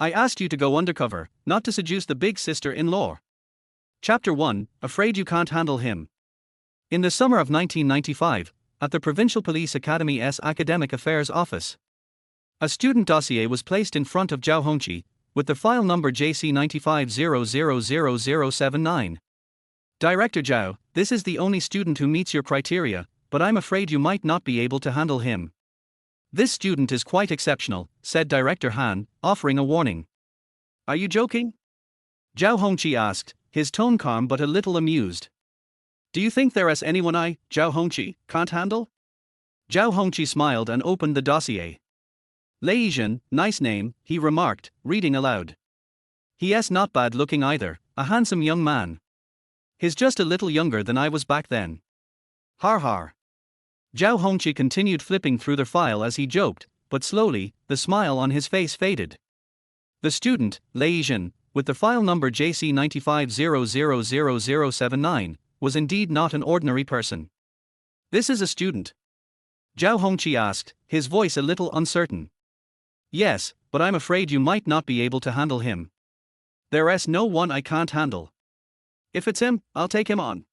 I asked you to go undercover, not to seduce the big sister-in-law. Chapter 1, Afraid You Can't Handle Him. In the summer of 1995, at the Provincial Police Academy's Academic Affairs Office, a student dossier was placed in front of Zhao Hongqi, with the file number JC95000079. Director Zhao, this is the only student who meets your criteria, but I'm afraid you might not be able to handle him. This student is quite exceptional, said Director Han, offering a warning. Are you joking? Zhao Hongqi asked, his tone calm but a little amused. Do you think there is anyone Zhao Hongqi, can't handle? Zhao Hongqi smiled and opened the dossier. Lei Zhen, nice name, he remarked, reading aloud. He's not bad looking either, a handsome young man. He's just a little younger than I was back then. Har har. Zhao Hongqi continued flipping through the file as he joked, but slowly, the smile on his face faded. The student, Lei Zhen, with the file number JC95000079, was indeed not an ordinary person. This is a student? Zhao Hongqi asked, his voice a little uncertain. Yes, but I'm afraid you might not be able to handle him. There's no one I can't handle. If it's him, I'll take him on.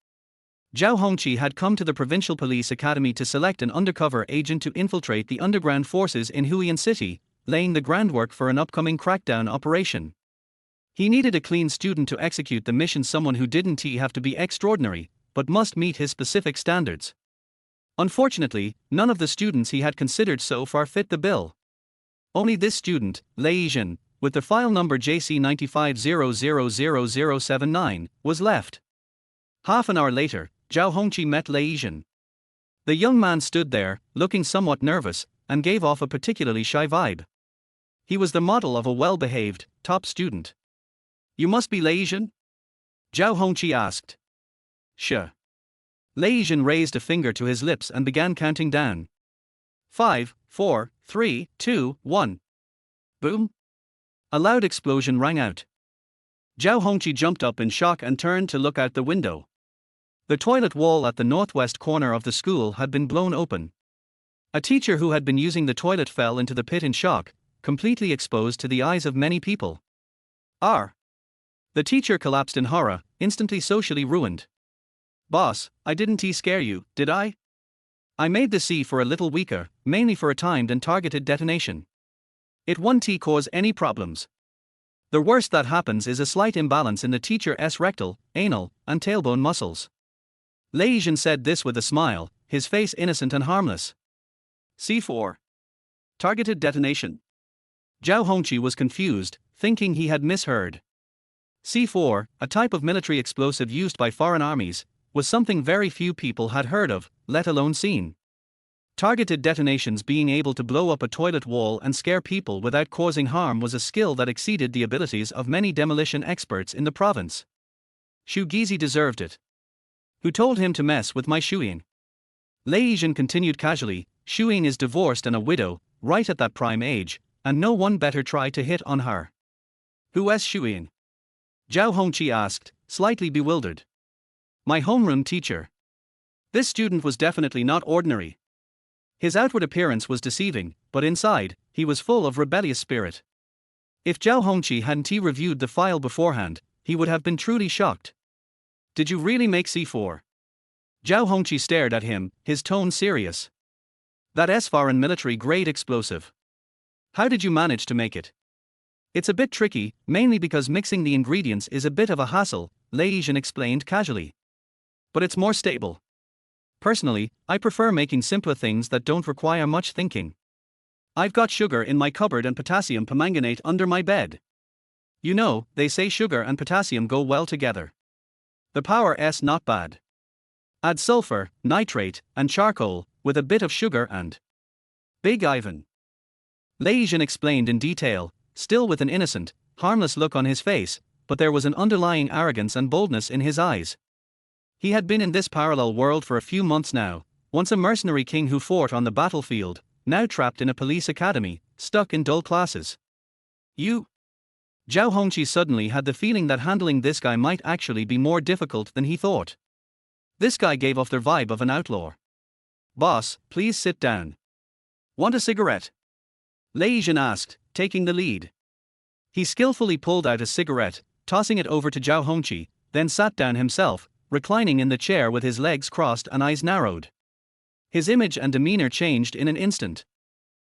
Zhao Hongqi had come to the Provincial Police Academy to select an undercover agent to infiltrate the underground forces in Hui'an City, laying the groundwork for an upcoming crackdown operation. He needed a clean student to execute the mission, someone who didn't have to be extraordinary, but must meet his specific standards. Unfortunately, none of the students he had considered so far fit the bill. Only this student, Lei Zhen, with the file number JC95000079, was left. Half an hour later, Zhao Hongqi met Lei Zhen. The young man stood there, looking somewhat nervous, and gave off a particularly shy vibe. He was the model of a well-behaved, top student. You must be Lei Zhen? Zhao Hongqi asked. Sure. Lei Zhen raised a finger to his lips and began counting down. 5, 4, 3, 2, 1. Boom! A loud explosion rang out. Zhao Hongqi jumped up in shock and turned to look out the window. The toilet wall at the northwest corner of the school had been blown open. A teacher who had been using the toilet fell into the pit in shock, completely exposed to the eyes of many people. The teacher collapsed in horror, instantly socially ruined. Boss, I didn't scare you, did I? I made the C for a little weaker, mainly for a timed and targeted detonation. It won't cause any problems. The worst that happens is a slight imbalance in the teacher's rectal, anal, and tailbone muscles. Lei Zhen said this with a smile, his face innocent and harmless. C4. Targeted detonation. Zhao Hongqi was confused, thinking he had misheard. C4, a type of military explosive used by foreign armies, was something very few people had heard of, let alone seen. Targeted detonations, being able to blow up a toilet wall and scare people without causing harm, was a skill that exceeded the abilities of many demolition experts in the province. Xu Gizi deserved it. Who told him to mess with my Xuyin? Lei Zhen continued casually, Xuyin is divorced and a widow, right at that prime age, and no one better try to hit on her. Who is Xuyin? Zhao Hongqi asked, slightly bewildered. My homeroom teacher. This student was definitely not ordinary. His outward appearance was deceiving, but inside, he was full of rebellious spirit. If Zhao Hongqi hadn't reviewed the file beforehand, he would have been truly shocked. Did you really make C4? Zhao Hongqi stared at him, his tone serious. That's foreign military-grade explosive. How did you manage to make it? It's a bit tricky, mainly because mixing the ingredients is a bit of a hassle, Lei Zhen explained casually. But it's more stable. Personally, I prefer making simpler things that don't require much thinking. I've got sugar in my cupboard and potassium permanganate under my bed. You know, they say sugar and potassium go well together. The power's not bad. Add sulfur, nitrate, and charcoal, with a bit of sugar and Big Ivan. Lei Zhen explained in detail, still with an innocent, harmless look on his face, but there was an underlying arrogance and boldness in his eyes. He had been in this parallel world for a few months now, once a mercenary king who fought on the battlefield, now trapped in a police academy, stuck in dull classes. You? Zhao Hongqi suddenly had the feeling that handling this guy might actually be more difficult than he thought. This guy gave off the vibe of an outlaw. Boss, please sit down. Want a cigarette? Lei Zhen asked, taking the lead. He skillfully pulled out a cigarette, tossing it over to Zhao Hongqi, then sat down himself, reclining in the chair with his legs crossed and eyes narrowed. His image and demeanor changed in an instant.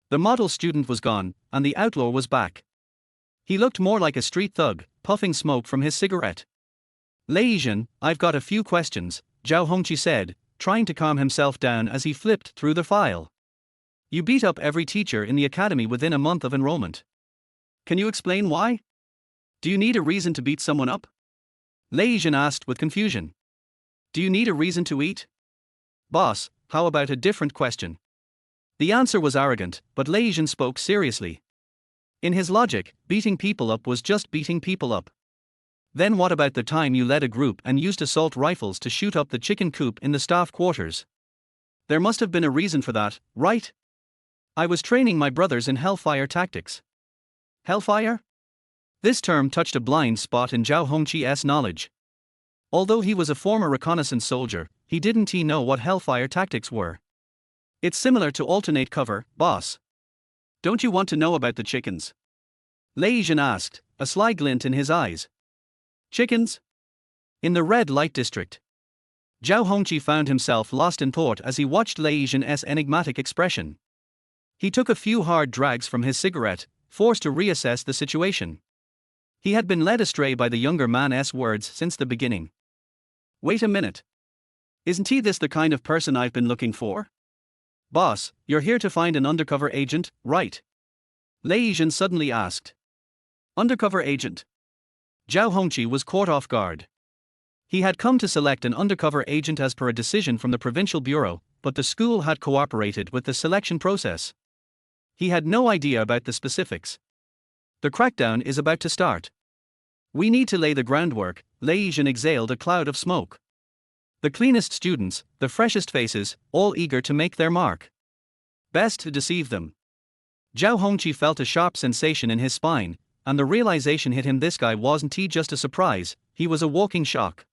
The model student was gone, and the outlaw was back. He looked more like a street thug, puffing smoke from his cigarette. Lei Zhen, I've got a few questions, Zhao Hongqi said, trying to calm himself down as he flipped through the file. You beat up every teacher in the academy within a month of enrollment. Can you explain why? Do you need a reason to beat someone up? Lei Zhen asked with confusion. Do you need a reason to eat? Boss, how about a different question? The answer was arrogant, but Lei Zhen spoke seriously. In his logic, beating people up was just beating people up. Then what about the time you led a group and used assault rifles to shoot up the chicken coop in the staff quarters? There must have been a reason for that, right? I was training my brothers in hellfire tactics. Hellfire? This term touched a blind spot in Zhao Hongqi's knowledge. Although he was a former reconnaissance soldier, he didn't know what hellfire tactics were. It's similar to alternate cover, boss. Don't you want to know about the chickens? Lei Zhen asked, a sly glint in his eyes. Chickens? In the red light district. Zhao Hongqi found himself lost in thought as he watched Lei Zhen's enigmatic expression. He took a few hard drags from his cigarette, forced to reassess the situation. He had been led astray by the younger man's words since the beginning. Wait a minute. Isn't he this the kind of person I've been looking for? Boss, you're here to find an undercover agent, right? Lei Zhen suddenly asked. Undercover agent? Zhao Hongqi was caught off guard. He had come to select an undercover agent as per a decision from the Provincial Bureau, but the school had cooperated with the selection process. He had no idea about the specifics. The crackdown is about to start. We need to lay the groundwork, Lei Zhen exhaled a cloud of smoke. The cleanest students, the freshest faces, all eager to make their mark. Best to deceive them. Zhao Hongqi felt a sharp sensation in his spine, and the realization hit him this guy wasn't just a surprise, he was a walking shock.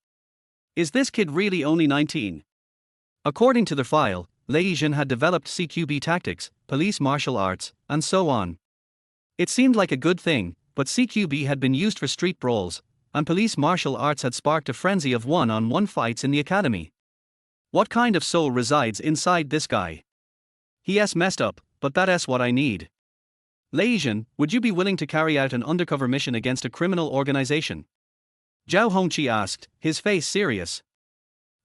Is this kid really only 19? According to the file, Lei Zhen had developed CQB tactics, police martial arts, and so on. It seemed like a good thing, but CQB had been used for street brawls, and police martial arts had sparked a frenzy of one-on-one fights in the academy. What kind of soul resides inside this guy? He's messed up, but that's what I need. Lei Zhen, would you be willing to carry out an undercover mission against a criminal organization? Zhao Hongqi asked, his face serious.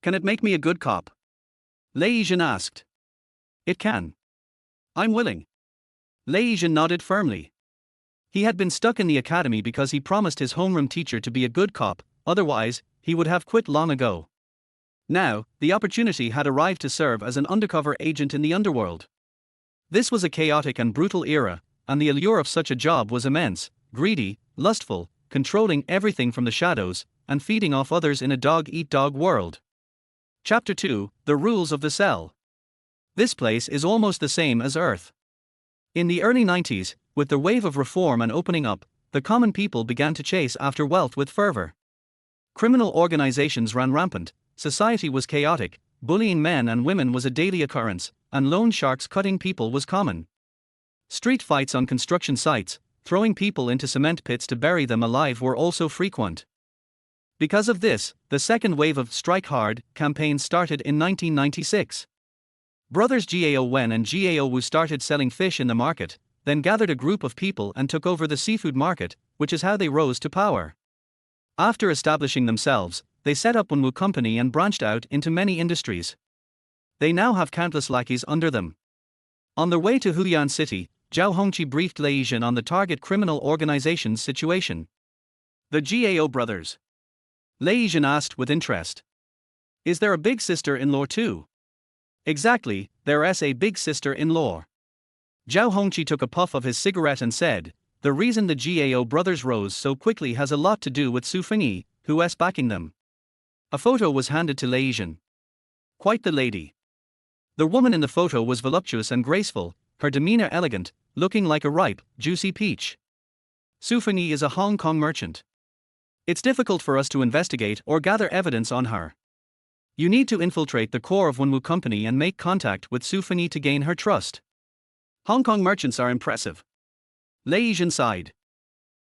Can it make me a good cop? Lei Zhen asked. It can. I'm willing. Lei Zhen nodded firmly. He had been stuck in the academy because he promised his homeroom teacher to be a good cop, otherwise, he would have quit long ago. Now, the opportunity had arrived to serve as an undercover agent in the underworld. This was a chaotic and brutal era, and the allure of such a job was immense, greedy, lustful, controlling everything from the shadows, and feeding off others in a dog-eat-dog world. Chapter 2, The Rules of the Cell. This place is almost the same as Earth. In the early 90s, with the wave of reform and opening up, the common people began to chase after wealth with fervor. Criminal organizations ran rampant, society was chaotic, bullying men and women was a daily occurrence, and loan sharks cutting people was common. Street fights on construction sites, throwing people into cement pits to bury them alive were also frequent. Because of this, the second wave of Strike Hard campaign started in 1996. Brothers Gao Wen and Gao Wu started selling fish in the market, then gathered a group of people and took over the seafood market, which is how they rose to power. After establishing themselves, they set up Wenwu Company and branched out into many industries. They now have countless lackeys under them. On their way to Hui'an City, Zhao Hongqi briefed Lei Zhen on the target criminal organization's situation. The Gao brothers. Lei Zhen asked with interest. Is there a big sister-in-law too? Exactly, there's a big sister-in-law. Zhao Hongqi took a puff of his cigarette and said, the reason the Gao brothers rose so quickly has a lot to do with Su Fengyi, who's backing them. A photo was handed to Lei Zhen. Quite the lady. The woman in the photo was voluptuous and graceful, her demeanor elegant, looking like a ripe, juicy peach. Su Fengyi is a Hong Kong merchant. It's difficult for us to investigate or gather evidence on her. You need to infiltrate the core of Wenwu Company and make contact with Su Fengyi to gain her trust. Hong Kong merchants are impressive. Lei Zhen sighed.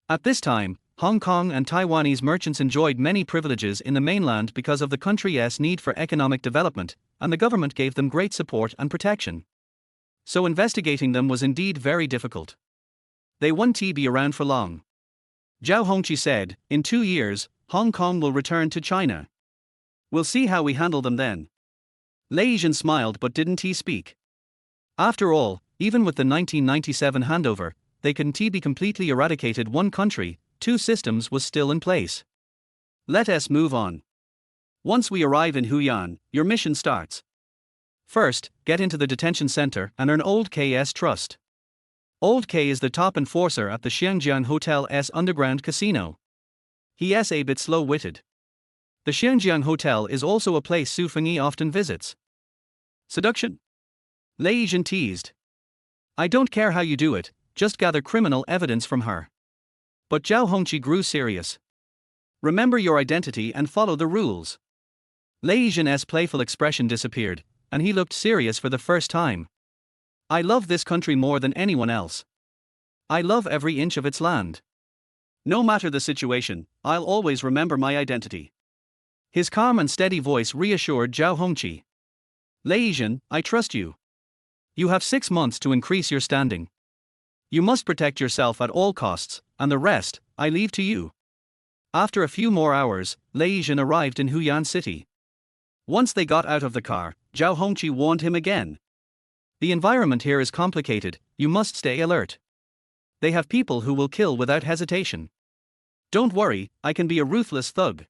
At this time, Hong Kong and Taiwanese merchants enjoyed many privileges in the mainland because of the country's need for economic development, and the government gave them great support and protection. So investigating them was indeed very difficult. They won't be around for long. Zhao Hongqi said, in 2 years, Hong Kong will return to China. We'll see how we handle them then. Lei Zhen smiled but didn't speak. After all, even with the 1997 handover, they couldn't be completely eradicated. One country, two systems was still in place. Let us move on. Once we arrive in Hui'an, your mission starts. First, get into the detention center and earn Old K's trust. Old K is the top enforcer at the Xiangjiang Hotel's underground casino. He's a bit slow-witted. The Xiangjiang Hotel is also a place Su Fengyi often visits. Seduction? Lei Zhen teased. I don't care how you do it, just gather criminal evidence from her. But Zhao Hongqi grew serious. Remember your identity and follow the rules. Lei Zhen's playful expression disappeared, and he looked serious for the first time. I love this country more than anyone else. I love every inch of its land. No matter the situation, I'll always remember my identity. His calm and steady voice reassured Zhao Hongqi. Lei Zhen, I trust you. You have 6 months to increase your standing. You must protect yourself at all costs, and the rest, I leave to you. After a few more hours, Lei Zhen arrived in Hui'an City. Once they got out of the car, Zhao Hongqi warned him again. The environment here is complicated, you must stay alert. They have people who will kill without hesitation. Don't worry, I can be a ruthless thug.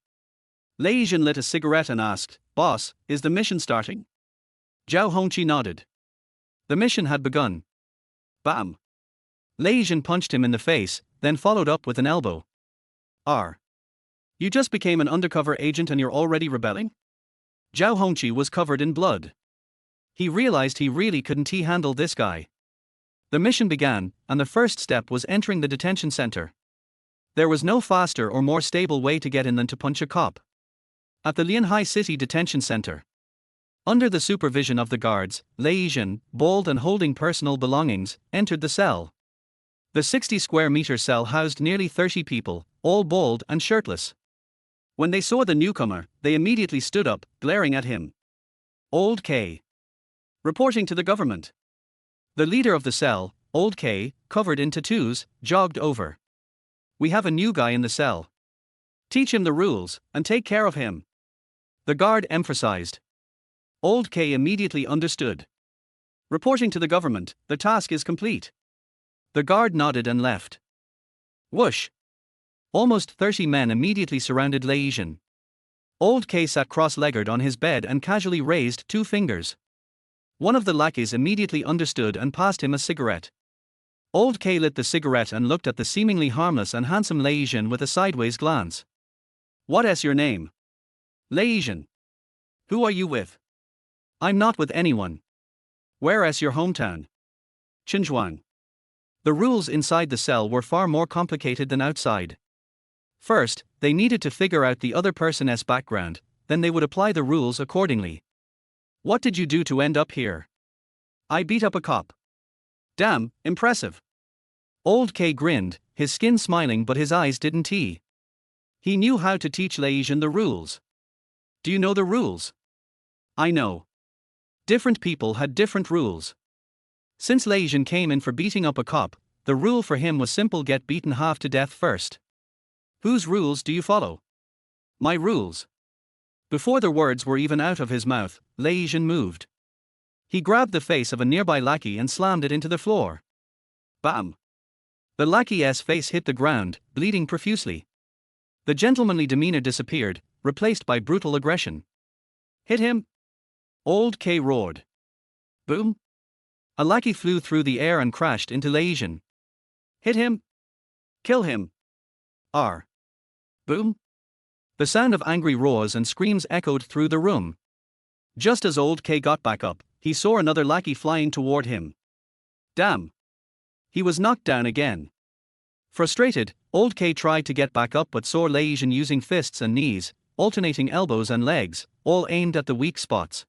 Lei Zhen lit a cigarette and asked, Boss, is the mission starting? Zhao Hongqi nodded. The mission had begun. Bam! Lei Zhen punched him in the face, then followed up with an elbow. You just became an undercover agent and you're already rebelling? Zhao Hongqi was covered in blood. He realized he really couldn't handle this guy. The mission began, and the first step was entering the detention center. There was no faster or more stable way to get in than to punch a cop. At the Hui'an City detention center. Under the supervision of the guards, Lei Zhen, bald and holding personal belongings, entered the cell. The 60-square-meter cell housed nearly 30 people, all bald and shirtless. When they saw the newcomer, they immediately stood up, glaring at him. Old K. Reporting to the government. The leader of the cell, Old K, covered in tattoos, jogged over. We have a new guy in the cell. Teach him the rules, and take care of him. The guard emphasized. Old K immediately understood. Reporting to the government, the task is complete. The guard nodded and left. Whoosh! Almost 30 men immediately surrounded Lei Zhen. Old K sat cross-legged on his bed and casually raised 2 fingers. One of the lackeys immediately understood and passed him a cigarette. Old K lit the cigarette and looked at the seemingly harmless and handsome Lei Zhen with a sideways glance. What's your name? Lei Zhen. Who are you with? I'm not with anyone. Where's your hometown? Qinzhuang. The rules inside the cell were far more complicated than outside. First, they needed to figure out the other person's background, then they would apply the rules accordingly. What did you do to end up here? I beat up a cop. Damn, impressive. Old K grinned, his skin smiling but his eyes didn't. He knew how to teach Lei Zhen the rules. Do you know the rules? I know. Different people had different rules. Since Lei Zhen came in for beating up a cop, the rule for him was simple: get beaten half to death first. Whose rules do you follow? My rules. Before the words were even out of his mouth, Lei Zhen moved. He grabbed the face of a nearby lackey and slammed it into the floor. Bam! The lackey's face hit the ground, bleeding profusely. The gentlemanly demeanor disappeared, replaced by brutal aggression. Hit him! Old K roared. Boom! A lackey flew through the air and crashed into Lei Zhen. Hit him! Kill him! Boom! The sound of angry roars and screams echoed through the room. Just as Old K got back up, he saw another lackey flying toward him. Damn! He was knocked down again. Frustrated, Old K tried to get back up but saw Lei Zhen using fists and knees, alternating elbows and legs, all aimed at the weak spots.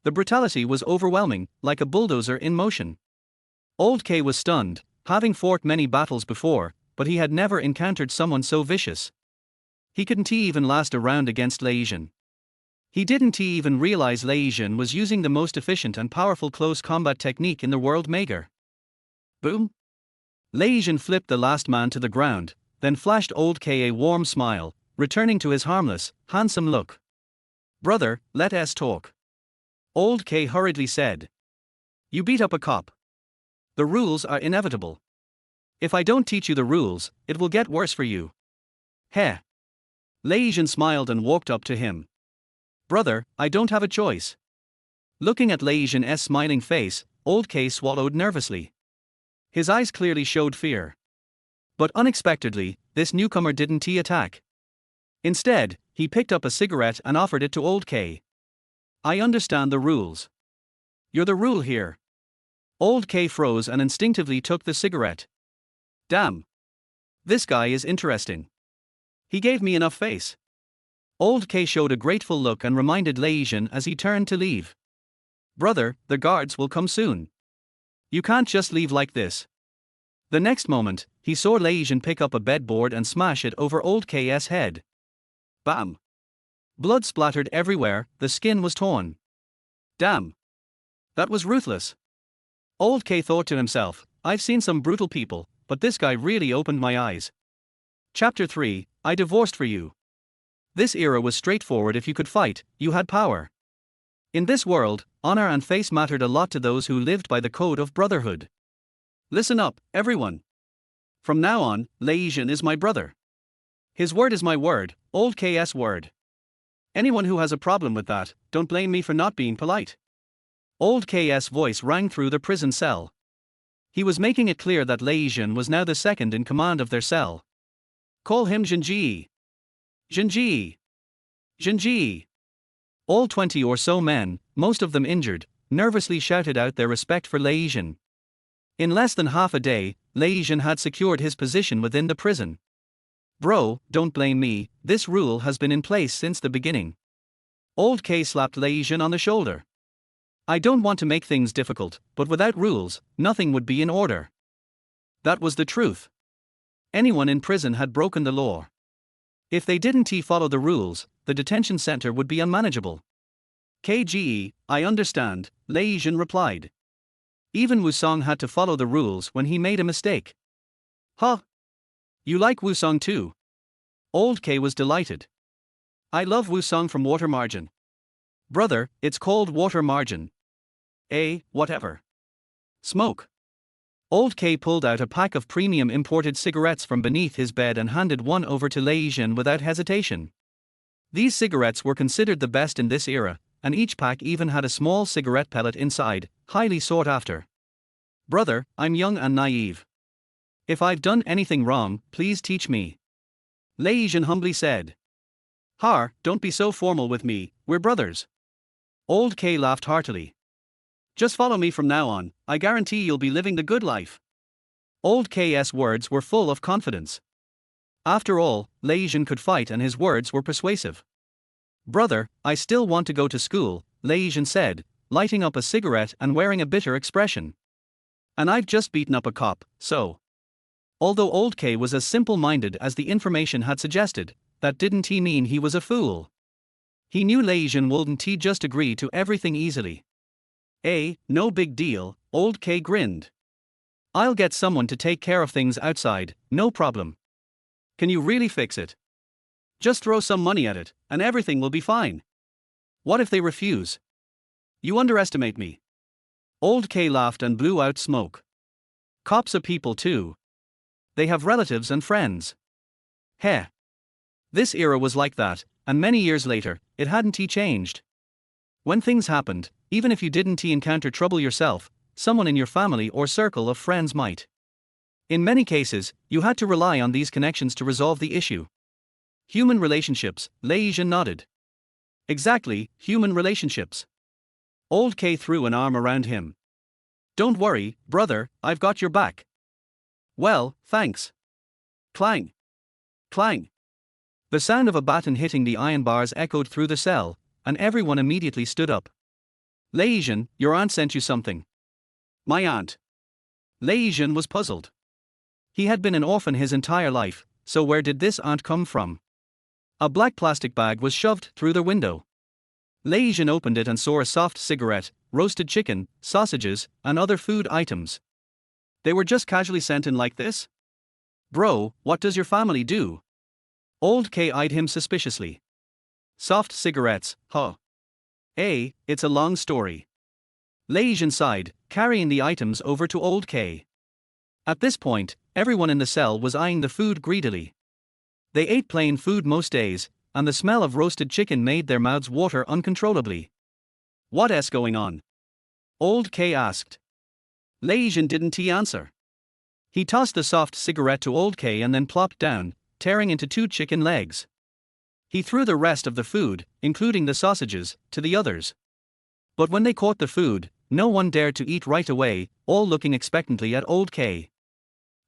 The brutality was overwhelming, like a bulldozer in motion. Old K was stunned, having fought many battles before, but he had never encountered someone so vicious. He couldn't even last a round against Lei Zhen. He didn't even realize Lei Zhen was using the most efficient and powerful close combat technique in the world, Mager. Boom! Lei Zhen flipped the last man to the ground, then flashed Old K a warm smile, returning to his harmless, handsome look. Brother, let us talk. Old K hurriedly said. You beat up a cop. The rules are inevitable. If I don't teach you the rules, it will get worse for you. Heh. Lei Zhen smiled and walked up to him. Brother, I don't have a choice. Looking at Lei Zhen's smiling face, Old K swallowed nervously. His eyes clearly showed fear. But unexpectedly, this newcomer didn't attack. Instead, he picked up a cigarette and offered it to Old K. I understand the rules. You're the rule here. Old K froze and instinctively took the cigarette. Damn. This guy is interesting. He gave me enough face. Old K showed a grateful look and reminded Lei Zhen as he turned to leave. Brother, the guards will come soon. You can't just leave like this. The next moment, he saw Lei Zhen pick up a bedboard and smash it over Old K's head. Bam! Blood splattered everywhere, the skin was torn. Damn! That was ruthless. Old K thought to himself, I've seen some brutal people, but this guy really opened my eyes. Chapter 3, I divorced for you. This era was straightforward. If you could fight, you had power. In this world, honor and face mattered a lot to those who lived by the code of brotherhood. Listen up, everyone. From now on, Lei Zhen is my brother. His word is my word, Old K's word. Anyone who has a problem with that, don't blame me for not being polite. Old K's voice rang through the prison cell. He was making it clear that Lei Zhen was now the second in command of their cell. Call him Zhenji. Zhenji. Zhenji. All 20 or so men, most of them injured, nervously shouted out their respect for Lei Zhen. In less than half a day, Lei Zhen had secured his position within the prison. Bro, don't blame me, this rule has been in place since the beginning. Old K slapped Lei Zhen on the shoulder. I don't want to make things difficult, but without rules, nothing would be in order. That was the truth. Anyone in prison had broken the law. If they didn't follow the rules, the detention center would be unmanageable. KGE, I understand, Lei Zhen replied. Even Wusong had to follow the rules when he made a mistake. Huh? You like Wusong too? Old K was delighted. I love Wusong from Water Margin. Brother, it's called Water Margin. Whatever. Smoke. Old K pulled out a pack of premium imported cigarettes from beneath his bed and handed one over to Lei Zhen without hesitation. These cigarettes were considered the best in this era, and each pack even had a small cigarette pellet inside, highly sought after. Brother, I'm young and naive. If I've done anything wrong, please teach me. Lei Zhen humbly said. Har, don't be so formal with me, we're brothers. Old K laughed heartily. Just follow me from now on, I guarantee you'll be living the good life. Old K's words were full of confidence. After all, Lei Zhen could fight and his words were persuasive. Brother, I still want to go to school, Lei Zhen said, lighting up a cigarette and wearing a bitter expression. And I've just beaten up a cop, so. Although Old K was as simple-minded as the information had suggested, that didn't mean he was a fool. He knew Lei Zhen wouldn't just agree to everything easily. No big deal, Old K grinned. I'll get someone to take care of things outside, no problem. Can you really fix it? Just throw some money at it, and everything will be fine. What if they refuse? You underestimate me. Old K laughed and blew out smoke. Cops are people too. They have relatives and friends. Heh. This era was like that, and many years later, it hadn't changed. When things happened, even if you didn't encounter trouble yourself, someone in your family or circle of friends might. In many cases, you had to rely on these connections to resolve the issue. Human relationships, Lei Zhen nodded. Exactly, human relationships. Old K threw an arm around him. Don't worry, brother, I've got your back. Well, thanks. Clang. Clang. The sound of a baton hitting the iron bars echoed through the cell, and everyone immediately stood up. Lei Zhen, your aunt sent you something. My aunt. Lei Zhen was puzzled. He had been an orphan his entire life, so where did this aunt come from? A black plastic bag was shoved through the window. Lei Zhen opened it and saw a soft cigarette, roasted chicken, sausages, and other food items. They were just casually sent in like this? Bro, what does your family do? Old K eyed him suspiciously. Soft cigarettes, huh? It's a long story. Lei Zhen sighed, carrying the items over to Old K. At this point, everyone in the cell was eyeing the food greedily. They ate plain food most days, and the smell of roasted chicken made their mouths water uncontrollably. What's going on? Old K asked. Lei Zhen didn't answer. He tossed the soft cigarette to Old K and then plopped down, tearing into 2 chicken legs. He threw the rest of the food, including the sausages, to the others. But when they caught the food, no one dared to eat right away, all looking expectantly at Old K.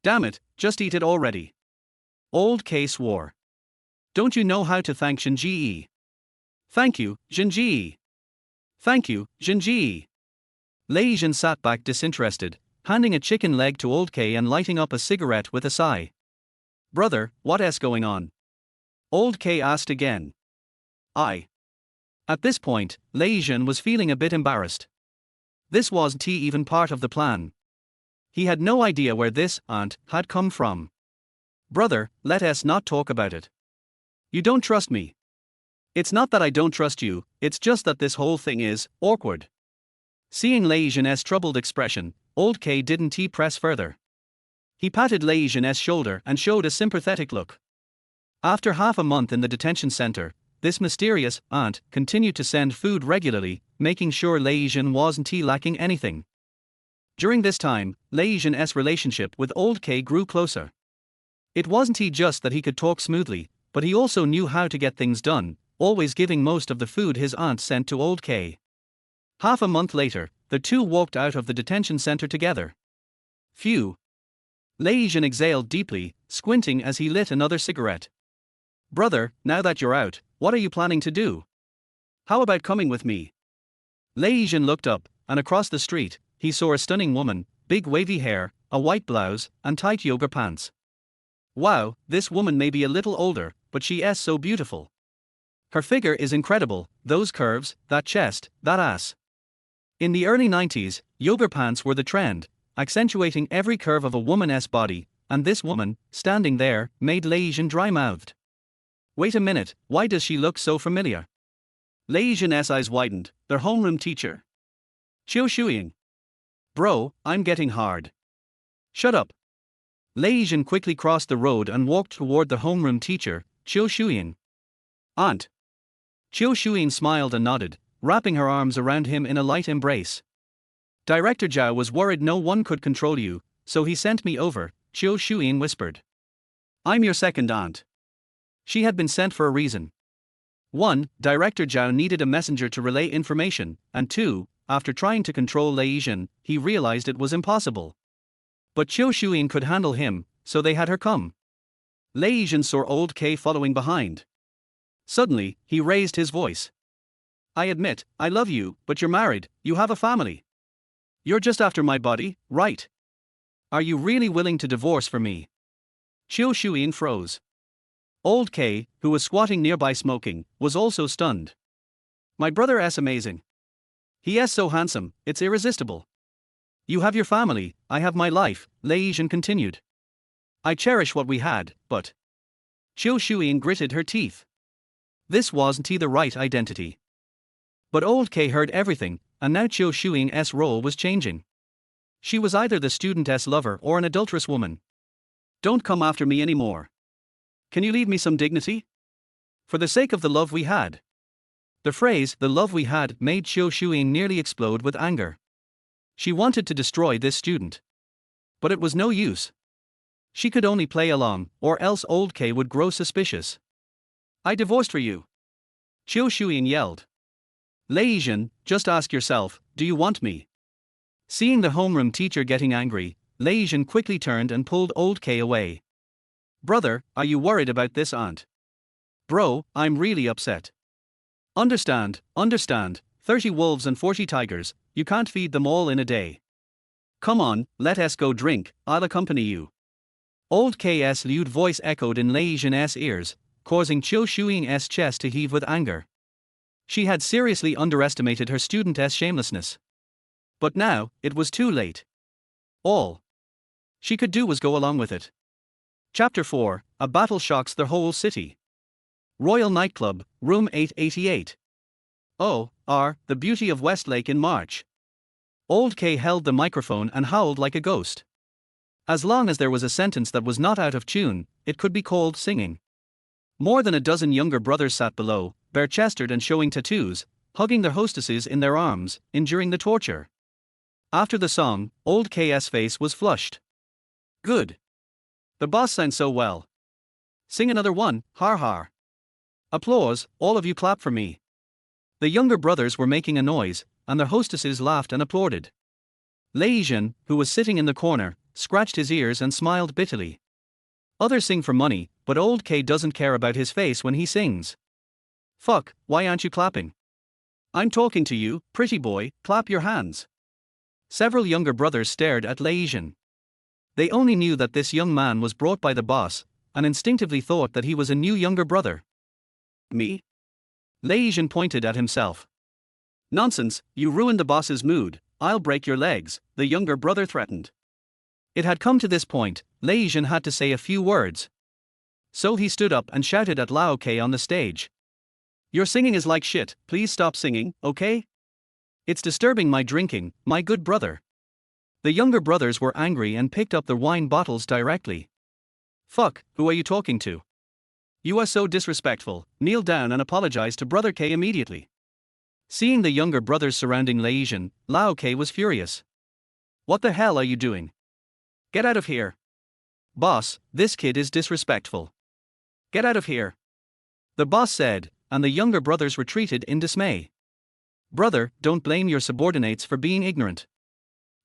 Damn it, just eat it already. Old K swore. Don't you know how to thank Zhenji? Thank you, Zhenji. Thank you, Zhenji. Lei Zhen sat back disinterested, handing a chicken leg to Old K and lighting up a cigarette with a sigh. Brother, what's going on? Old K asked again. At this point, Lei Zhen was feeling a bit embarrassed. This wasn't even part of the plan. He had no idea where this aunt had come from. Brother, let us not talk about it. You don't trust me. It's not that I don't trust you, it's just that this whole thing is awkward. Seeing Lei Zhen's troubled expression, Old K didn't press further. He patted Lei Zhen's shoulder and showed a sympathetic look. After half a month in the detention center, this mysterious aunt continued to send food regularly, making sure Lei Zhen wasn't lacking anything. During this time, Lei Zhen's relationship with Old K grew closer. It wasn't just that he could talk smoothly, but he also knew how to get things done, always giving most of the food his aunt sent to Old K. Half a month later, the two walked out of the detention center together. Phew. Lei Zhen exhaled deeply, squinting as he lit another cigarette. Brother, now that you're out, what are you planning to do? How about coming with me? Lei Zhen looked up, and across the street, he saw a stunning woman, big wavy hair, a white blouse, and tight yoga pants. Wow, this woman may be a little older, but she is so beautiful. Her figure is incredible, those curves, that chest, that ass. In the early 90s, yoga pants were the trend, accentuating every curve of a woman's body, and this woman, standing there, made Lei Zhen dry-mouthed. Wait a minute, why does she look so familiar? Lei Zhen's eyes widened, their homeroom teacher. Qiu Shuiying. Bro, I'm getting hard. Shut up. Lei Zhen quickly crossed the road and walked toward the homeroom teacher, Qiu Shuiying. Aunt. Qiu Shuiying smiled and nodded, wrapping her arms around him in a light embrace. Director Zhao was worried no one could control you, so he sent me over, Qiu Shuiying whispered. I'm your second aunt. She had been sent for a reason. 1. Director Zhao needed a messenger to relay information, and 2. After trying to control Lei Zhen, he realized it was impossible. But Qiu Shuiying could handle him, so they had her come. Lei Zhen saw Old K following behind. Suddenly, he raised his voice. I admit, I love you, but you're married, you have a family. You're just after my body, right? Are you really willing to divorce for me? Qiu Shuiying froze. Old K, who was squatting nearby smoking, was also stunned. My brother is amazing. He is so handsome, it's irresistible. You have your family, I have my life, Lei Zhen continued. I cherish what we had, but... Qiu Shuiying gritted her teeth. This wasn't the right identity. But Old K heard everything, and now Qiu Shuiying's role was changing. She was either the student's lover or an adulterous woman. Don't come after me anymore. Can you leave me some dignity? For the sake of the love we had. The phrase, the love we had, made Qiu Shuiying nearly explode with anger. She wanted to destroy this student. But it was no use. She could only play along, or else Old K would grow suspicious. I divorced for you. Qiu Shuiying yelled. Lei Zhen, just ask yourself, do you want me? Seeing the homeroom teacher getting angry, Lei Zhen quickly turned and pulled Old K away. Brother, are you worried about this aunt? Bro, I'm really upset. Understand, 30 wolves and 40 tigers, you can't feed them all in a day. Come on, let us go drink, I'll accompany you. Old K's lewd voice echoed in Lei Zhen's ears, causing Qiu Shuing's chest to heave with anger. She had seriously underestimated her student's shamelessness. But now, it was too late. All she could do was go along with it. Chapter 4, A Battle Shocks the Whole City. Royal Nightclub, Room 888. Oh, the beauty of Westlake in March. Old K held the microphone and howled like a ghost. As long as there was a sentence that was not out of tune, it could be called singing. More than a dozen younger brothers sat below, bare-chested and showing tattoos, hugging their hostesses in their arms, enduring the torture. After the song, Old K's face was flushed. Good. The boss sang so well. Sing another one, har har. Applause, all of you clap for me. The younger brothers were making a noise, and their hostesses laughed and applauded. Lei Zhen, who was sitting in the corner, scratched his ears and smiled bitterly. Others sing for money, but Old K doesn't care about his face when he sings. Fuck, why aren't you clapping? I'm talking to you, pretty boy, clap your hands. Several younger brothers stared at Lei Zhen. They only knew that this young man was brought by the boss, and instinctively thought that he was a new younger brother. Me? Lei Zhen pointed at himself. Nonsense, you ruined the boss's mood, I'll break your legs, the younger brother threatened. It had come to this point, Lei Zhen had to say a few words. So he stood up and shouted at Lao Ke on the stage. Your singing is like shit, please stop singing, okay? It's disturbing my drinking, my good brother. The younger brothers were angry and picked up the wine bottles directly. Fuck, who are you talking to? You are so disrespectful, kneel down and apologize to Brother K immediately. Seeing the younger brothers surrounding Lei Zhen, Lao Ke was furious. What the hell are you doing? Get out of here. Boss, this kid is disrespectful. Get out of here. The boss said, and the younger brothers retreated in dismay. Brother, don't blame your subordinates for being ignorant.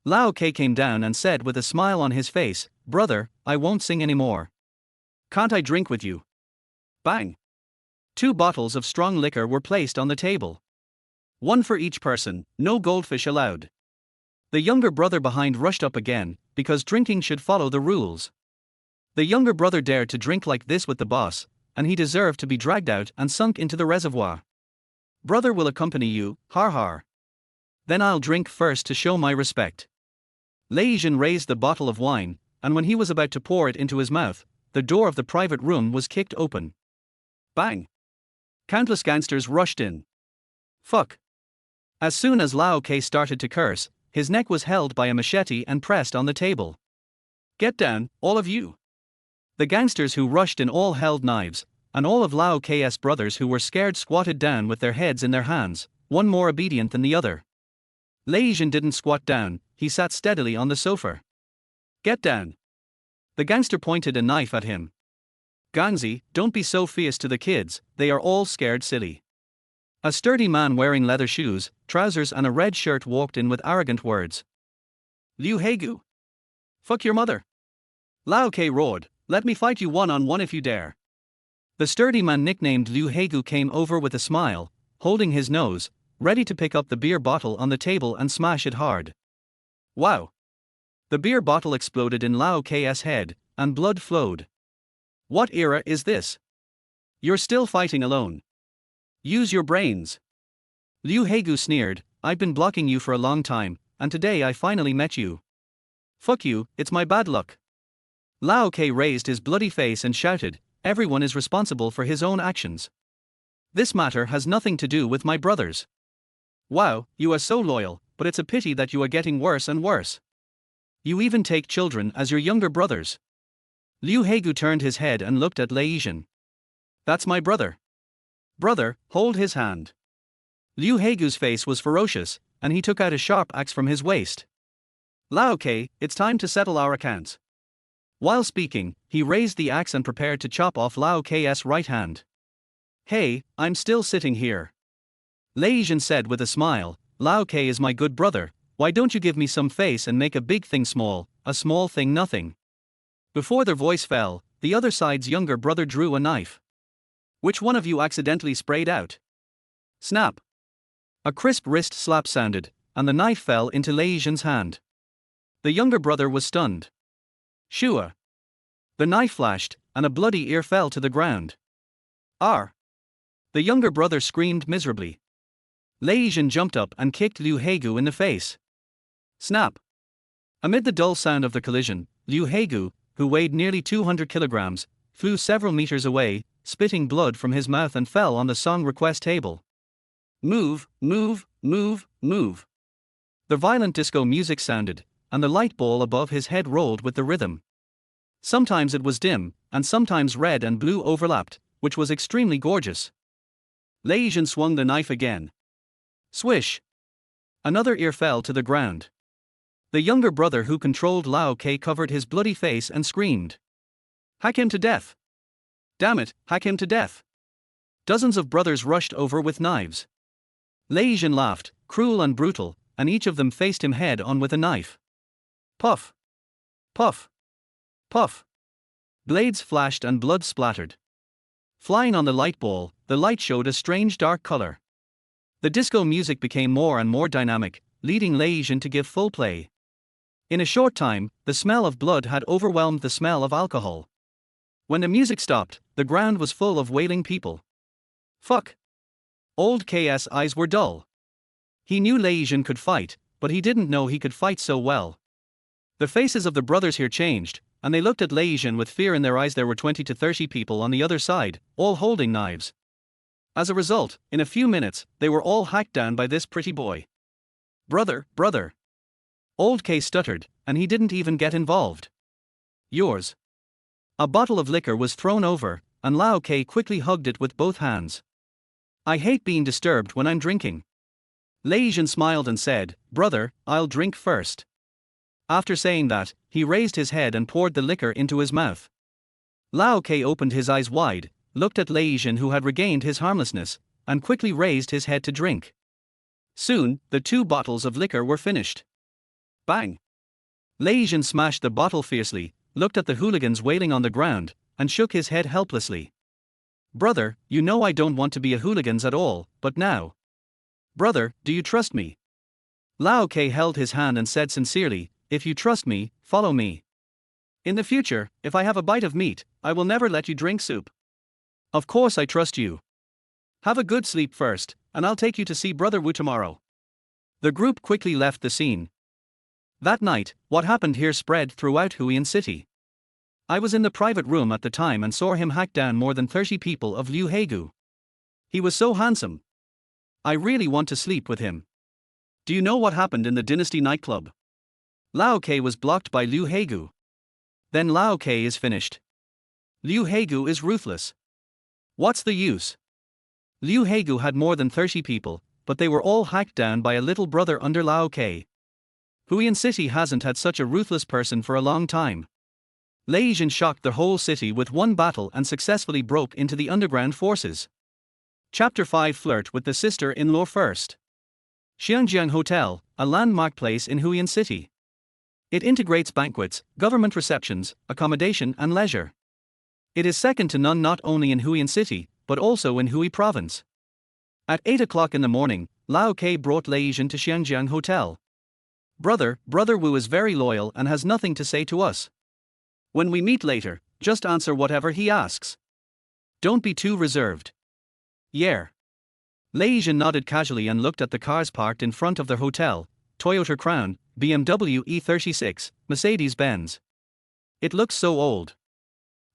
Lao Ke came down and said with a smile on his face, Brother, I won't sing anymore. Can't I drink with you? Bang. 2 bottles of strong liquor were placed on the table. 1 for each person, no goldfish allowed. The younger brother behind rushed up again, because drinking should follow the rules. The younger brother dared to drink like this with the boss, and he deserved to be dragged out and sunk into the reservoir. Brother will accompany you, har har. Then I'll drink first to show my respect. Lei Zhen raised the bottle of wine, and when he was about to pour it into his mouth, the door of the private room was kicked open. Bang! Countless gangsters rushed in. Fuck. As soon as Lao Ke started to curse, his neck was held by a machete and pressed on the table. Get down, all of you. The gangsters who rushed in all held knives, and all of Lao K's brothers who were scared squatted down with their heads in their hands, one more obedient than the other. Lei Zhen didn't squat down, he sat steadily on the sofa. Get down. The gangster pointed a knife at him. Gangzi, don't be so fierce to the kids, they are all scared silly. A sturdy man wearing leather shoes, trousers and a red shirt walked in with arrogant words. Liu Hegu. Fuck your mother. Lao Ke roared, let me fight you one-on-one if you dare. The sturdy man nicknamed Liu Hegu came over with a smile, holding his nose, ready to pick up the beer bottle on the table and smash it hard. Wow. The beer bottle exploded in Lao K's head, and blood flowed. What era is this? You're still fighting alone. Use your brains. Liu Hegu sneered, I've been blocking you for a long time, and today I finally met you. Fuck you, it's my bad luck. Lao Ke raised his bloody face and shouted, everyone is responsible for his own actions. This matter has nothing to do with my brothers. Wow, you are so loyal, but it's a pity that you are getting worse and worse. You even take children as your younger brothers. Liu Hegu turned his head and looked at Lei Zhen. That's my brother. Brother, hold his hand. Liu Hegu's face was ferocious, and he took out a sharp axe from his waist. Lao Ke, it's time to settle our accounts. While speaking, he raised the axe and prepared to chop off Lao K's right hand. Hey, I'm still sitting here. Lei Zhen said with a smile, Lao Ke is my good brother, why don't you give me some face and make a big thing small, a small thing nothing. Before their voice fell, the other side's younger brother drew a knife. Which one of you accidentally sprayed out? Snap. A crisp wrist slap sounded, and the knife fell into Lei Zhen's hand. The younger brother was stunned. Shua. The knife flashed, and a bloody ear fell to the ground. R. The younger brother screamed miserably. Lei Zhen jumped up and kicked Liu Hegu in the face. Snap! Amid the dull sound of the collision, Liu Hegu, who weighed nearly 200 kilograms, flew several meters away, spitting blood from his mouth and fell on the song request table. Move, move, move, move. The violent disco music sounded, and the light ball above his head rolled with the rhythm. Sometimes it was dim, and sometimes red and blue overlapped, which was extremely gorgeous. Lei Zhen swung the knife again. Swish! Another ear fell to the ground. The younger brother who controlled Lao Ke covered his bloody face and screamed. Hack him to death! Damn it, hack him to death! Dozens of brothers rushed over with knives. Lei Zhen laughed, cruel and brutal, and each of them faced him head on with a knife. Puff! Puff! Puff! Blades flashed and blood splattered. Flying on the light ball, the light showed a strange dark color. The disco music became more and more dynamic, leading Lei Zhen to give full play. In a short time, the smell of blood had overwhelmed the smell of alcohol. When the music stopped, the ground was full of wailing people. Fuck! Old K's eyes were dull. He knew Lei Zhen could fight, but he didn't know he could fight so well. The faces of the brothers here changed, and they looked at Lei Zhen with fear in their eyes. There were 20 to 30 people on the other side, all holding knives. As a result, in a few minutes, they were all hacked down by this pretty boy. Brother, brother. Old K stuttered, and he didn't even get involved. Yours. A bottle of liquor was thrown over, and Lao K quickly hugged it with both hands. I hate being disturbed when I'm drinking. Lei Zhen smiled and said, Brother, I'll drink first. After saying that, he raised his head and poured the liquor into his mouth. Lao Ke opened his eyes wide, looked at Lei Zhen who had regained his harmlessness, and quickly raised his head to drink. Soon, the 2 bottles of liquor were finished. Bang! Lei Zhen smashed the bottle fiercely, looked at the hooligans wailing on the ground, and shook his head helplessly. Brother, you know I don't want to be a hooligans at all, but now. Brother, do you trust me? Lao Ke held his hand and said sincerely, if you trust me, follow me. In the future, if I have a bite of meat, I will never let you drink soup. Of course I trust you. Have a good sleep first, and I'll take you to see Brother Wu tomorrow. The group quickly left the scene. That night, what happened here spread throughout Hui'an City. I was in the private room at the time and saw him hack down more than 30 people of Liu Hegu. He was so handsome. I really want to sleep with him. Do you know what happened in the Dynasty nightclub? Lao Ke was blocked by Liu Hegu. Then Lao Ke is finished. Liu Hegu is ruthless. What's the use? Liu Hegu had more than 30 people, but they were all hacked down by a little brother under Lao Ke. Hui'an City hasn't had such a ruthless person for a long time. Lei Zhen shocked the whole city with one battle and successfully broke into the underground forces. Chapter 5 Flirt with the sister-in-law first. Xiangjiang Hotel, a landmark place in Hui'an City. It integrates banquets, government receptions, accommodation and leisure. It is second to none not only in Hui'an City, but also in Hui Province. At 8 o'clock in the morning, Lao Ke brought Lei Zhen to Xiangjiang Hotel. Brother Wu is very loyal and has nothing to say to us. When we meet later, just answer whatever he asks. Don't be too reserved. Yeah. Lei Zhen nodded casually and looked at the cars parked in front of the hotel, Toyota Crown, BMW E36, Mercedes-Benz. It looks so old.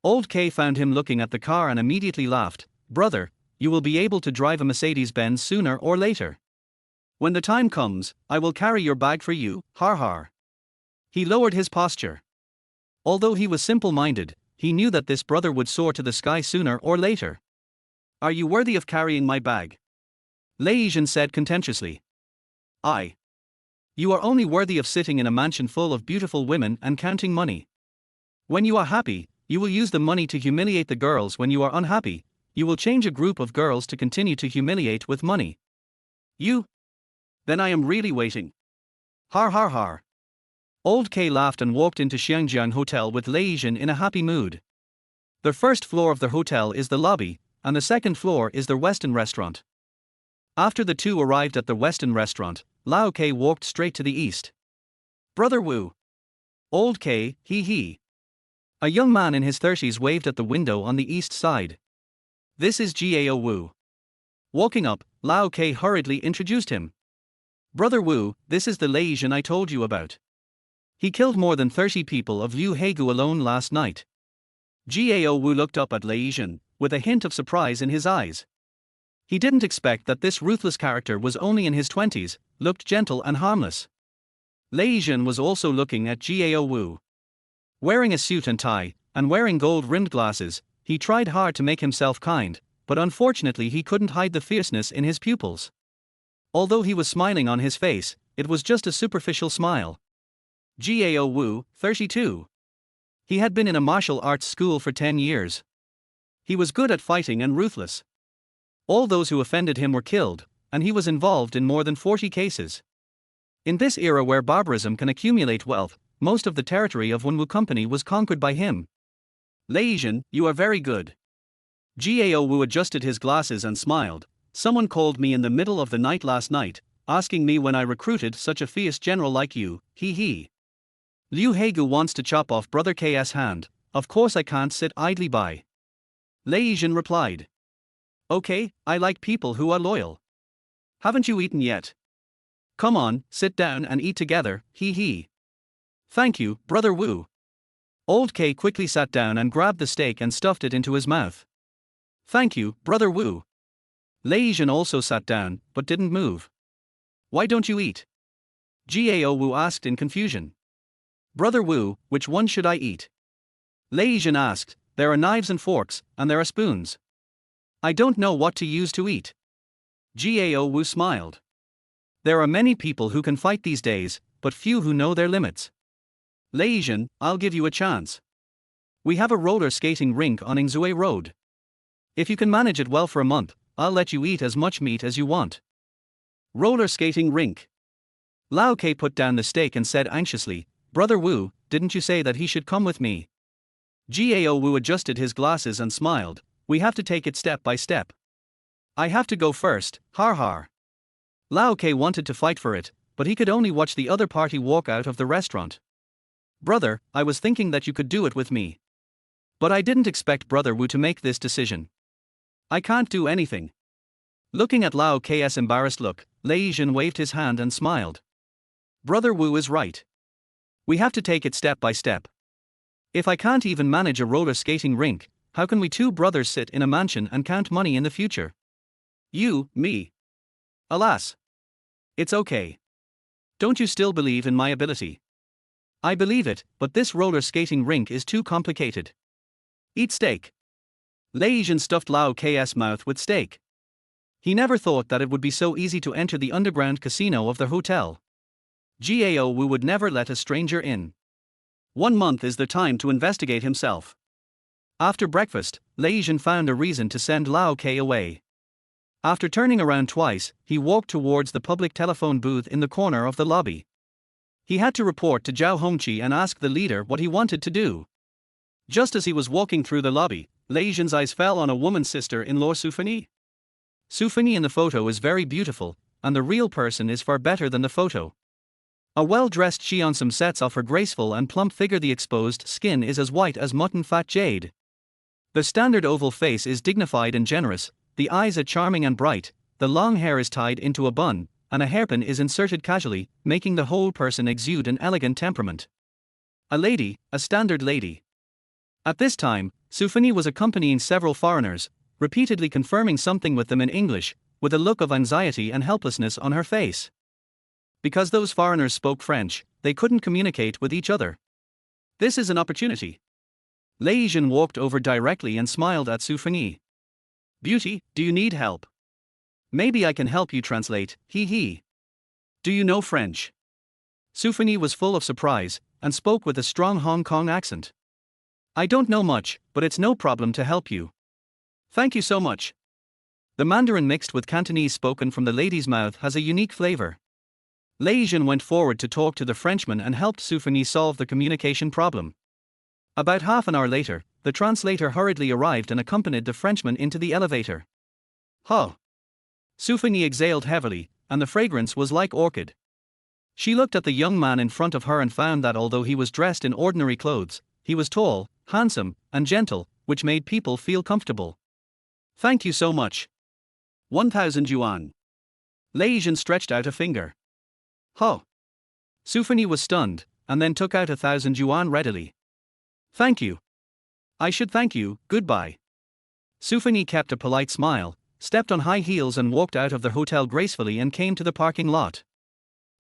Old K found him looking at the car and immediately laughed. Brother, you will be able to drive a Mercedes-Benz sooner or later. When the time comes, I will carry your bag for you, har har. He lowered his posture. Although he was simple-minded, he knew that this brother would soar to the sky sooner or later. Are you worthy of carrying my bag? Lei Zhen said contemptuously. You are only worthy of sitting in a mansion full of beautiful women and counting money. When you are happy, you will use the money to humiliate the girls. When you are unhappy, you will change a group of girls to continue to humiliate with money. You? Then I am really waiting. Har har har. Old K laughed and walked into Xiangjiang Hotel with Lei Zhen in a happy mood. The first floor of the hotel is the lobby, and the second floor is the Western restaurant. After the two arrived at the Western restaurant, Lao Ke walked straight to the east. Brother Wu. Old K, he. A young man in his 30s waved at the window on the east side. "This is Gao Wu." Walking up, Lao Ke hurriedly introduced him. "Brother Wu, this is the Lei Zhen I told you about. He killed more than 30 people of Liu Hegu alone last night." Gao Wu looked up at Lei Zhen, with a hint of surprise in his eyes. He didn't expect that this ruthless character was only in his 20s, looked gentle and harmless. Lei Zhen was also looking at Gao Wu. Wearing a suit and tie, and wearing gold-rimmed glasses, he tried hard to make himself kind, but unfortunately he couldn't hide the fierceness in his pupils. Although he was smiling on his face, it was just a superficial smile. Gao Wu, 32. He had been in a martial arts school for 10 years. He was good at fighting and ruthless. All those who offended him were killed, and he was involved in more than 40 cases. In this era where barbarism can accumulate wealth, most of the territory of Wenwu Company was conquered by him. "Lei Zhen, you are very good." Gao Wu adjusted his glasses and smiled. "Someone called me in the middle of the night last night, asking me when I recruited such a fierce general like you, he. Liu Hegu wants to chop off Brother K's hand, of course I can't sit idly by." Lei Zhen replied. "Okay, I like people who are loyal. Haven't you eaten yet? Come on, sit down and eat together, he. "Thank you, Brother Wu." Old K quickly sat down and grabbed the steak and stuffed it into his mouth. "Thank you, Brother Wu." Lei Zhen also sat down, but didn't move. "Why don't you eat?" Gao Wu asked in confusion. "Brother Wu, which one should I eat?" Lei Zhen asked. "There are knives and forks, and there are spoons. I don't know what to use to eat." Gao Wu smiled. "There are many people who can fight these days, but few who know their limits. Lei Zhen, I'll give you a chance. We have a roller skating rink on Ingzue Road. If you can manage it well for a month, I'll let you eat as much meat as you want." Roller skating rink. Lao Ke put down the steak and said anxiously, "Brother Wu, didn't you say that he should come with me?" Gao Wu adjusted his glasses and smiled. "We have to take it step by step. I have to go first, har. Lao Ke wanted to fight for it, but he could only watch the other party walk out of the restaurant. "Brother, I was thinking that you could do it with me. But I didn't expect Brother Wu to make this decision. I can't do anything." Looking at Lao K's embarrassed look, Lei Zhen waved his hand and smiled. "Brother Wu is right. We have to take it step by step. If I can't even manage a roller skating rink, how can we two brothers sit in a mansion and count money in the future? You, me. Alas. It's okay. Don't you still believe in my ability?" "I believe it, but this roller skating rink is too complicated. Eat steak." Lei Zhen stuffed Lao K's mouth with steak. He never thought that it would be so easy to enter the underground casino of the hotel. Gao Wu would never let a stranger in. 1 month is the time to investigate himself. After breakfast, Lei Zhen found a reason to send Lao Ke away. After turning around twice, he walked towards the public telephone booth in the corner of the lobby. He had to report to Zhao Hongqi and ask the leader what he wanted to do. Just as he was walking through the lobby, Lei Zhen's eyes fell on a woman's sister-in-law Sufini. Sufini in the photo is very beautiful, and the real person is far better than the photo. A well-dressed Xiansum sets off her graceful and plump figure. The exposed skin is as white as mutton fat jade. The standard oval face is dignified and generous, the eyes are charming and bright, the long hair is tied into a bun, and a hairpin is inserted casually, making the whole person exude an elegant temperament. A lady, a standard lady. At this time, Sufini was accompanying several foreigners, repeatedly confirming something with them in English, with a look of anxiety and helplessness on her face. Because those foreigners spoke French, they couldn't communicate with each other. This is an opportunity. Lei Zhen walked over directly and smiled at Sufini. "Beauty, do you need help? Maybe I can help you translate, he. Do you know French?" Sufini was full of surprise, and spoke with a strong Hong Kong accent. "I don't know much, but it's no problem to help you. Thank you so much." The Mandarin mixed with Cantonese spoken from the lady's mouth has a unique flavor. Lei Zhen went forward to talk to the Frenchman and helped Sufini solve the communication problem. About half an hour later, the translator hurriedly arrived and accompanied the Frenchman into the elevator. "Huh." Sufini exhaled heavily, and the fragrance was like orchid. She looked at the young man in front of her and found that although he was dressed in ordinary clothes, he was tall, handsome, and gentle, which made people feel comfortable. Thank you so much. 1,000 yuan. Lei Zhen stretched out a finger. Huh. Su Fengyi was stunned, and then took out 1,000 yuan readily. Thank you. I should thank you, goodbye. Su Fengyi kept a polite smile, stepped on high heels and walked out of the hotel gracefully and came to the parking lot.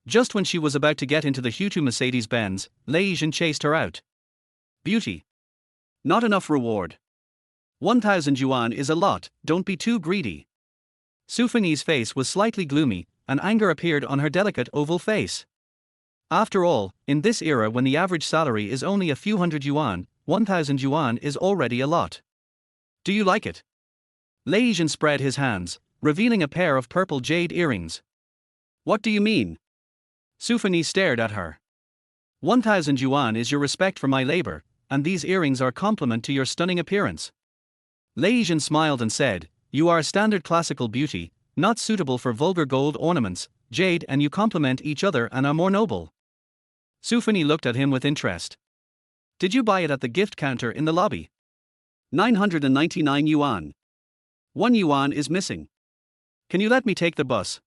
Just when she was about to get into the Hui'an Mercedes-Benz, Lei Zhen chased her out. Beauty. Not enough reward. 1,000 yuan is a lot, don't be too greedy. Su Fengyi's face was slightly gloomy, and anger appeared on her delicate oval face. After all, in this era when the average salary is only a few hundred yuan, 1,000 yuan is already a lot. Do you like it? Lei Zhen spread his hands, revealing a pair of purple jade earrings. What do you mean? Su Fengyi stared at her. 1,000 yuan is your respect for my labor, and these earrings are a compliment to your stunning appearance. Lei Zhen smiled and said, you are a standard classical beauty, not suitable for vulgar gold ornaments, jade, and you complement each other and are more noble. Su Fengyi looked at him with interest. Did you buy it at the gift counter in the lobby? 999 yuan. 1 yuan is missing. Can you let me take the bus?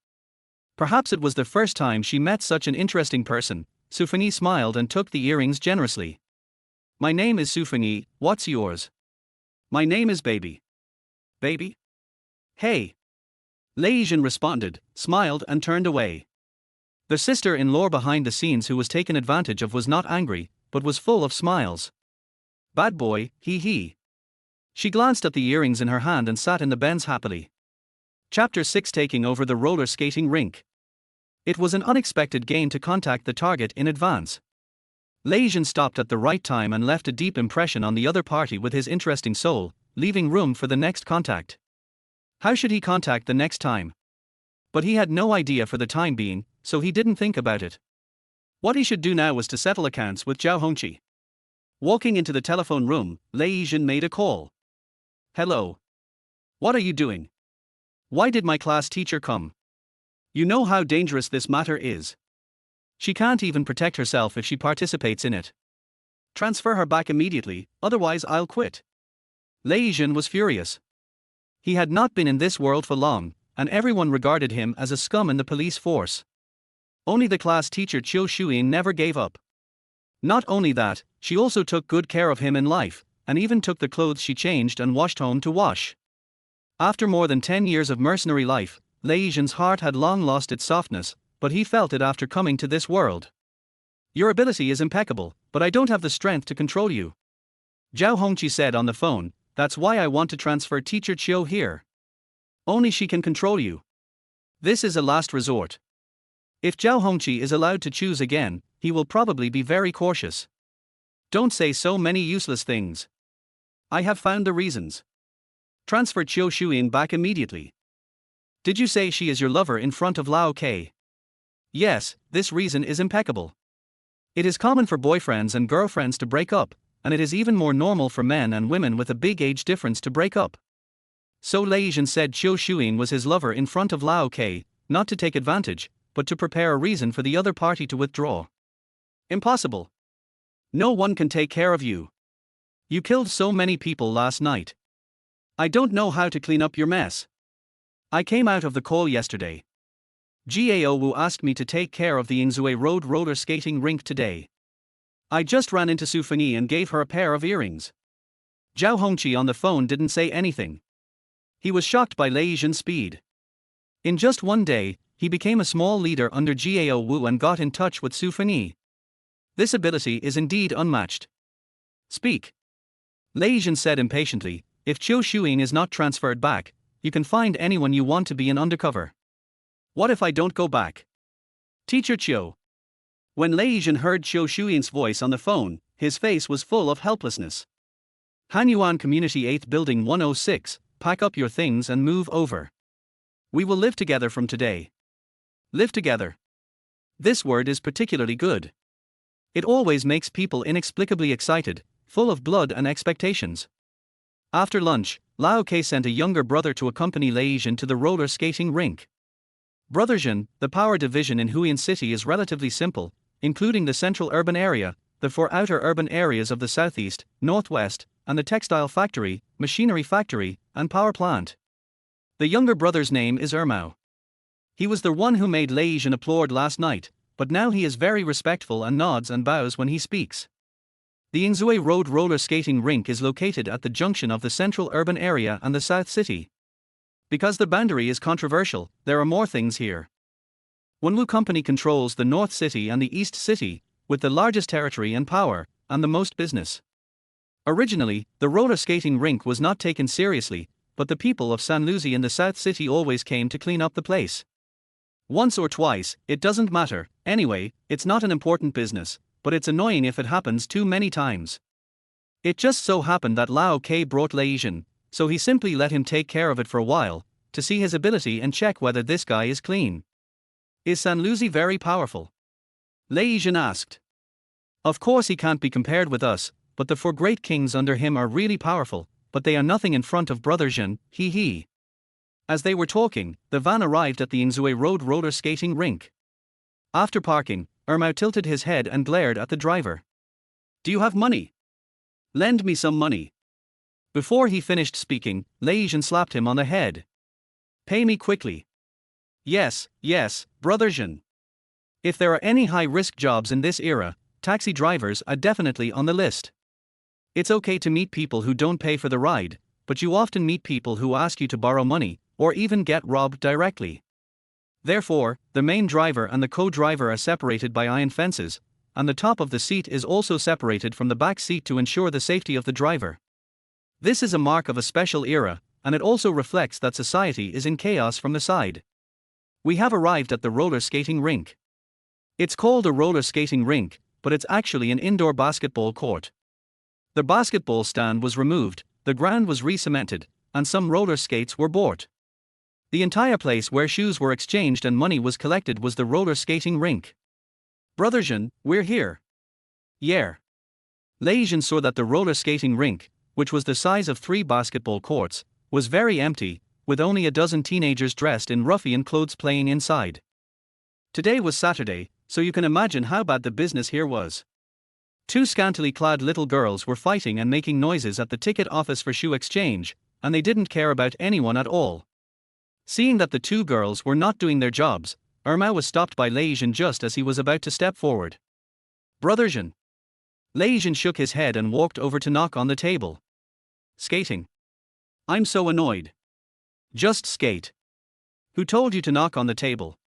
Perhaps it was the first time she met such an interesting person. Su Fengyi smiled and took the earrings generously. My name is Su Fengyi, what's yours? My name is Baby. Baby? Hey. Lei Zhen responded, smiled and turned away. The sister-in-law behind the scenes who was taken advantage of was not angry, but was full of smiles. Bad boy, hee. She glanced at the earrings in her hand and sat in the Benz happily. Chapter 6 Taking over the roller skating rink. It was an unexpected gain to contact the target in advance. Lei Zhen stopped at the right time and left a deep impression on the other party with his interesting soul, leaving room for the next contact. How should he contact the next time? But he had no idea for the time being, so he didn't think about it. What he should do now was to settle accounts with Zhao Hongqi. Walking into the telephone room, Lei Zhen made a call. Hello. What are you doing? Why did my class teacher come? You know how dangerous this matter is. She can't even protect herself if she participates in it. Transfer her back immediately, otherwise I'll quit. Lei Zhen was furious. He had not been in this world for long, and everyone regarded him as a scum in the police force. Only the class teacher Qiu Shuyin never gave up. Not only that, she also took good care of him in life, and even took the clothes she changed and washed home to wash. After more than 10 years of mercenary life, Lei Zhen's heart had long lost its softness, but he felt it after coming to this world. Your ability is impeccable, but I don't have the strength to control you. Zhao Hongqi said on the phone, that's why I want to transfer teacher Qiu here. Only she can control you. This is a last resort. If Zhao Hongqi is allowed to choose again, he will probably be very cautious. Don't say so many useless things. I have found the reasons. Transfer Qiu Shuyin back immediately. Did you say she is your lover in front of Lao Ke? Yes, this reason is impeccable. It is common for boyfriends and girlfriends to break up, and it is even more normal for men and women with a big age difference to break up. So Lei Zhen said Qiu Shuyin was his lover in front of Lao Ke, not to take advantage, but to prepare a reason for the other party to withdraw. Impossible. No one can take care of you. You killed so many people last night. I don't know how to clean up your mess. I came out of the call yesterday. Gao Wu asked me to take care of the Yingzue Road roller skating rink today. I just ran into Su Fengyi and gave her a pair of earrings. Zhao Hongqi on the phone didn't say anything. He was shocked by Lei Zhen's speed. In just one day, he became a small leader under Gao Wu and got in touch with Su Fengyi. This ability is indeed unmatched. Speak. Lei Zhen said impatiently, if Qiu Shuyin is not transferred back, you can find anyone you want to be an undercover. What if I don't go back? Teacher Qiu. When Lei Zhen heard Qiu Shuyin's voice on the phone, his face was full of helplessness. Hui'an Community 8th Building 106, pack up your things and move over. We will live together from today. Live together. This word is particularly good. It always makes people inexplicably excited, full of blood and expectations. After lunch, Lao Ke sent a younger brother to accompany Lei Zhen to the roller skating rink. Brother Zhen, the power division in Hui'an City is relatively simple, including the central urban area. the 4 outer urban areas of the southeast, northwest, and the textile factory, machinery factory, and power plant. The younger brother's name is Ermao. He was the one who made Lei Zhen applaud last night, but now he is very respectful and nods and bows when he speaks. The Yingzui Road roller skating rink is located at the junction of the central urban area and the South City. Because the boundary is controversial, there are more things here. Wenwu Company controls the North City and the East City, with the largest territory and power, and the most business. Originally, the roller skating rink was not taken seriously, but the people of San Lucy in the South City always came to clean up the place. Once or twice, it doesn't matter, anyway, it's not an important business, but it's annoying if it happens too many times. It just so happened that Lao Ke brought Lei Zhen, so he simply let him take care of it for a while, to see his ability and check whether this guy is clean. Is San Lucy very powerful? Lei Zhen asked. Of course he can't be compared with us, but the 4 great kings under him are really powerful, but they are nothing in front of Brother Zhen, he. As they were talking, the van arrived at the Yingzui Road roller skating rink. After parking, Ermao tilted his head and glared at the driver. Do you have money? Lend me some money. Before he finished speaking, Lei Zhen slapped him on the head. Pay me quickly. Yes, Brother Zhen. If there are any high-risk jobs in this era, taxi drivers are definitely on the list. It's okay to meet people who don't pay for the ride, but you often meet people who ask you to borrow money, or even get robbed directly. Therefore, the main driver and the co-driver are separated by iron fences, and the top of the seat is also separated from the back seat to ensure the safety of the driver. This is a mark of a special era, and it also reflects that society is in chaos from the side. We have arrived at the roller skating rink. It's called a roller skating rink, but it's actually an indoor basketball court. The basketball stand was removed, the ground was re-cemented, and some roller skates were bought. The entire place where shoes were exchanged and money was collected was the roller skating rink. Brother Zhen, we're here. Yeah. Lei Zhen saw that the roller skating rink, which was the size of 3 basketball courts, was very empty, with only a dozen teenagers dressed in ruffian clothes playing inside. Today was Saturday, so you can imagine how bad the business here was. 2 scantily clad little girls were fighting and making noises at the ticket office for shoe exchange, and they didn't care about anyone at all. Seeing that the 2 girls were not doing their jobs, Ermao was stopped by Lei Zhen just as he was about to step forward. Brother Zhen. Lei Zhen shook his head and walked over to knock on the table. Skating. I'm so annoyed. Just skate. Who told you to knock on the table?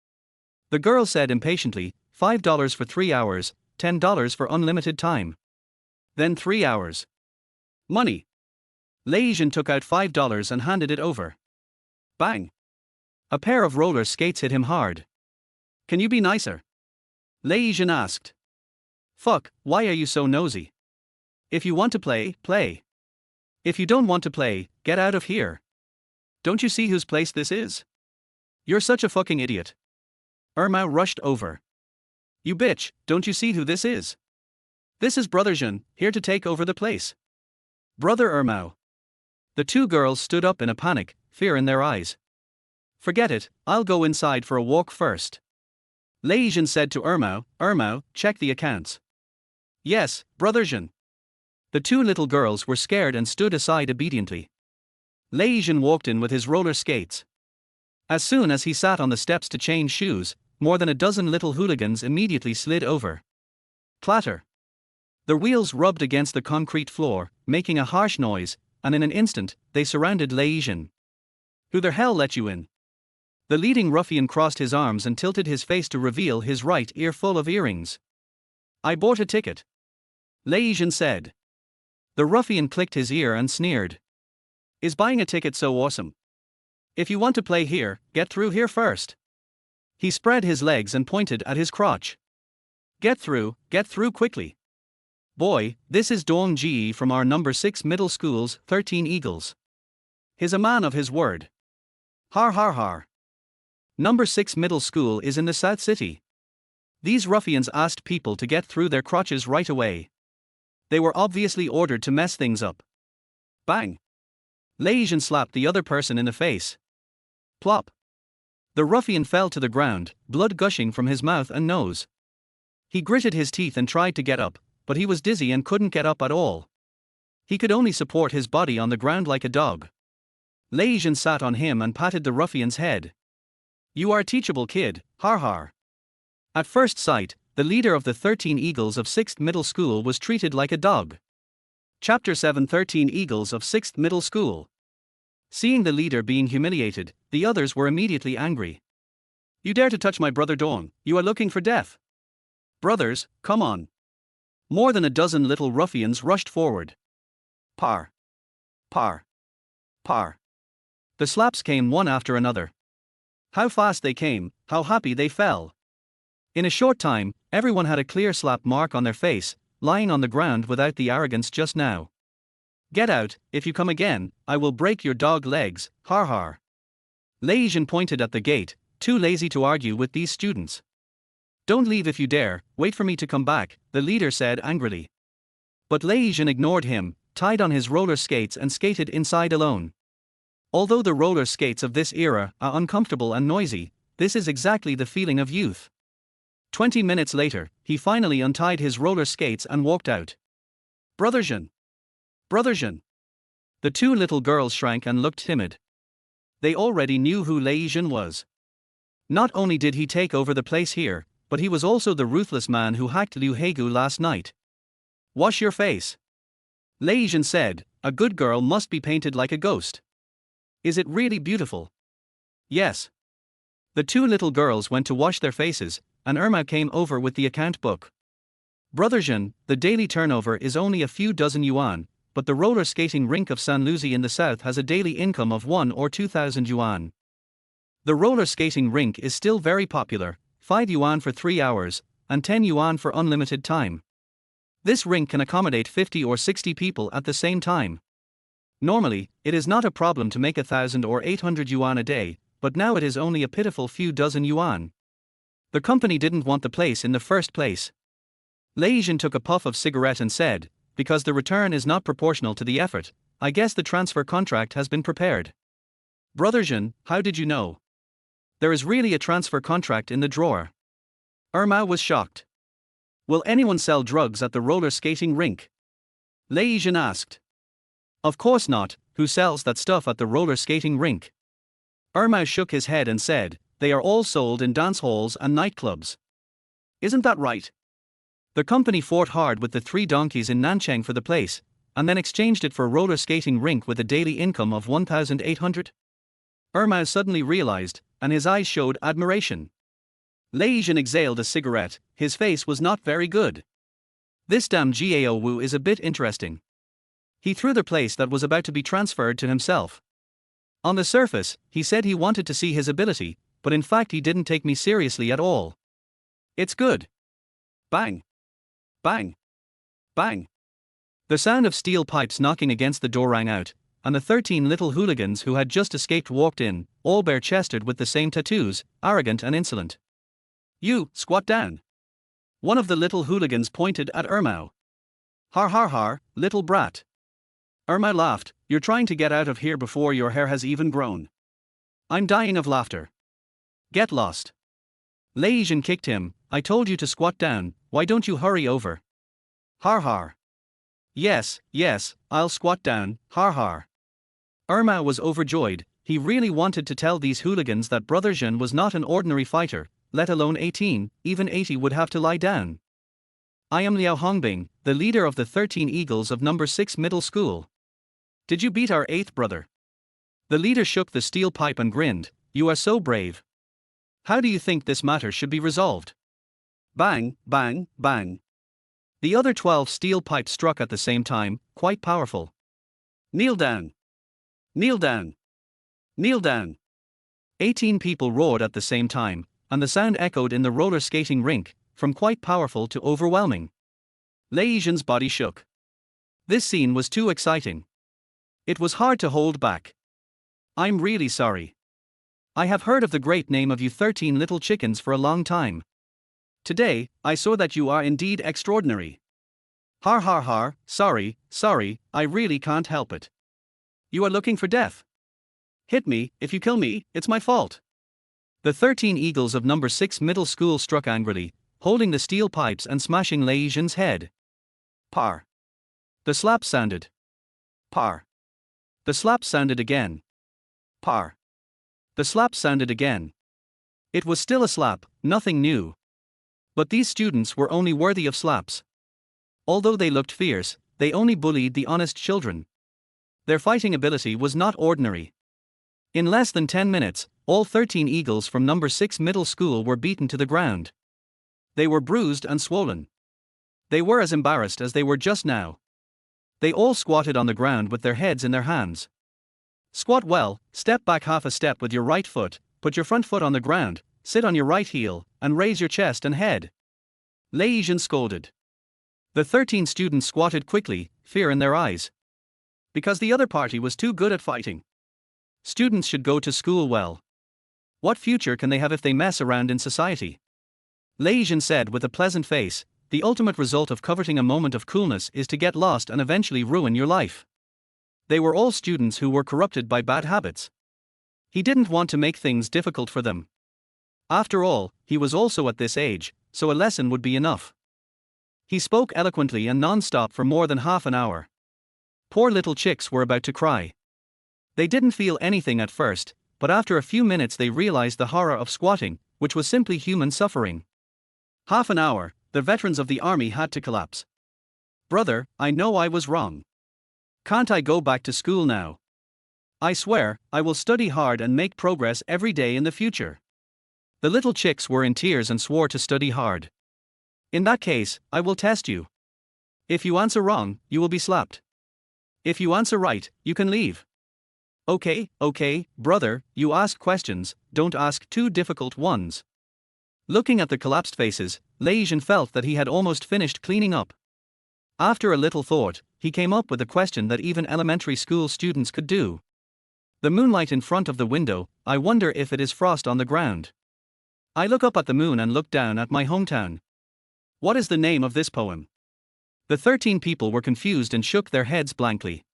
The girl said impatiently, $5 for 3 hours, $10 for unlimited time. Then 3 hours. Money. Lei Zhen took out $5 and handed it over. Bang. A pair of roller skates hit him hard. Can you be nicer? Lei Zhen asked. Fuck, why are you so nosy? If you want to play, play. If you don't want to play, get out of here. Don't you see whose place this is? You're such a fucking idiot. Ermao rushed over. You bitch, don't you see who this is? This is Brother Zhen, here to take over the place. Brother Ermao. The 2 girls stood up in a panic, fear in their eyes. Forget it, I'll go inside for a walk first. Lei Zhen said to Ermao, check the accounts. Yes, Brother Zhen. The 2 little girls were scared and stood aside obediently. Lei Zhen walked in with his roller skates. As soon as he sat on the steps to change shoes, more than a dozen little hooligans immediately slid over. Clatter. The wheels rubbed against the concrete floor, making a harsh noise, and in an instant, they surrounded Lei Zhen. Who the hell let you in? The leading ruffian crossed his arms and tilted his face to reveal his right ear full of earrings. I bought a ticket. Lei Zhen said. The ruffian clicked his ear and sneered. Is buying a ticket so awesome? If you want to play here, get through here first. He spread his legs and pointed at his crotch. Get through quickly. Boy, this is Dong Ji from our number 6 middle school's 13 Eagles. He's a man of his word. Har har har. Number 6 middle school is in the South City. These ruffians asked people to get through their crotches right away. They were obviously ordered to mess things up. Bang. Lei Zhen slapped the other person in the face. Plop. The ruffian fell to the ground, blood gushing from his mouth and nose. He gritted his teeth and tried to get up, but he was dizzy and couldn't get up at all. He could only support his body on the ground like a dog. Lei Zhen sat on him and patted the ruffian's head. "You are a teachable kid, har har." At first sight, the leader of the 13 Eagles of 6th Middle School was treated like a dog. Chapter 7 13 Eagles of 6th Middle School. Seeing the leader being humiliated, the others were immediately angry. "You dare to touch my brother Dong, you are looking for death. Brothers, come on." More than a dozen little ruffians rushed forward. Par. Par. Par. The slaps came one after another. How fast they came, how happy they fell. In a short time, everyone had a clear slap mark on their face, lying on the ground without the arrogance just now. "Get out, if you come again, I will break your dog legs, har har." Lei Zhen pointed at the gate, too lazy to argue with these students. "Don't leave if you dare, wait for me to come back," the leader said angrily. But Lei Zhen ignored him, tied on his roller skates and skated inside alone. Although the roller skates of this era are uncomfortable and noisy, this is exactly the feeling of youth. 20 minutes later, he finally untied his roller skates and walked out. "Brother Zhen! Brother Zhen!" The two little girls shrank and looked timid. They already knew who Lei Zhen was. Not only did he take over the place here, but he was also the ruthless man who hacked Liu Hegu last night. "Wash your face," Lei Zhen said. "A good girl must be painted like a ghost. Is it really beautiful?" "Yes." The two little girls went to wash their faces, and Irma came over with the account book. "Brother Zhen, the daily turnover is only a few dozen yuan, but the roller skating rink of Sanluzi in the south has a daily income of 1 or 2,000 yuan. The roller skating rink is still very popular, 5 yuan for 3 hours, and 10 yuan for unlimited time. This rink can accommodate 50 or 60 people at the same time. Normally, it is not a problem to make 1,000 or 800 yuan a day, but now it is only a pitiful few dozen yuan. The company didn't want the place in the first place." Lei Zhen took a puff of cigarette and said, "Because the return is not proportional to the effort, I guess the transfer contract has been prepared." "Brother Zhen, how did you know? There is really a transfer contract in the drawer." Irma was shocked. "Will anyone sell drugs at the roller skating rink?" Lei Zhen asked. "Of course not, who sells that stuff at the roller skating rink?" Irma shook his head and said, "They are all sold in dance halls and nightclubs." "Isn't that right? The company fought hard with the 3 donkeys in Nanchang for the place, and then exchanged it for a roller skating rink with a daily income of 1,800? Irma suddenly realized, and his eyes showed admiration. Lei Zhen exhaled a cigarette. His face was not very good. "This damn Gao Wu is a bit interesting. He threw the place that was about to be transferred to himself. On the surface, he said he wanted to see his ability, but in fact he didn't take me seriously at all. It's good." Bang! Bang! Bang! The sound of steel pipes knocking against the door rang out, and the 13 little hooligans who had just escaped walked in, all bare-chested with the same tattoos, arrogant and insolent. "You, squat down." One of the little hooligans pointed at Irma. "Har har har, little brat." Irma laughed. "You're trying to get out of here before your hair has even grown." "I'm dying of laughter." "Get lost." Lei Zhen kicked him. "I told you to squat down, why don't you hurry over?" Har har. "Yes, yes, I'll squat down, har har." Irma was overjoyed. He really wanted to tell these hooligans that Brother Zhen was not an ordinary fighter, let alone 18, even 80 would have to lie down. "I am Liao Hongbing, the leader of the 13 Eagles of number 6 Middle School. Did you beat our 8th brother?" The leader shook the steel pipe and grinned. "You are so brave. How do you think this matter should be resolved?" Bang, bang, bang. The other 12 steel pipes struck at the same time, quite powerful. "Kneel down! Kneel down! Kneel down!" 18 people roared at the same time, and the sound echoed in the roller skating rink, from quite powerful to overwhelming. Lei Zhen's body shook. This scene was too exciting. It was hard to hold back. "I'm really sorry. I have heard of the great name of you 13 little chickens for a long time. Today, I saw that you are indeed extraordinary. Har har har, sorry, I really can't help it. You are looking for death. Hit me, if you kill me, it's my fault." The 13 Eagles of number 6 Middle School struck angrily, holding the steel pipes and smashing Lei Zhen's head. Par. The slap sounded. Par. The slap sounded again. Par. The slap sounded again. It was still a slap, nothing new. But these students were only worthy of slaps. Although they looked fierce, they only bullied the honest children. Their fighting ability was not ordinary. In less than 10 minutes, all 13 eagles from number 6 middle school were beaten to the ground. They were bruised and swollen. They were as embarrassed as they were just now. They all squatted on the ground with their heads in their hands. Squat well, step back half a step with your right foot, put your front foot on the ground, sit on your right heel, and raise your chest and head. Lei Zhen scolded. The 13 students squatted quickly, fear in their eyes. Because the other party was too good at fighting. Students should go to school well. What future can they have if they mess around in society? Lei Zhen said with a pleasant face, the ultimate result of coveting a moment of coolness is to get lost and eventually ruin your life. They were all students who were corrupted by bad habits. He didn't want to make things difficult for them. After all, he was also at this age, so a lesson would be enough. He spoke eloquently and non-stop for more than half an hour. Poor little chicks were about to cry. They didn't feel anything at first, but after a few minutes they realized the horror of squatting, which was simply human suffering. Half an hour, the veterans of the army had to collapse. Brother, I know I was wrong. Can't I go back to school now? I swear, I will study hard and make progress every day in the future. The little chicks were in tears and swore to study hard. In that case, I will test you. If you answer wrong, you will be slapped. If you answer right, you can leave. Okay, brother, you ask questions, don't ask too difficult ones. Looking at the collapsed faces, Lei Zhen felt that he had almost finished cleaning up. After a little thought, he came up with a question that even elementary school students could do. The moonlight in front of the window, I wonder if it is frost on the ground. I look up at the moon and look down at my hometown. What is the name of this poem? The 13 people were confused and shook their heads blankly.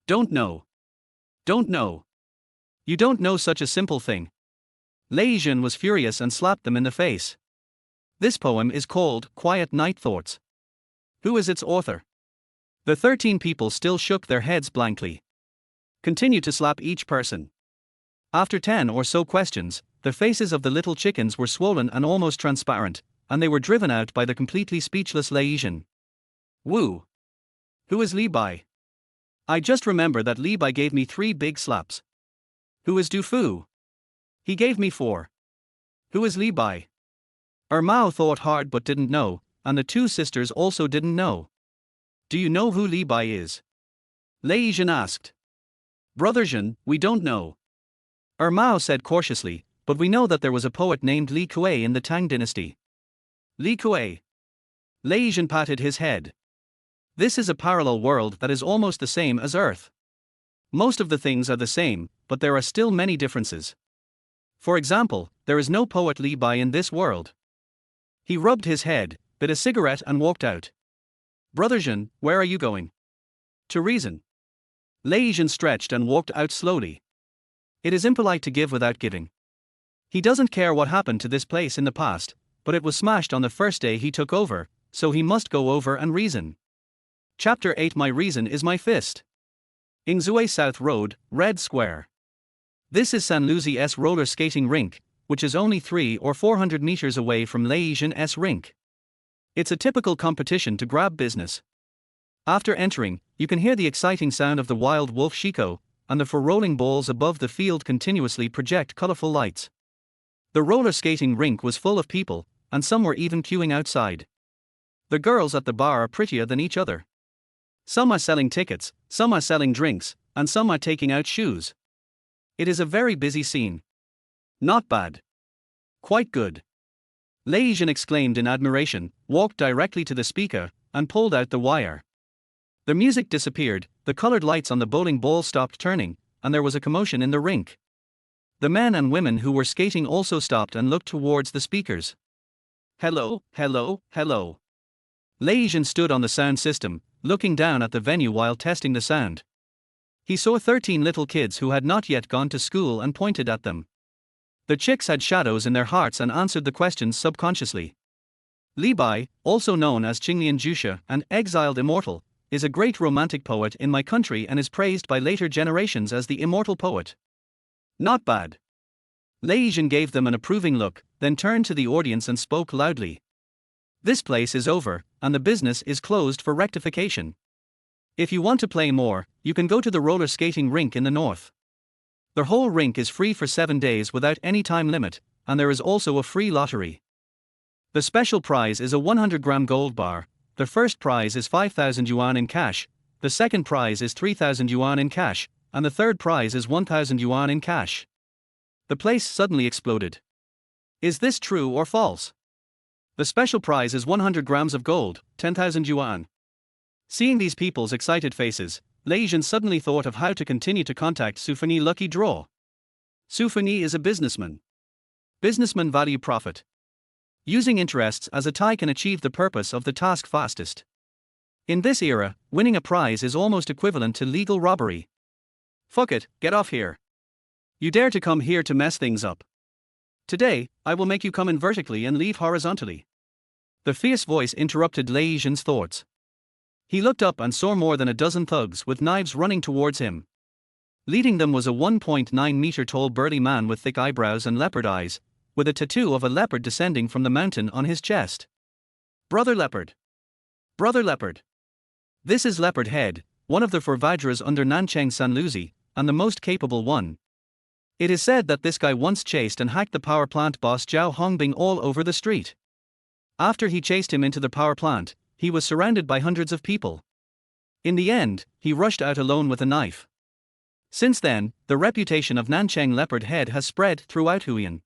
Don't know. Don't know. You don't know such a simple thing. Lei Zhen was furious and slapped them in the face. This poem is called Quiet Night Thoughts. Who is its author? The 13 people still shook their heads blankly. Continue to slap each person. After 10 or so questions, the faces of the little chickens were swollen and almost transparent, and they were driven out by the completely speechless Lei Zhen. Woo! Who is Li Bai? I just remember that Li Bai gave me 3 big slaps. Who is Du Fu? He gave me 4. Who is Li Bai? Mao thought hard but didn't know, and the 2 sisters also didn't know. Do you know who Li Bai is? Lei Zhen asked. Brother Zhen, we don't know. Mao said cautiously, but we know that there was a poet named Li Kuei in the Tang dynasty. Li Kuei. Lei Zhen patted his head. This is a parallel world that is almost the same as Earth. Most of the things are the same, but there are still many differences. For example, there is no poet Li Bai in this world. He rubbed his head, bit a cigarette and walked out. Brother Zhen, where are you going? To reason. Lei Zhen stretched and walked out slowly. It is impolite to give without giving. He doesn't care what happened to this place in the past, but it was smashed on the first day he took over, so he must go over and reason. Chapter 8 My reason is my fist. Ingzue South Road, Red Square. This is San Luzi's roller skating rink, which is only 300 or 400 meters away from Lei Zhen's rink. It's a typical competition to grab business. After entering, you can hear the exciting sound of the wild wolf shiko, and the 4 rolling balls above the field continuously project colorful lights. The roller skating rink was full of people, and some were even queuing outside. The girls at the bar are prettier than each other. Some are selling tickets, some are selling drinks, and some are taking out shoes. It is a very busy scene. Not bad. Quite good. Lei Zhen exclaimed in admiration, walked directly to the speaker, and pulled out the wire. The music disappeared, the colored lights on the bowling ball stopped turning, and there was a commotion in the rink. The men and women who were skating also stopped and looked towards the speakers. Hello. Lei Zhen stood on the sound system, looking down at the venue while testing the sound. He saw 13 little kids who had not yet gone to school and pointed at them. The chicks had shadows in their hearts and answered the questions subconsciously. Li Bai, also known as Qinglian Jusha and exiled immortal, is a great romantic poet in my country and is praised by later generations as the immortal poet. Not bad. Lei Zhen gave them an approving look, then turned to the audience and spoke loudly. This place is over, and the business is closed for rectification. If you want to play more, you can go to the roller skating rink in the north. The whole rink is free for 7 days without any time limit, and there is also a free lottery. The special prize is a 100-gram gold bar, the first prize is 5,000 yuan in cash, the second prize is 3,000 yuan in cash, and the third prize is 1,000 yuan in cash. The place suddenly exploded. Is this true or false? The special prize is 100 grams of gold, 10,000 yuan. Seeing these people's excited faces, Lei Zhen suddenly thought of how to continue to contact Su Fengyi Lucky Draw. Su Fengyi is a businessman. Businessmen value profit. Using interests as a tie can achieve the purpose of the task fastest. In this era, winning a prize is almost equivalent to legal robbery. Fuck it, get off here. You dare to come here to mess things up. Today, I will make you come in vertically and leave horizontally. The fierce voice interrupted Lei Zhen's thoughts. He looked up and saw more than a dozen thugs with knives running towards him. Leading them was a 1.9-meter tall burly man with thick eyebrows and leopard eyes, with a tattoo of a leopard descending from the mountain on his chest. Brother Leopard. Brother Leopard. This is Leopard Head, one of the four Vajras under Nanchang Sanluzi, and the most capable one. It is said that this guy once chased and hacked the power plant boss Zhao Hongqi all over the street. After he chased him into the power plant, he was surrounded by hundreds of people. In the end, he rushed out alone with a knife. Since then, the reputation of Nanchang Leopard Head has spread throughout Hui'an.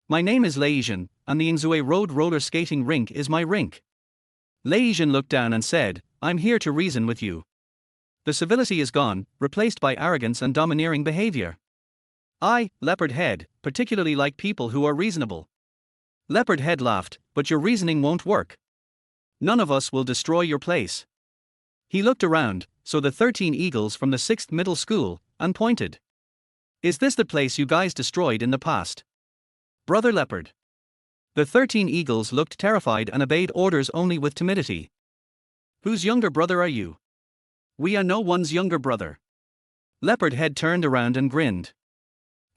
My name is Lei Zhen, and the Yingzui Road roller skating rink is my rink. Lei Zhen looked down and said, I'm here to reason with you. The civility is gone, replaced by arrogance and domineering behavior. I, Leopard Head, particularly like people who are reasonable. Leopard Head laughed, but your reasoning won't work. None of us will destroy your place. He looked around, saw the 13 eagles from the 6th middle school, and pointed. Is this the place you guys destroyed in the past? Brother Leopard. The 13 eagles looked terrified and obeyed orders only with timidity. Whose younger brother are you? We are no one's younger brother. Leopard Head turned around and grinned.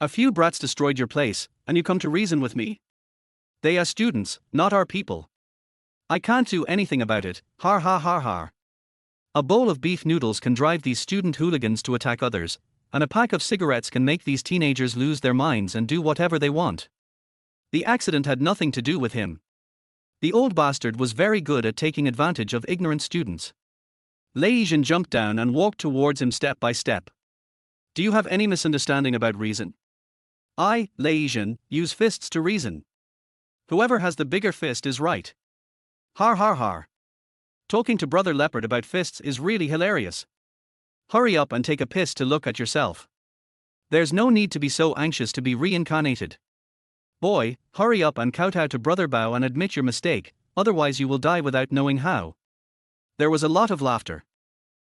A few brats destroyed your place, and you come to reason with me? They are students, not our people. I can't do anything about it, har har har har. A bowl of beef noodles can drive these student hooligans to attack others, and a pack of cigarettes can make these teenagers lose their minds and do whatever they want. The accident had nothing to do with him. The old bastard was very good at taking advantage of ignorant students. Lei Zhen jumped down and walked towards him step by step. Do you have any misunderstanding about reason? I, Lei Zhen, use fists to reason. Whoever has the bigger fist is right. Har har har. Talking to Brother Leopard about fists is really hilarious. Hurry up and take a piss to look at yourself. There's no need to be so anxious to be reincarnated. Boy, hurry up and kowtow to Brother Bao and admit your mistake, otherwise you will die without knowing how. There was a lot of laughter.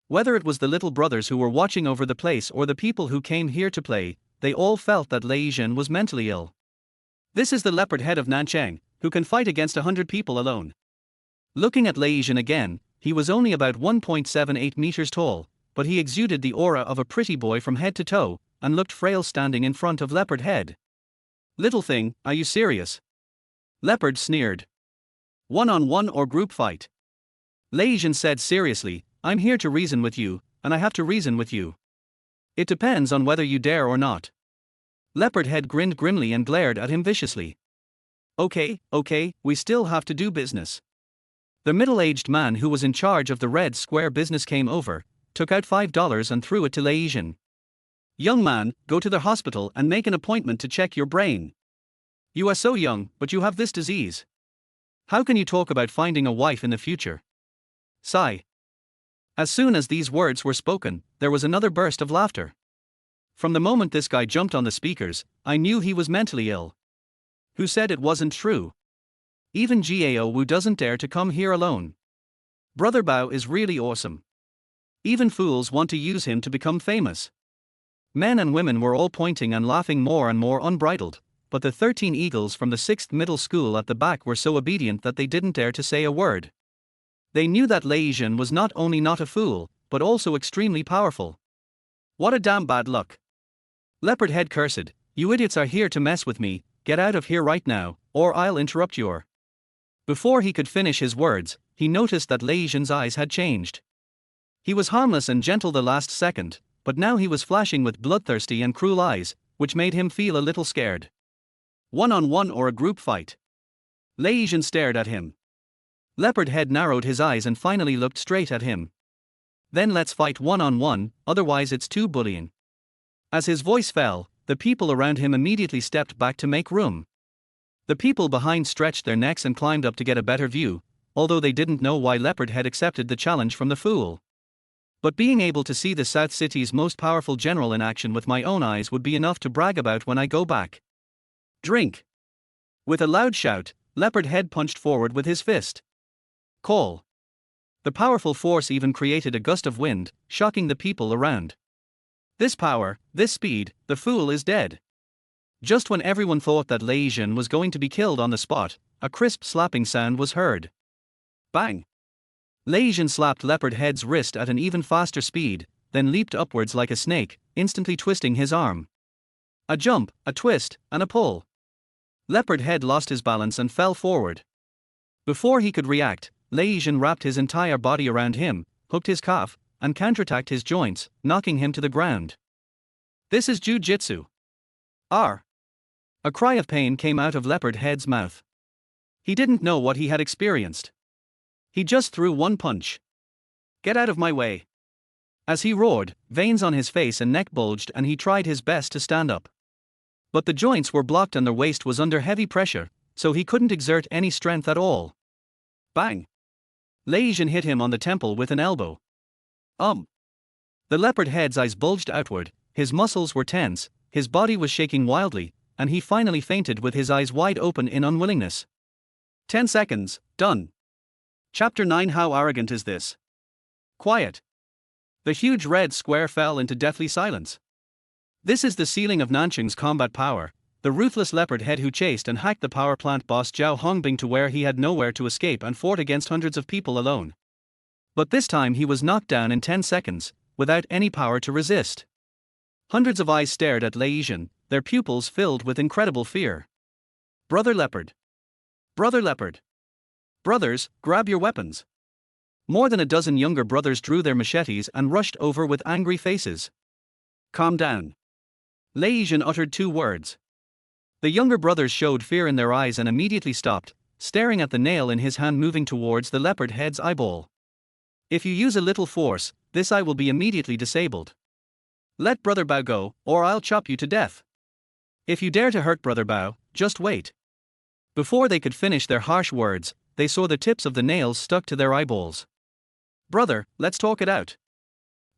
Whether it was the little brothers who were watching over the place or the people who came here to play, they all felt that Lei Zhen was mentally ill. This is the Leopard Head of Nanchang, who can fight against 100 people alone. Looking at Lei Zhen again, he was only about 1.78 meters tall, but he exuded the aura of a pretty boy from head to toe, and looked frail standing in front of Leopard Head. Little thing, are you serious? Leopard sneered. One-on-one or group fight? Lei Zhen said seriously, I'm here to reason with you, and I have to reason with you. It depends on whether you dare or not. Leopard Head grinned grimly and glared at him viciously. Okay, we still have to do business. The middle-aged man who was in charge of the red square business came over, took out $5 and threw it to Lei Zhen. Young man, go to the hospital and make an appointment to check your brain. You are so young, but you have this disease. How can you talk about finding a wife in the future? Sigh. As soon as these words were spoken, there was another burst of laughter. From the moment this guy jumped on the speakers, I knew he was mentally ill. Who said it wasn't true? Even Gao Wu doesn't dare to come here alone. Brother Bao is really awesome. Even fools want to use him to become famous. Men and women were all pointing and laughing more and more unbridled, but the 13 eagles from the 6th middle school at the back were so obedient that they didn't dare to say a word. They knew that Lei Zhen was not only not a fool, but also extremely powerful. What a damn bad luck. Leopard Head cursed, "You idiots are here to mess with me, get out of here right now, or I'll interrupt your." Before he could finish his words, he noticed that Lei Zhen's eyes had changed. He was harmless and gentle the last second, but now he was flashing with bloodthirsty and cruel eyes, which made him feel a little scared. One-on-one or a group fight? Lei Zhen stared at him. Leopard Head narrowed his eyes and finally looked straight at him. "Then let's fight one-on-one, otherwise it's too bullying." As his voice fell, the people around him immediately stepped back to make room. The people behind stretched their necks and climbed up to get a better view, although they didn't know why Leopard Head accepted the challenge from the fool. But being able to see the South City's most powerful general in action with my own eyes would be enough to brag about when I go back. Drink. With a loud shout, Leopard Head punched forward with his fist. Call. The powerful force even created a gust of wind, shocking the people around. This power, this speed, the fool is dead. Just when everyone thought that Lei Zhen was going to be killed on the spot, a crisp slapping sound was heard. Bang! Lei Zhen slapped Leopard Head's wrist at an even faster speed, then leaped upwards like a snake, instantly twisting his arm. A jump, a twist, and a pull. Leopard Head lost his balance and fell forward. Before he could react, Lei Zhen wrapped his entire body around him, hooked his calf, and counterattacked his joints, knocking him to the ground. This is jiu-jitsu. R. A cry of pain came out of Leopard Head's mouth. He didn't know what he had experienced. He just threw one punch. Get out of my way. As he roared, veins on his face and neck bulged and he tried his best to stand up. But the joints were blocked and the waist was under heavy pressure, so he couldn't exert any strength at all. Bang! Lei Zhen hit him on the temple with an elbow. The Leopard Head's eyes bulged outward, his muscles were tense, his body was shaking wildly, and he finally fainted with his eyes wide open in unwillingness. 10 seconds, done. Chapter 9. How arrogant is this? Quiet. The huge red square fell into deathly silence. This is the ceiling of Nanqing's combat power, the ruthless Leopard Head who chased and hacked the power plant boss Zhao Hongqi to where he had nowhere to escape and fought against hundreds of people alone. But this time he was knocked down in 10 seconds, without any power to resist. Hundreds of eyes stared at Lei Zhen, their pupils filled with incredible fear. Brother Leopard. Brother Leopard. Brothers, grab your weapons. More than a dozen younger brothers drew their machetes and rushed over with angry faces. Calm down. Lei Zhen uttered 2 words. The younger brothers showed fear in their eyes and immediately stopped, staring at the nail in his hand moving towards the Leopard Head's eyeball. If you use a little force, this eye will be immediately disabled. Let Brother Bao go, or I'll chop you to death. If you dare to hurt Brother Bao, just wait. Before they could finish their harsh words, they saw the tips of the nails stuck to their eyeballs. Brother, let's talk it out.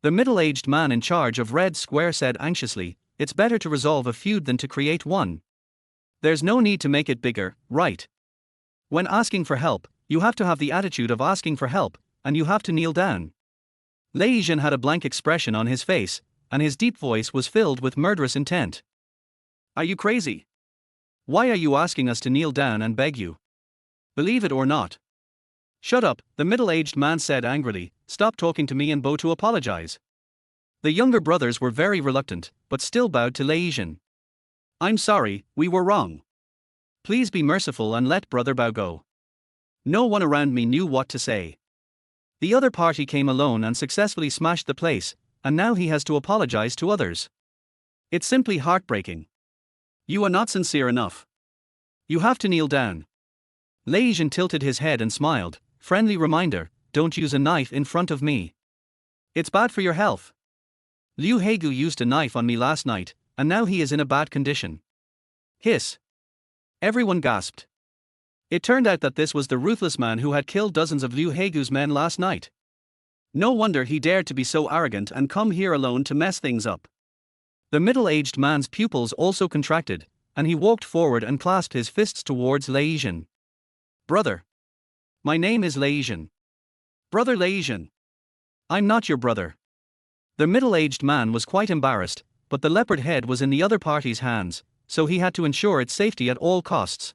The middle-aged man in charge of Red Square said anxiously, it's better to resolve a feud than to create one. There's no need to make it bigger, right? When asking for help, you have to have the attitude of asking for help, and you have to kneel down. Lei Zhen had a blank expression on his face, and his deep voice was filled with murderous intent. Are you crazy? Why are you asking us to kneel down and beg you? Believe it or not. Shut up, the middle-aged man said angrily, stop talking to me and bow to apologize. The younger brothers were very reluctant, but still bowed to Lei Zhen. I'm sorry, we were wrong. Please be merciful and let Brother Bao go. No one around me knew what to say. The other party came alone and successfully smashed the place, and now he has to apologize to others. It's simply heartbreaking. You are not sincere enough. You have to kneel down. Lei Zhen tilted his head and smiled, friendly reminder, don't use a knife in front of me. It's bad for your health. Liu Hegu used a knife on me last night, and now he is in a bad condition. Hiss. Everyone gasped. It turned out that this was the ruthless man who had killed dozens of Liu Hegu's men last night. No wonder he dared to be so arrogant and come here alone to mess things up. The middle-aged man's pupils also contracted, and he walked forward and clasped his fists towards Lei Zhen. Brother. My name is Lei Zhen. Brother Lei Zhen. I'm not your brother. The middle-aged man was quite embarrassed, but the Leopard Head was in the other party's hands, so he had to ensure its safety at all costs.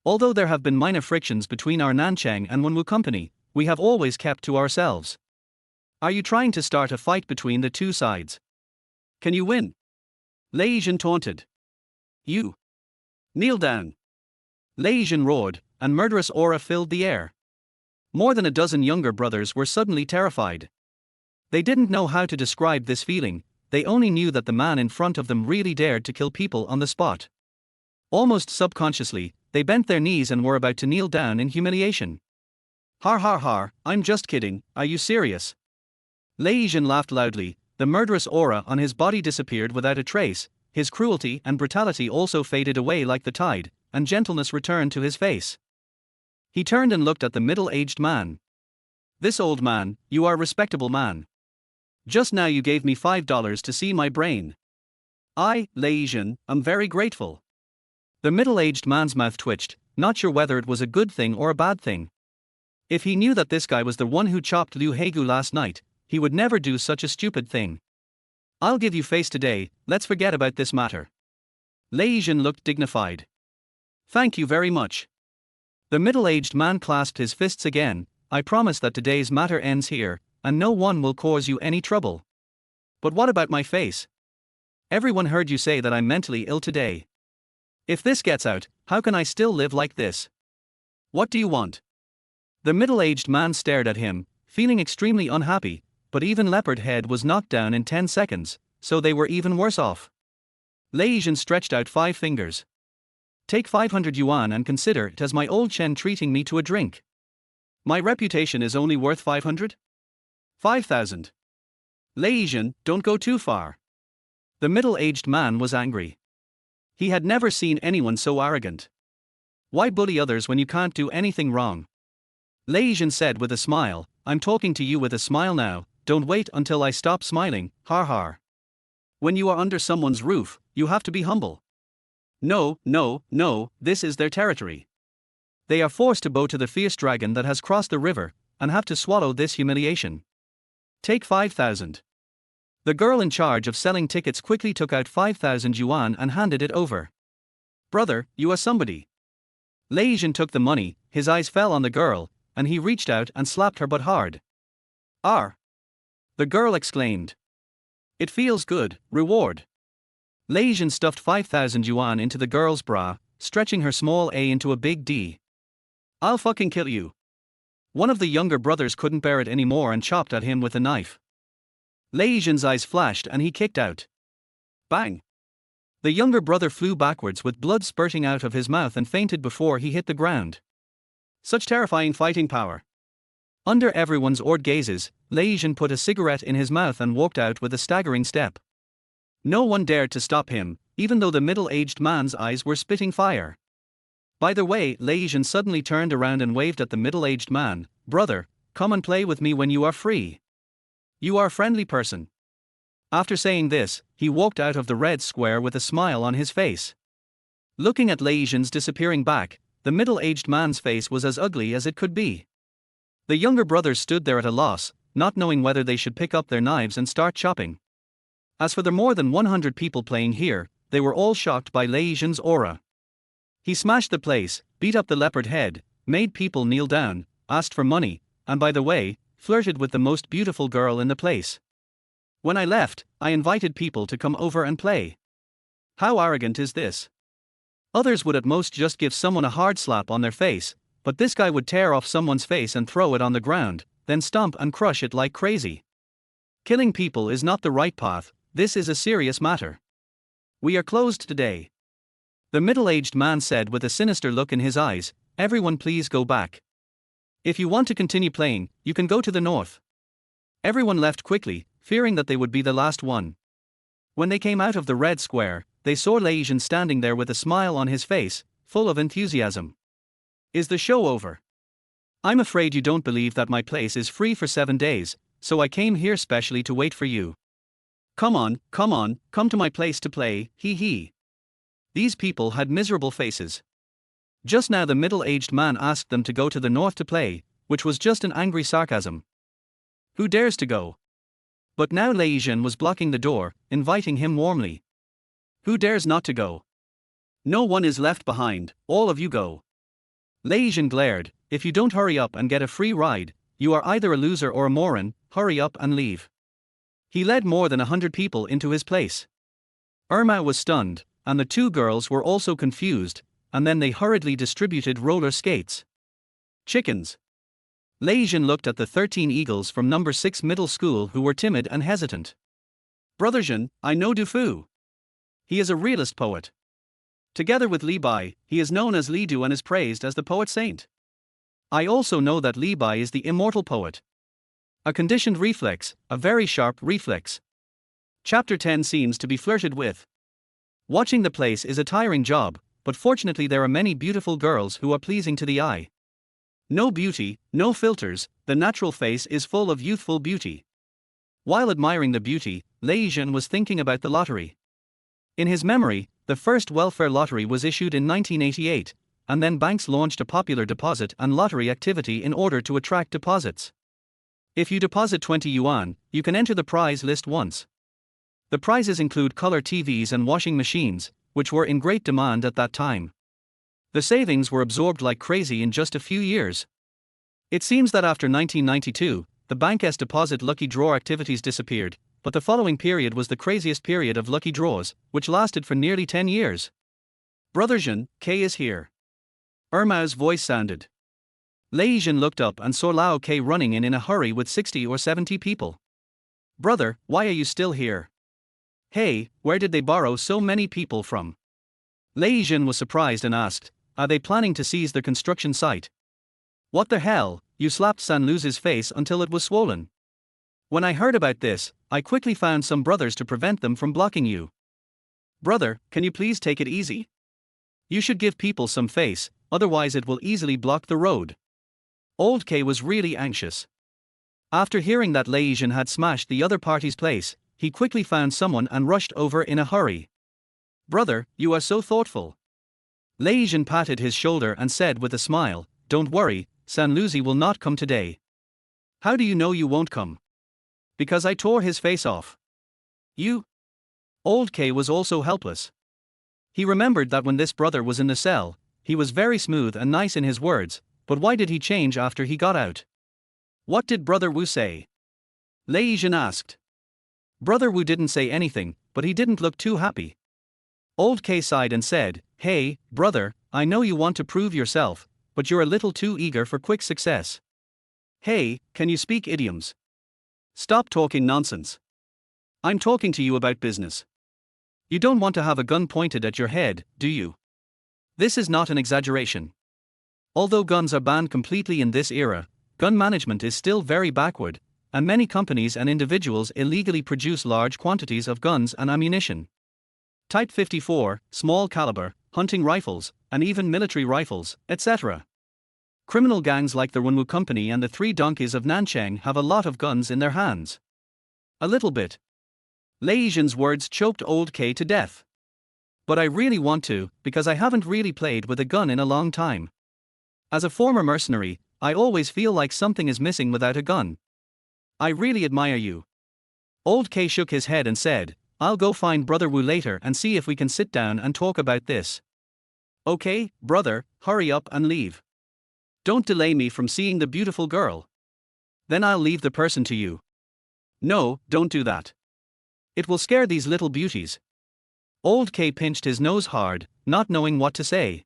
Although there have been minor frictions between our Nanchang and Wenwu company, we have always kept to ourselves. Are you trying to start a fight between the two sides? Can you win? Lei Zhen taunted. You. Kneel down. Lei Zhen roared, and murderous aura filled the air. More than a dozen younger brothers were suddenly terrified. They didn't know how to describe this feeling, they only knew that the man in front of them really dared to kill people on the spot. Almost subconsciously, they bent their knees and were about to kneel down in humiliation. Har har har, I'm just kidding, are you serious? Lei Zhen laughed loudly, the murderous aura on his body disappeared without a trace, his cruelty and brutality also faded away like the tide, and gentleness returned to his face. He turned and looked at the middle-aged man. This old man, you are a respectable man. Just now you gave me $5 to see my brain. I, Lei Zhen, am very grateful. The middle-aged man's mouth twitched, not sure whether it was a good thing or a bad thing. If he knew that this guy was the one who chopped Liu Hegu last night, he would never do such a stupid thing. I'll give you face today, let's forget about this matter. Lei Zhen looked dignified. Thank you very much. The middle-aged man clasped his fists again. I promise that today's matter ends here, and no one will cause you any trouble. But what about my face? Everyone heard you say that I'm mentally ill today. If this gets out, how can I still live like this? What do you want? The middle-aged man stared at him, feeling extremely unhappy, but even Leopard Head was knocked down in 10 seconds, so they were even worse off. Lei Zhen stretched out 5 fingers. Take 500 yuan and consider it as my old Chen treating me to a drink. My reputation is only worth 500? 5,000. Lei Zhen, don't go too far. The middle-aged man was angry. He had never seen anyone so arrogant. Why bully others when you can't do anything wrong? Lei Zhen said with a smile, I'm talking to you with a smile now, don't wait until I stop smiling, har har. When you are under someone's roof, you have to be humble. No, no, no, this is their territory. They are forced to bow to the fierce dragon that has crossed the river, and have to swallow this humiliation. Take 5,000. The girl in charge of selling tickets quickly took out 5,000 yuan and handed it over. Brother, you are somebody. Lei Zhen took the money, his eyes fell on the girl, and he reached out and slapped her but hard. R. The girl exclaimed. It feels good, reward. Lei Zhen stuffed 5,000 yuan into the girl's bra, stretching her small A into a big D. I'll fucking kill you. One of the younger brothers couldn't bear it anymore and chopped at him with a knife. Lei Zhen's eyes flashed and he kicked out. Bang! The younger brother flew backwards with blood spurting out of his mouth and fainted before he hit the ground. Such terrifying fighting power. Under everyone's awed gazes, Lei Zhen put a cigarette in his mouth and walked out with a staggering step. No one dared to stop him, even though the middle-aged man's eyes were spitting fire. By the way, Lei Zhen suddenly turned around and waved at the middle-aged man. Brother, come and play with me when you are free. You are a friendly person. After saying this, he walked out of the red square with a smile on his face. Looking at Lei Zhen's disappearing back, the middle-aged man's face was as ugly as it could be. The younger brothers stood there at a loss, not knowing whether they should pick up their knives and start chopping. As for the more than 100 people playing here, they were all shocked by Lei Zhen's aura. He smashed the place, beat up the leopard head, made people kneel down, asked for money, and by the way, flirted with the most beautiful girl in the place. When I left, I invited people to come over and play. How arrogant is this? Others would at most just give someone a hard slap on their face, but this guy would tear off someone's face and throw it on the ground, then stomp and crush it like crazy. Killing people is not the right path, this is a serious matter. We are closed today. The middle-aged man said with a sinister look in his eyes, everyone please go back. If you want to continue playing, you can go to the north. Everyone left quickly, fearing that they would be the last one. When they came out of the red square, they saw Lei Zhen standing there with a smile on his face, full of enthusiasm. Is the show over? I'm afraid you don't believe that my place is free for 7 days, so I came here specially to wait for you. Come on, come to my place to play, hee hee. These people had miserable faces. Just now the middle-aged man asked them to go to the north to play, which was just an angry sarcasm. Who dares to go? But now Lei Zhen was blocking the door, inviting him warmly. Who dares not to go? No one is left behind, all of you go. Lei Zhen glared, if you don't hurry up and get a free ride, you are either a loser or a moron, hurry up and leave. He led more than 100 people into his place. Irma was stunned, and the two girls were also confused, and then they hurriedly distributed roller skates. Chickens. Lei Zhen looked at the 13 eagles from number 6 middle school who were timid and hesitant. Brother Zhen, I know Du Fu. He is a realist poet. Together with Li Bai, he is known as Li Du and is praised as the poet saint. I also know that Li Bai is the immortal poet. A conditioned reflex, a very sharp reflex. Chapter 10 seems to be flirted with. Watching the place is a tiring job, but fortunately there are many beautiful girls who are pleasing to the eye. No beauty, no filters, the natural face is full of youthful beauty. While admiring the beauty, Lei Zhen was thinking about the lottery. In his memory, the first welfare lottery was issued in 1988, and then banks launched a popular deposit and lottery activity in order to attract deposits. If you deposit 20 yuan, you can enter the prize list once. The prizes include color TVs and washing machines, which were in great demand at that time. The savings were absorbed like crazy in just a few years. It seems that after 1992, the bank's deposit lucky draw activities disappeared, but the following period was the craziest period of lucky draws, which lasted for nearly 10 years. Brother Zhen, K is here. Irma's voice sounded. Lei Zhen looked up and saw Lao K running in a hurry with 60 or 70 people. Brother, why are you still here? Hey, where did they borrow so many people from? Lei Zhen was surprised and asked, are they planning to seize the construction site? What the hell, you slapped San Luz's face until it was swollen. When I heard about this, I quickly found some brothers to prevent them from blocking you. Brother, can you please take it easy? You should give people some face, otherwise it will easily block the road. Old K was really anxious. After hearing that Lei Zhen had smashed the other party's place, he quickly found someone and rushed over in a hurry. Brother, you are so thoughtful. Lei Zhen patted his shoulder and said with a smile, don't worry, San Luzi will not come today. How do you know you won't come? Because I tore his face off. You? Old K was also helpless. He remembered that when this brother was in the cell, he was very smooth and nice in his words, but why did he change after he got out? What did Brother Wu say? Lei Zhen asked. Brother Wu didn't say anything, but he didn't look too happy. Old K sighed and said, hey, brother, I know you want to prove yourself, but you're a little too eager for quick success. Hey, can you speak idioms? Stop talking nonsense. I'm talking to you about business. You don't want to have a gun pointed at your head, do you? This is not an exaggeration. Although guns are banned completely in this era, gun management is still very backward, and many companies and individuals illegally produce large quantities of guns and ammunition. Type 54, small caliber, hunting rifles, and even military rifles, etc. Criminal gangs like the Runwu Company and the Three Donkeys of Nanchang have a lot of guns in their hands. A little bit. Lei Zhen's words choked Old K to death. But I really want to, because I haven't really played with a gun in a long time. As a former mercenary, I always feel like something is missing without a gun. I really admire you. Old K shook his head and said, I'll go find Brother Wu later and see if we can sit down and talk about this. Okay, brother, hurry up and leave. Don't delay me from seeing the beautiful girl. Then I'll leave the person to you. No, don't do that. It will scare these little beauties. Old K pinched his nose hard, not knowing what to say.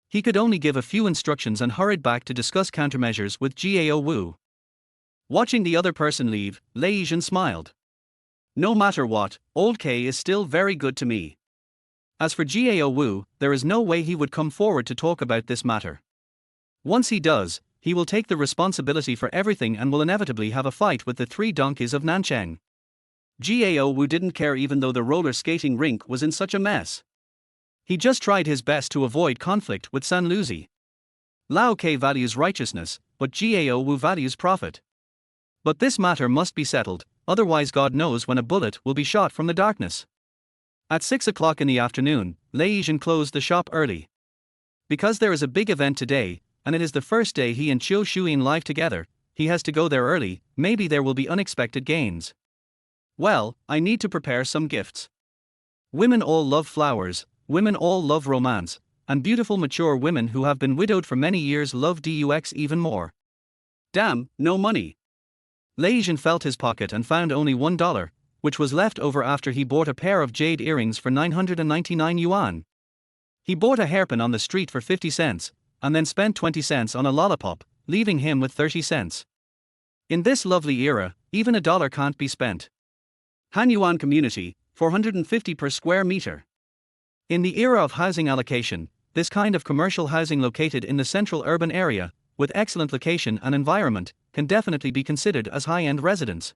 He could only give a few instructions and hurried back to discuss countermeasures with Zhao Wu. Watching the other person leave, Lei Zhen smiled. No matter what, Old K is still very good to me. As for Zhao Wu, there is no way he would come forward to talk about this matter. Once he does, he will take the responsibility for everything and will inevitably have a fight with the Three Donkeys of Nanchang. Zhao Wu didn't care even though the roller skating rink was in such a mess. He just tried his best to avoid conflict with San Luzi. Lao Ke values righteousness, but Zhao Wu values profit. But this matter must be settled, otherwise God knows when a bullet will be shot from the darkness. At 6 o'clock in the afternoon, Lei Zhen closed the shop early. Because there is a big event today, and it is the first day he and Qiu Shuyin live together, he has to go there early, maybe there will be unexpected gains. Well, I need to prepare some gifts. Women all love flowers, women all love romance, and beautiful mature women who have been widowed for many years love Dux even more. Damn, no money. Lei Zhen felt his pocket and found only $1, which was left over after he bought a pair of jade earrings for 999 yuan. He bought a hairpin on the street for 50 cents, and then spent 20 cents on a lollipop, leaving him with 30 cents. In this lovely era, even $1 can't be spent. Han Yuan community, 450 per square meter. In the era of housing allocation, this kind of commercial housing located in the central urban area, with excellent location and environment, can definitely be considered as high-end residence.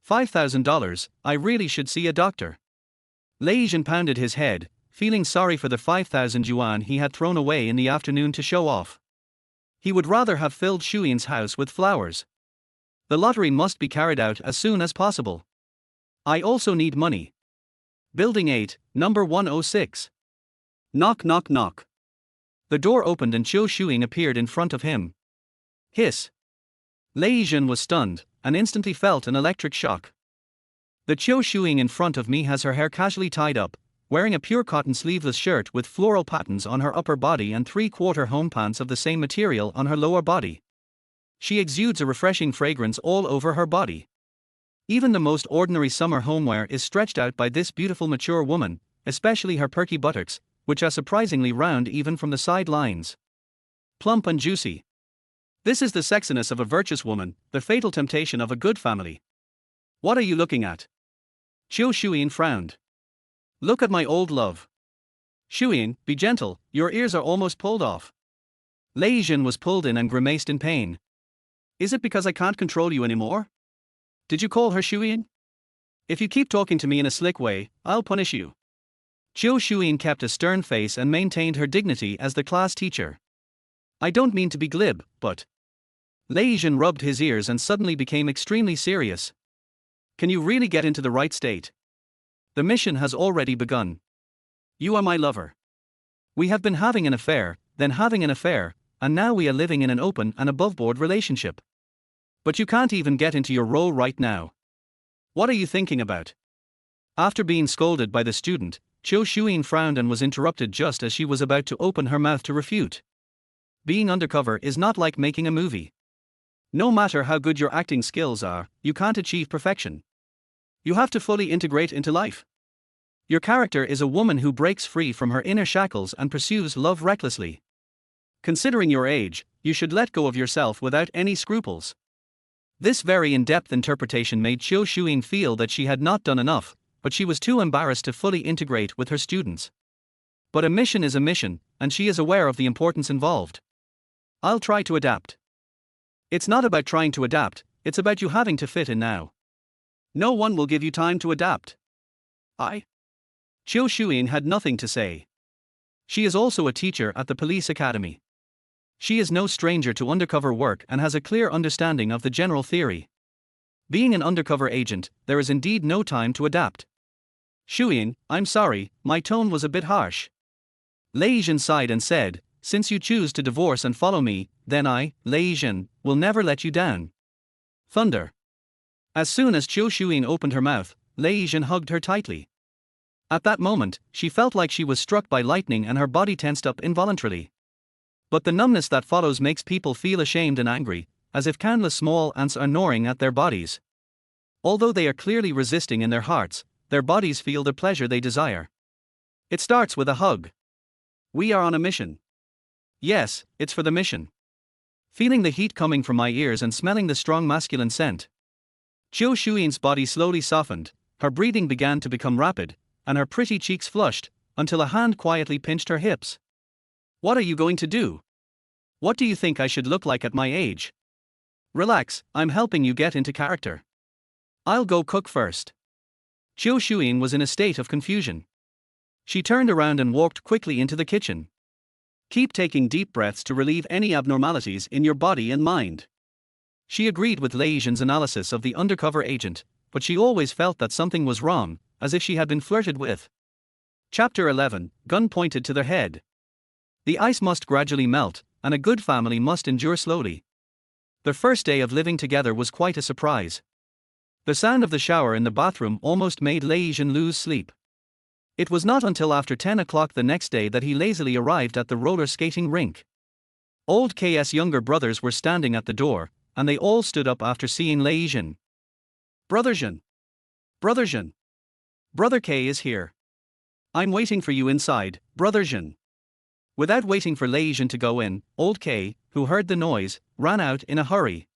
$5,000, I really should see a doctor. Lei Zhen pounded his head, feeling sorry for the 5,000 yuan he had thrown away in the afternoon to show off. He would rather have filled Hui'an's house with flowers. The lottery must be carried out as soon as possible. I also need money. Building 8, number 106. Knock knock knock. The door opened and Zhao Hui'an appeared in front of him. Hiss. Lei Zhen was stunned, and instantly felt an electric shock. The Zhao Hui'an in front of me has her hair casually tied up, wearing a pure cotton sleeveless shirt with floral patterns on her upper body and 3/4 home pants of the same material on her lower body. She exudes a refreshing fragrance all over her body. Even the most ordinary summer homeware is stretched out by this beautiful mature woman, especially her perky buttocks, which are surprisingly round even from the side lines. Plump and juicy. This is the sexiness of a virtuous woman, the fatal temptation of a good family. What are you looking at? Zhao Hui'an frowned. Look at my old love. Hui'an, be gentle, your ears are almost pulled off. Lei Zhen was pulled in and grimaced in pain. Is it because I can't control you anymore? Did you call her Hui'an? If you keep talking to me in a slick way, I'll punish you. Zhao Hui'an kept a stern face and maintained her dignity as the class teacher. I don't mean to be glib, but... Lei Zhen rubbed his ears and suddenly became extremely serious. Can you really get into the right state? The mission has already begun. You are my lover. We have been having an affair, then having an affair, and now we are living in an open and above-board relationship. But you can't even get into your role right now. What are you thinking about? After being scolded by the student, Zhao Hui'an frowned and was interrupted just as she was about to open her mouth to refute. Being undercover is not like making a movie. No matter how good your acting skills are, you can't achieve perfection. You have to fully integrate into life. Your character is a woman who breaks free from her inner shackles and pursues love recklessly. Considering your age, you should let go of yourself without any scruples. This very in-depth interpretation made Zhao Hui'an feel that she had not done enough, but she was too embarrassed to fully integrate with her students. But a mission is a mission, and she is aware of the importance involved. I'll try to adapt. It's not about trying to adapt, it's about you having to fit in now. No one will give you time to adapt. Zhao Hui'an had nothing to say. She is also a teacher at the police academy. She is no stranger to undercover work and has a clear understanding of the general theory. Being an undercover agent, there is indeed no time to adapt. Hui'an, I'm sorry, my tone was a bit harsh. Lei Zhen sighed and said, since you choose to divorce and follow me, then I, Lei Zhen, will never let you down. Thunder. As soon as Zhao Hui'an opened her mouth, Lei Zhen hugged her tightly. At that moment, she felt like she was struck by lightning and her body tensed up involuntarily. But the numbness that follows makes people feel ashamed and angry, as if countless small ants are gnawing at their bodies. Although they are clearly resisting in their hearts, their bodies feel the pleasure they desire. It starts with a hug. We are on a mission. Yes, it's for the mission. Feeling the heat coming from my ears and smelling the strong masculine scent. Zhao Hui'an's body slowly softened, her breathing began to become rapid, and her pretty cheeks flushed, until a hand quietly pinched her hips. What are you going to do? What do you think I should look like at my age? Relax, I'm helping you get into character. I'll go cook first. Zhao Hui'an was in a state of confusion. She turned around and walked quickly into the kitchen. Keep taking deep breaths to relieve any abnormalities in your body and mind. She agreed with Lei Zhen's analysis of the undercover agent, but she always felt that something was wrong, as if she had been flirted with. Chapter 11, Gun pointed to their head. The ice must gradually melt, and a good family must endure slowly. The first day of living together was quite a surprise. The sound of the shower in the bathroom almost made Lei Zhen lose sleep. It was not until after 10 o'clock the next day that he lazily arrived at the roller skating rink. Old K's younger brothers were standing at the door, and they all stood up after seeing Lei Zhen. Brother Zhen. Brother Zhen. Brother K is here. I'm waiting for you inside, Brother Zhen. Without waiting for Lei Zhen to go in, Old K, who heard the noise, ran out in a hurry.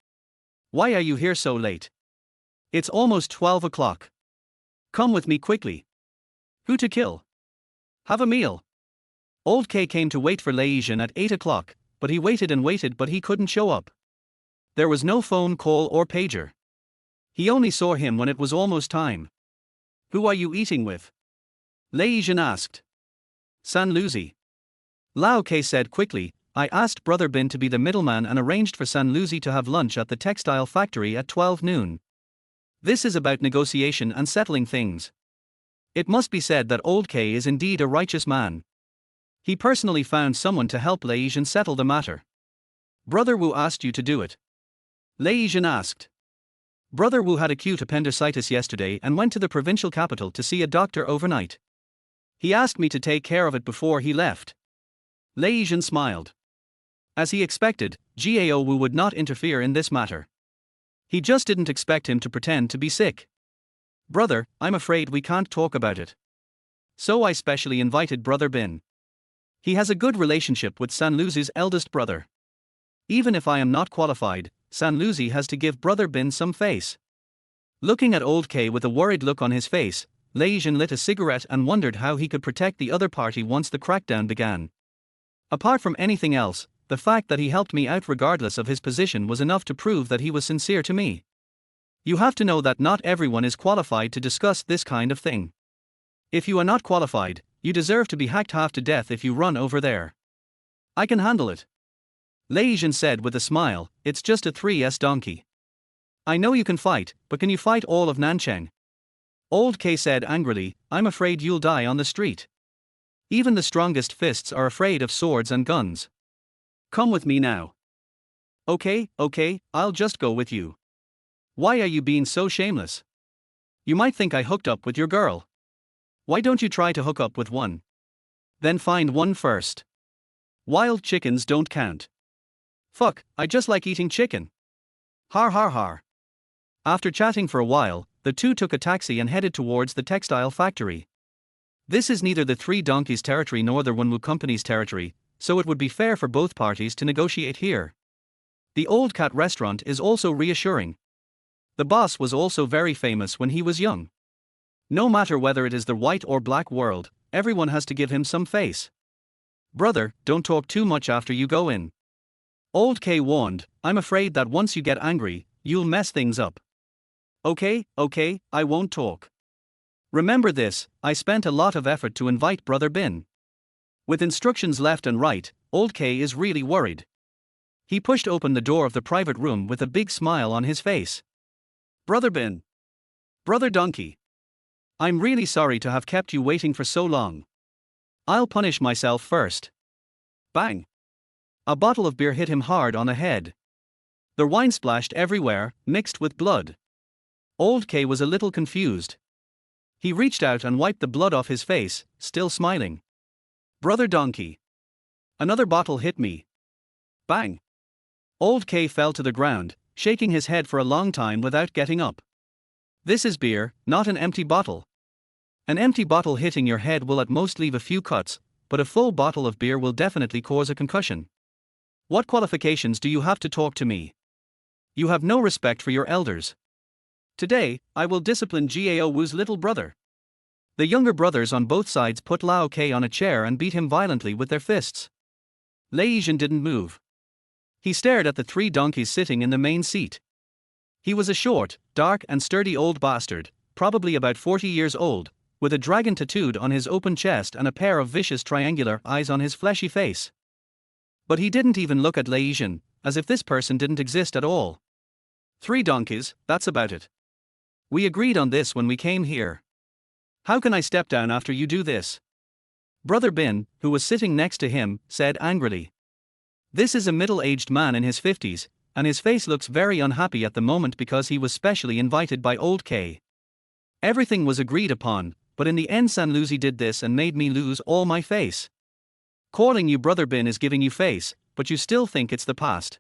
Why are you here so late? It's almost 12 o'clock. Come with me quickly. Who to kill? Have a meal. Old K came to wait for Lei Zhen at 8 o'clock, but he waited and waited but he couldn't show up. There was no phone call or pager. He only saw him when it was almost time. Who are you eating with? Lei Zhen asked. San Luzi. Lao K said quickly, I asked Brother Bin to be the middleman and arranged for San Luzi to have lunch at the textile factory at 12 noon. This is about negotiation and settling things. It must be said that Old K is indeed a righteous man. He personally found someone to help Lei Zhen settle the matter. Brother Wu asked you to do it. Lei Zhen asked. Brother Wu had acute appendicitis yesterday and went to the provincial capital to see a doctor overnight. He asked me to take care of it before he left. Lei Zhen smiled. As he expected, Zhao Wu would not interfere in this matter. He just didn't expect him to pretend to be sick. Brother, I'm afraid we can't talk about it. So I specially invited Brother Bin. He has a good relationship with San Luzi's eldest brother. Even if I am not qualified, San Luzi has to give Brother Bin some face. Looking at Old K with a worried look on his face, Lei Zhen lit a cigarette and wondered how he could protect the other party once the crackdown began. Apart from anything else, the fact that he helped me out regardless of his position was enough to prove that he was sincere to me. You have to know that not everyone is qualified to discuss this kind of thing. If you are not qualified, you deserve to be hacked half to death if you run over there. I can handle it. Lei Zhen said with a smile, it's just a 3S donkey. I know you can fight, but can you fight all of Nancheng? Old K said angrily, I'm afraid you'll die on the street. Even the strongest fists are afraid of swords and guns. Come with me now. Okay, I'll just go with you. Why are you being so shameless? You might think I hooked up with your girl. Why don't you try to hook up with one? Then find one first. Wild chickens don't count. Fuck, I just like eating chicken. Har har har. After chatting for a while, the two took a taxi and headed towards the textile factory. This is neither the Three Donkeys territory nor the Wenwu Company's territory, so it would be fair for both parties to negotiate here. The Old Cat restaurant is also reassuring. The boss was also very famous when he was young. No matter whether it is the white or black world, everyone has to give him some face. Brother, don't talk too much after you go in. Old K warned, I'm afraid that once you get angry, you'll mess things up. Okay, I won't talk. Remember this, I spent a lot of effort to invite Brother Bin. With instructions left and right, Old K is really worried. He pushed open the door of the private room with a big smile on his face. Brother Bin. Brother Donkey. I'm really sorry to have kept you waiting for so long. I'll punish myself first. Bang. A bottle of beer hit him hard on the head. The wine splashed everywhere, mixed with blood. Old K was a little confused. He reached out and wiped the blood off his face, still smiling. Brother Donkey. Another bottle hit me. Bang. Old K fell to the ground, shaking his head for a long time without getting up. This is beer, not an empty bottle. An empty bottle hitting your head will at most leave a few cuts, but a full bottle of beer will definitely cause a concussion. What qualifications do you have to talk to me? You have no respect for your elders. Today, I will discipline Zhao Wu's little brother. The younger brothers on both sides put Lao K on a chair and beat him violently with their fists. Lei Zhen didn't move. He stared at the three donkeys sitting in the main seat. He was a short, dark and sturdy old bastard, probably about 40 years old, with a dragon tattooed on his open chest and a pair of vicious triangular eyes on his fleshy face. But he didn't even look at Lei Zhen, as if this person didn't exist at all. 3 donkeys, that's about it. We agreed on this when we came here. How can I step down after you do this? Brother Bin, who was sitting next to him, said angrily. This is a middle-aged man in his 50s, and his face looks very unhappy at the moment because he was specially invited by Old K. Everything was agreed upon, but in the end Sanluzi did this and made me lose all my face. Calling you Brother Bin is giving you face, but you still think it's the past.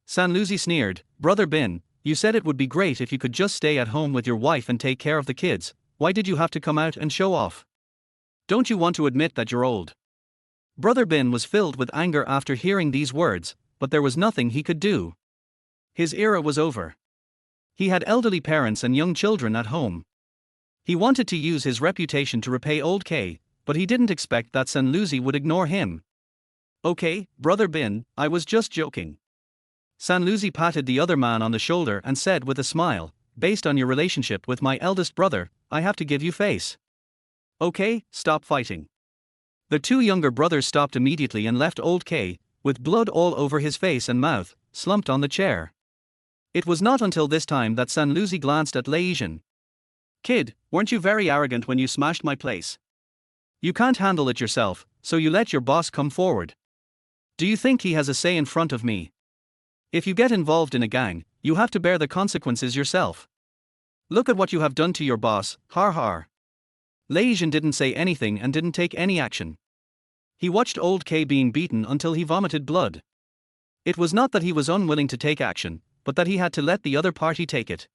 Sanluzi sneered, Brother Bin, you said it would be great if you could just stay at home with your wife and take care of the kids. Why did you have to come out and show off? Don't you want to admit that you're old? Brother Bin was filled with anger after hearing these words, but there was nothing he could do. His era was over. He had elderly parents and young children at home. He wanted to use his reputation to repay old K, but he didn't expect that Sanluzi would ignore him. Okay, Brother Bin, I was just joking. Sanluzi patted the other man on the shoulder and said with a smile, based on your relationship with my eldest brother, I have to give you face. Okay, stop fighting. The two younger brothers stopped immediately and left old K, with blood all over his face and mouth, slumped on the chair. It was not until this time that Sanluzi glanced at Lei Zhen. Kid, weren't you very arrogant when you smashed my place? You can't handle it yourself, so you let your boss come forward. Do you think he has a say in front of me? If you get involved in a gang, you have to bear the consequences yourself. Look at what you have done to your boss, har har. Lei Zhen didn't say anything and didn't take any action. He watched old K being beaten until he vomited blood. It was not that he was unwilling to take action, but that he had to let the other party take it.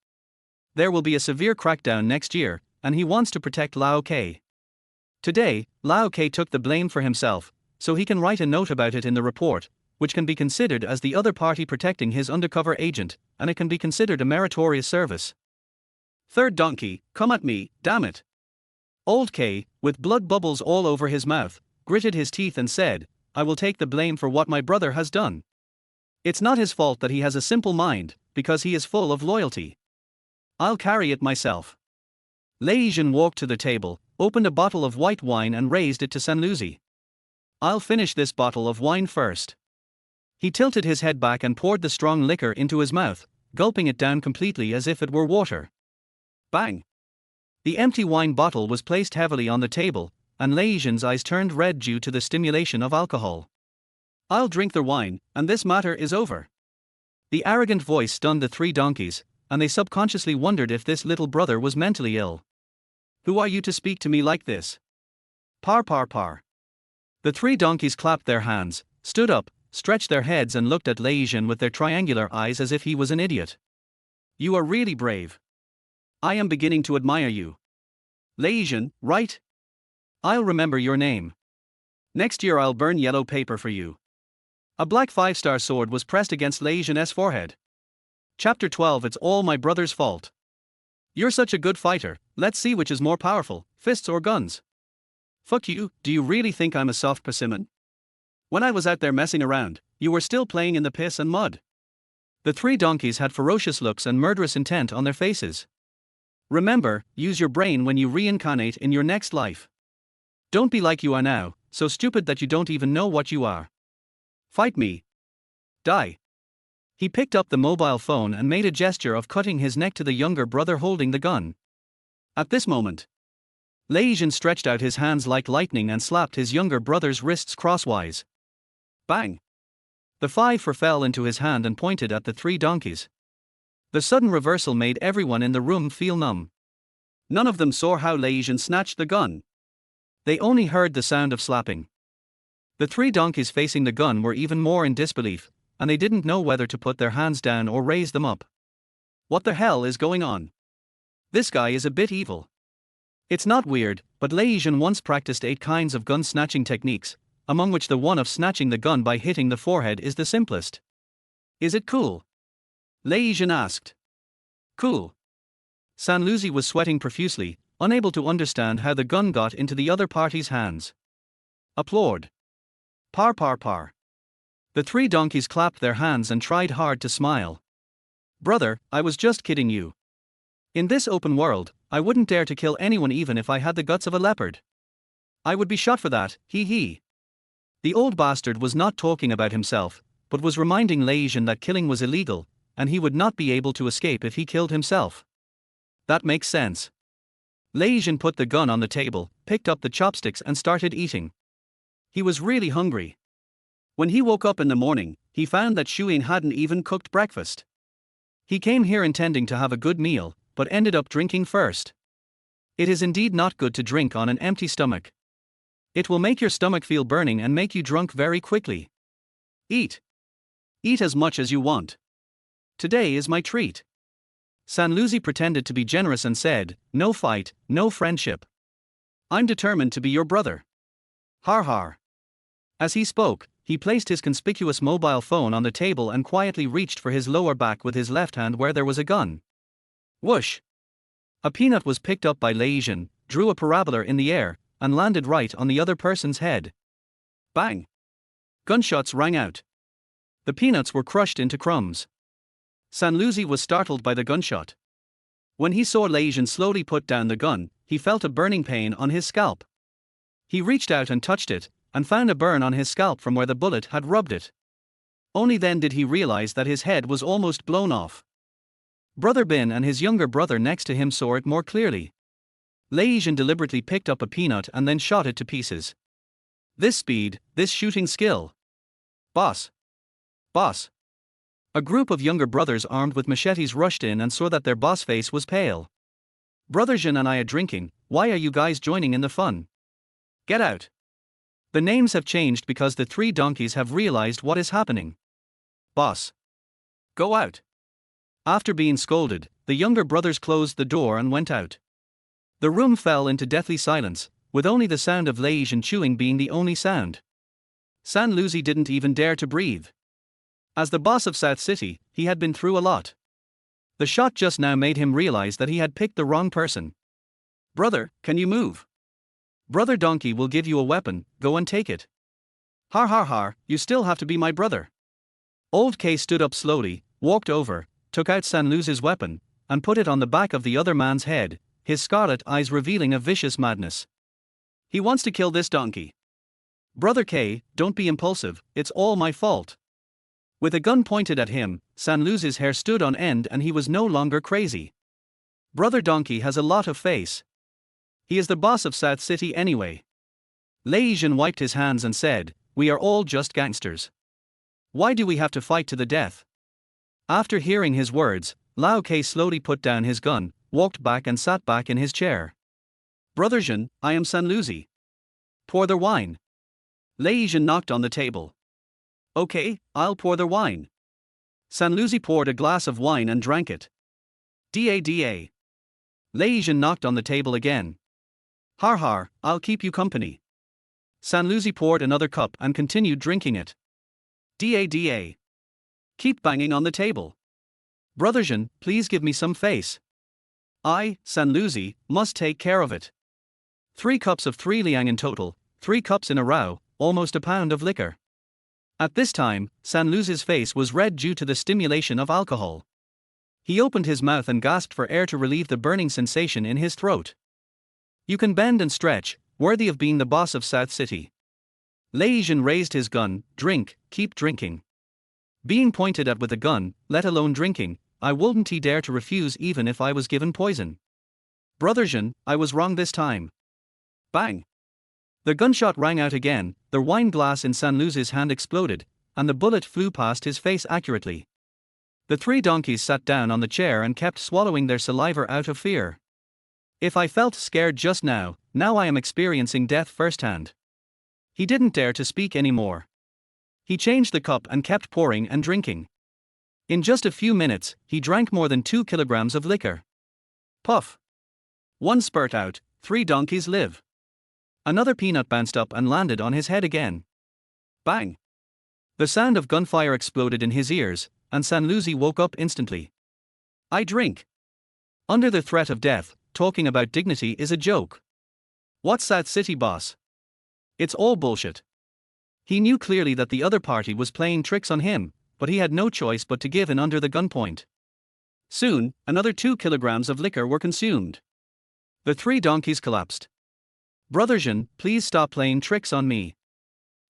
There will be a severe crackdown next year, and he wants to protect Lao K. Today, Lao K took the blame for himself, so he can write a note about it in the report, which can be considered as the other party protecting his undercover agent, and it can be considered a meritorious service. Third donkey, come at me, damn it. Old K, with blood bubbles all over his mouth, gritted his teeth and said, I will take the blame for what my brother has done. It's not his fault that he has a simple mind, because he is full of loyalty. I'll carry it myself. Lei Zhen walked to the table, opened a bottle of white wine and raised it to Sanluzi. I'll finish this bottle of wine first. He tilted his head back and poured the strong liquor into his mouth, gulping it down completely as if it were water. Bang! The empty wine bottle was placed heavily on the table, and Lei Zhen's eyes turned red due to the stimulation of alcohol. I'll drink the wine, and this matter is over. The arrogant voice stunned the three donkeys, and they subconsciously wondered if this little brother was mentally ill. Who are you to speak to me like this? Par par par. The three donkeys clapped their hands, stood up, stretched their heads and looked at Lei Zhen with their triangular eyes as if he was an idiot. You are really brave. I am beginning to admire you. Lei Zhen, right? I'll remember your name. Next year I'll burn yellow paper for you. A black 5-star sword was pressed against Lei Zhen's forehead. Chapter 12. It's all my brother's fault. You're such a good fighter, let's see which is more powerful, fists or guns. Fuck you, do you really think I'm a soft persimmon? When I was out there messing around, you were still playing in the piss and mud. The three donkeys had ferocious looks and murderous intent on their faces. Remember, use your brain when you reincarnate in your next life. Don't be like you are now, so stupid that you don't even know what you are. Fight me. Die. He picked up the mobile phone and made a gesture of cutting his neck to the younger brother holding the gun. At this moment, Lei Zhen stretched out his hands like lightning and slapped his younger brother's wrists crosswise. Bang! The 5-4 fell into his hand and pointed at the three donkeys. The sudden reversal made everyone in the room feel numb. None of them saw how Lei Zhen snatched the gun. They only heard the sound of slapping. The three donkeys facing the gun were even more in disbelief, and they didn't know whether to put their hands down or raise them up. What the hell is going on? This guy is a bit evil. It's not weird, but Lei Zhen once practiced 8 kinds of gun snatching techniques, among which the one of snatching the gun by hitting the forehead is the simplest. Is it cool? Lei Zhen asked. Cool. Sanluzi was sweating profusely, unable to understand how the gun got into the other party's hands. Applaud. Par par par. The three donkeys clapped their hands and tried hard to smile. Brother, I was just kidding you. In this open world, I wouldn't dare to kill anyone even if I had the guts of a leopard. I would be shot for that, hee hee. The old bastard was not talking about himself, but was reminding Lei Zhen that killing was illegal, and he would not be able to escape if he killed himself. That makes sense. Lei Zhen put the gun on the table, picked up the chopsticks and started eating. He was really hungry. When he woke up in the morning, he found that Hui'an hadn't even cooked breakfast. He came here intending to have a good meal, but ended up drinking first. It is indeed not good to drink on an empty stomach. It will make your stomach feel burning and make you drunk very quickly. Eat. Eat as much as you want. Today is my treat. Sanluzi pretended to be generous and said, "No fight, no friendship. I'm determined to be your brother." Har har. As he spoke, he placed his conspicuous mobile phone on the table and quietly reached for his lower back with his left hand where there was a gun. Whoosh! A peanut was picked up by Lei Zhen, drew a parabola in the air, and landed right on the other person's head. Bang! Gunshots rang out. The peanuts were crushed into crumbs. Sanluzi was startled by the gunshot. When he saw Lei Zhen slowly put down the gun, he felt a burning pain on his scalp. He reached out and touched it, and found a burn on his scalp from where the bullet had rubbed it. Only then did he realize that his head was almost blown off. Brother Bin and his younger brother next to him saw it more clearly. Lei Zhen deliberately picked up a peanut and then shot it to pieces. This speed, this shooting skill. Boss! Boss! A group of younger brothers armed with machetes rushed in and saw that their boss face was pale. Brother Zhen and I are drinking, why are you guys joining in the fun? Get out! The names have changed because the three donkeys have realized what is happening. Boss! Go out! After being scolded, the younger brothers closed the door and went out. The room fell into deathly silence, with only the sound of Lei Zhen chewing being the only sound. Sanluzi didn't even dare to breathe. As the boss of South City, he had been through a lot. The shot just now made him realize that he had picked the wrong person. Brother, can you move? Brother Donkey will give you a weapon, go and take it. Har har har, you still have to be my brother. Old K stood up slowly, walked over, took out Sanluzi's weapon, and put it on the back of the other man's head, his scarlet eyes revealing a vicious madness. He wants to kill this donkey. Brother K, don't be impulsive, it's all my fault. With a gun pointed at him, Sanluzi's hair stood on end and he was no longer crazy. Brother Donkey has a lot of face. He is the boss of South City anyway. Lei Zhen wiped his hands and said, "We are all just gangsters. Why do we have to fight to the death?" After hearing his words, Lao K slowly put down his gun, walked back and sat back in his chair. Brother Zhen, I am Sanluzi. Pour the wine. Lei Zhen knocked on the table. Okay, I'll pour the wine. Sanluzi poured a glass of wine and drank it. Da. Lei Zhen knocked on the table again. Har har, I'll keep you company. Sanluzi poured another cup and continued drinking it. Da. Keep banging on the table. Brother Zhen, please give me some face. I, Sanluzi, must take care of it. 3 cups of 3 liang in total, 3 cups in a row, almost a pound of liquor. At this time, Sanluzi's face was red due to the stimulation of alcohol. He opened his mouth and gasped for air to relieve the burning sensation in his throat. You can bend and stretch, worthy of being the boss of South City. Lei Zhen raised his gun, drink, keep drinking. Being pointed at with a gun, let alone drinking, I wouldn't dare to refuse even if I was given poison. Brother Zhen, I was wrong this time. Bang! The gunshot rang out again, the wine glass in Sanluzi's hand exploded, and the bullet flew past his face accurately. The 3 donkeys sat down on the chair and kept swallowing their saliva out of fear. If I felt scared just now, now I am experiencing death firsthand. He didn't dare to speak anymore. He changed the cup and kept pouring and drinking. In just a few minutes, he drank more than 2 kilograms of liquor. Puff! 1 spurt out, 3 donkeys live. Another peanut bounced up and landed on his head again. Bang! The sound of gunfire exploded in his ears, and Sanluzi woke up instantly. I drink. Under the threat of death, talking about dignity is a joke. What's South City boss? It's all bullshit. He knew clearly that the other party was playing tricks on him, but he had no choice but to give in under the gunpoint. Soon, another 2 kilograms of liquor were consumed. The 3 donkeys collapsed. Brother Zhen, please stop playing tricks on me.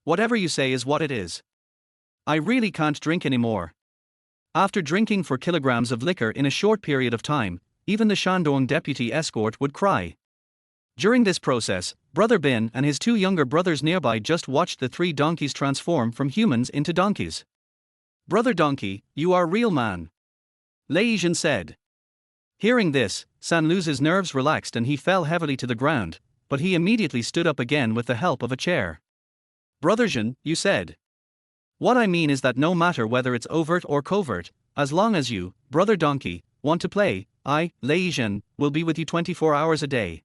Whatever you say is what it is. I really can't drink anymore. After drinking 4 kilograms of liquor in a short period of time, even the Shandong deputy escort would cry. During this process, Brother Bin and his 2 younger brothers nearby just watched the 3 donkeys transform from humans into donkeys. Brother Donkey, you are real man. Lei Zhen said. Hearing this, San Luz's nerves relaxed and he fell heavily to the ground, but he immediately stood up again with the help of a chair. Brother Zhen, you said. What I mean is that no matter whether it's overt or covert, as long as you, Brother Donkey, want to play, I, Lei Zhen, will be with you 24 hours a day.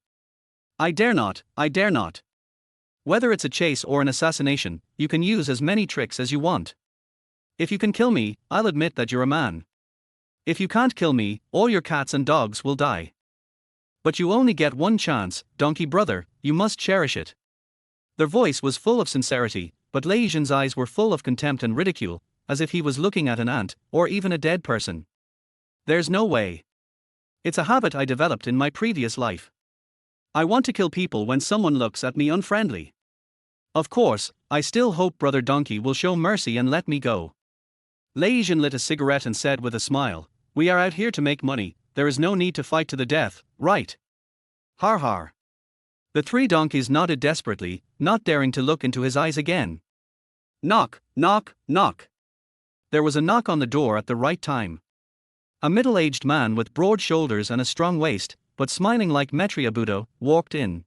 I dare not, I dare not. Whether it's a chase or an assassination, you can use as many tricks as you want. If you can kill me, I'll admit that you're a man. If you can't kill me, all your cats and dogs will die. But you only get one chance, Donkey brother, you must cherish it. Their voice was full of sincerity, but Lei Zhen's eyes were full of contempt and ridicule, as if he was looking at an ant, or even a dead person. There's no way. It's a habit I developed in my previous life. I want to kill people when someone looks at me unfriendly. Of course, I still hope Brother Donkey will show mercy and let me go. Lei Zhen lit a cigarette and said with a smile, we are out here to make money, there is no need to fight to the death, right? Har har. The three donkeys nodded desperately, not daring to look into his eyes again. Knock, knock, knock. There was a knock on the door at the right time. A middle-aged man with broad shoulders and a strong waist, but smiling like Metria Budo, walked in.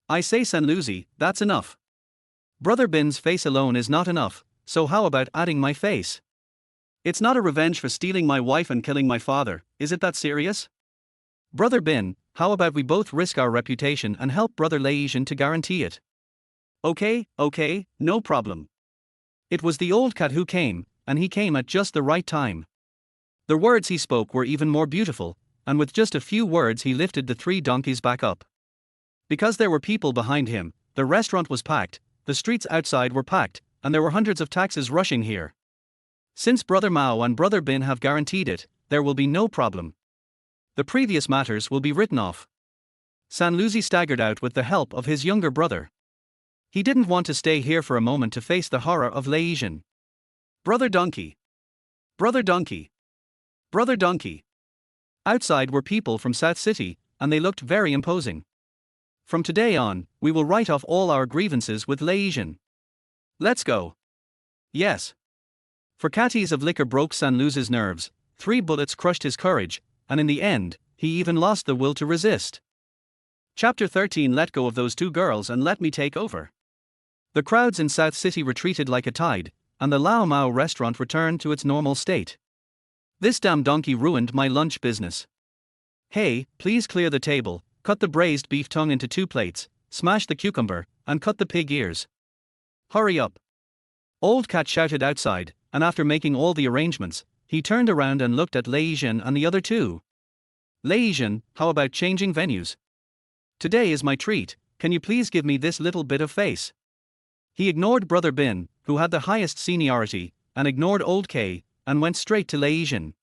I say San Luzi, that's enough. Brother Bin's face alone is not enough, so how about adding my face? It's not a revenge for stealing my wife and killing my father, is it that serious? Brother Bin, how about we both risk our reputation and help Brother Lei Zhen to guarantee it? Okay, no problem. It was the old cat who came, and he came at just the right time. The words he spoke were even more beautiful, and with just a few words he lifted the three donkeys back up. Because there were people behind him, the restaurant was packed, the streets outside were packed, and there were hundreds of taxis rushing here. Since Brother Mao and Brother Bin have guaranteed it, there will be no problem. The previous matters will be written off. San Luzi staggered out with the help of his younger brother. He didn't want to stay here for a moment to face the horror of Lei Zhen. Brother Donkey! Brother Donkey! Brother Donkey! Outside were people from South City, and they looked very imposing. From today on, we will write off all our grievances with Lei Zhen. Let's go. Yes. For catties of liquor broke San Luz's nerves, 3 bullets crushed his courage, and in the end, he even lost the will to resist. Chapter 13. Let go of those 2 girls and let me take over. The crowds in South City retreated like a tide, and the Lao Mao restaurant returned to its normal state. This damn donkey ruined my lunch business. Hey, please clear the table, cut the braised beef tongue into 2 plates, smash the cucumber, and cut the pig ears. Hurry up. Old Cat shouted outside, and after making all the arrangements, he turned around and looked at Lei Zhen and the other 2. Lei Zhen, how about changing venues? Today is my treat, can you please give me this little bit of face? He ignored Brother Bin, who had the highest seniority, and ignored Old K, and went straight to Lei Zhen.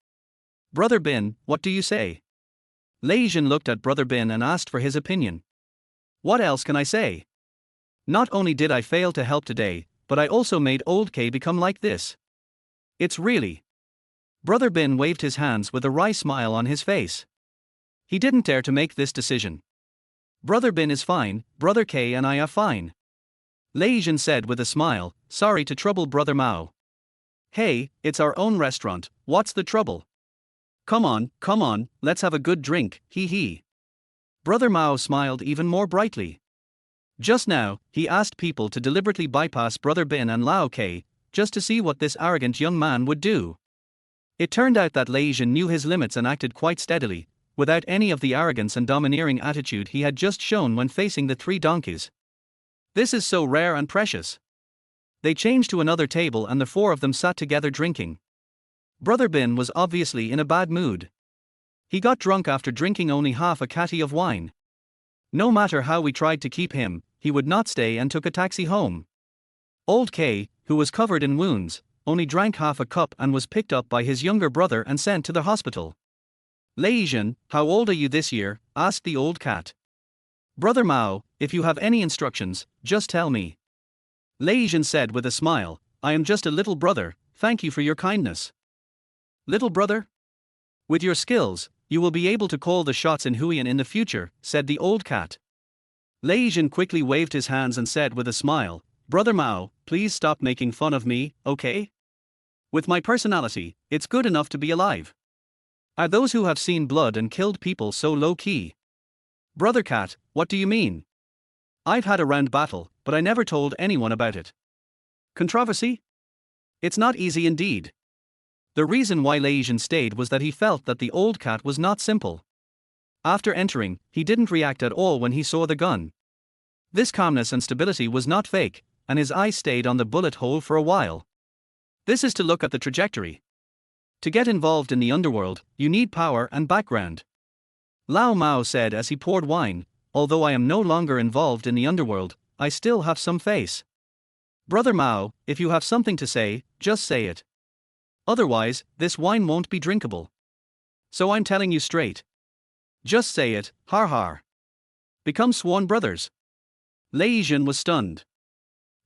Brother Bin, what do you say? Lei Zhen looked at Brother Bin and asked for his opinion. What else can I say? Not only did I fail to help today, but I also made Old K become like this. It's really. Brother Bin waved his hands with a wry smile on his face. He didn't dare to make this decision. Brother Bin is fine, Brother K and I are fine. Lei Zhen said with a smile, sorry to trouble Brother Mao. Hey, it's our own restaurant, what's the trouble? Come on, let's have a good drink, hee hee. Brother Mao smiled even more brightly. Just now, he asked people to deliberately bypass Brother Bin and Lao K, just to see what this arrogant young man would do. It turned out that Lei Zhen knew his limits and acted quite steadily, without any of the arrogance and domineering attitude he had just shown when facing the 3 donkeys. This is so rare and precious. They changed to another table and the 4 of them sat together drinking. Brother Bin was obviously in a bad mood. He got drunk after drinking only half a catty of wine. No matter how we tried to keep him, he would not stay and took a taxi home. Old K, who was covered in wounds, only drank half a cup and was picked up by his younger brother and sent to the hospital. Lei Zhen, how old are you this year? Asked the old cat. Brother Mao, if you have any instructions, just tell me. Lei Zhen said with a smile, I am just a little brother, thank you for your kindness. Little brother? With your skills, you will be able to call the shots in Hui'an in the future, said the old cat. Lei Zhen quickly waved his hands and said with a smile, Brother Mao, please stop making fun of me, okay? With my personality, it's good enough to be alive. Are those who have seen blood and killed people so low-key? Brother Cat, what do you mean? I've had a round battle, but I never told anyone about it. Controversy? It's not easy indeed. The reason why Lei Zhen stayed was that he felt that the old cat was not simple. After entering, he didn't react at all when he saw the gun. This calmness and stability was not fake, and his eyes stayed on the bullet hole for a while. This is to look at the trajectory. To get involved in the underworld, you need power and background. Lao Mao said as he poured wine, although I am no longer involved in the underworld, I still have some face. Brother Mao, if you have something to say, just say it. Otherwise, this wine won't be drinkable. So I'm telling you straight. Just say it, har har. Become sworn brothers. Lei Zhen was stunned.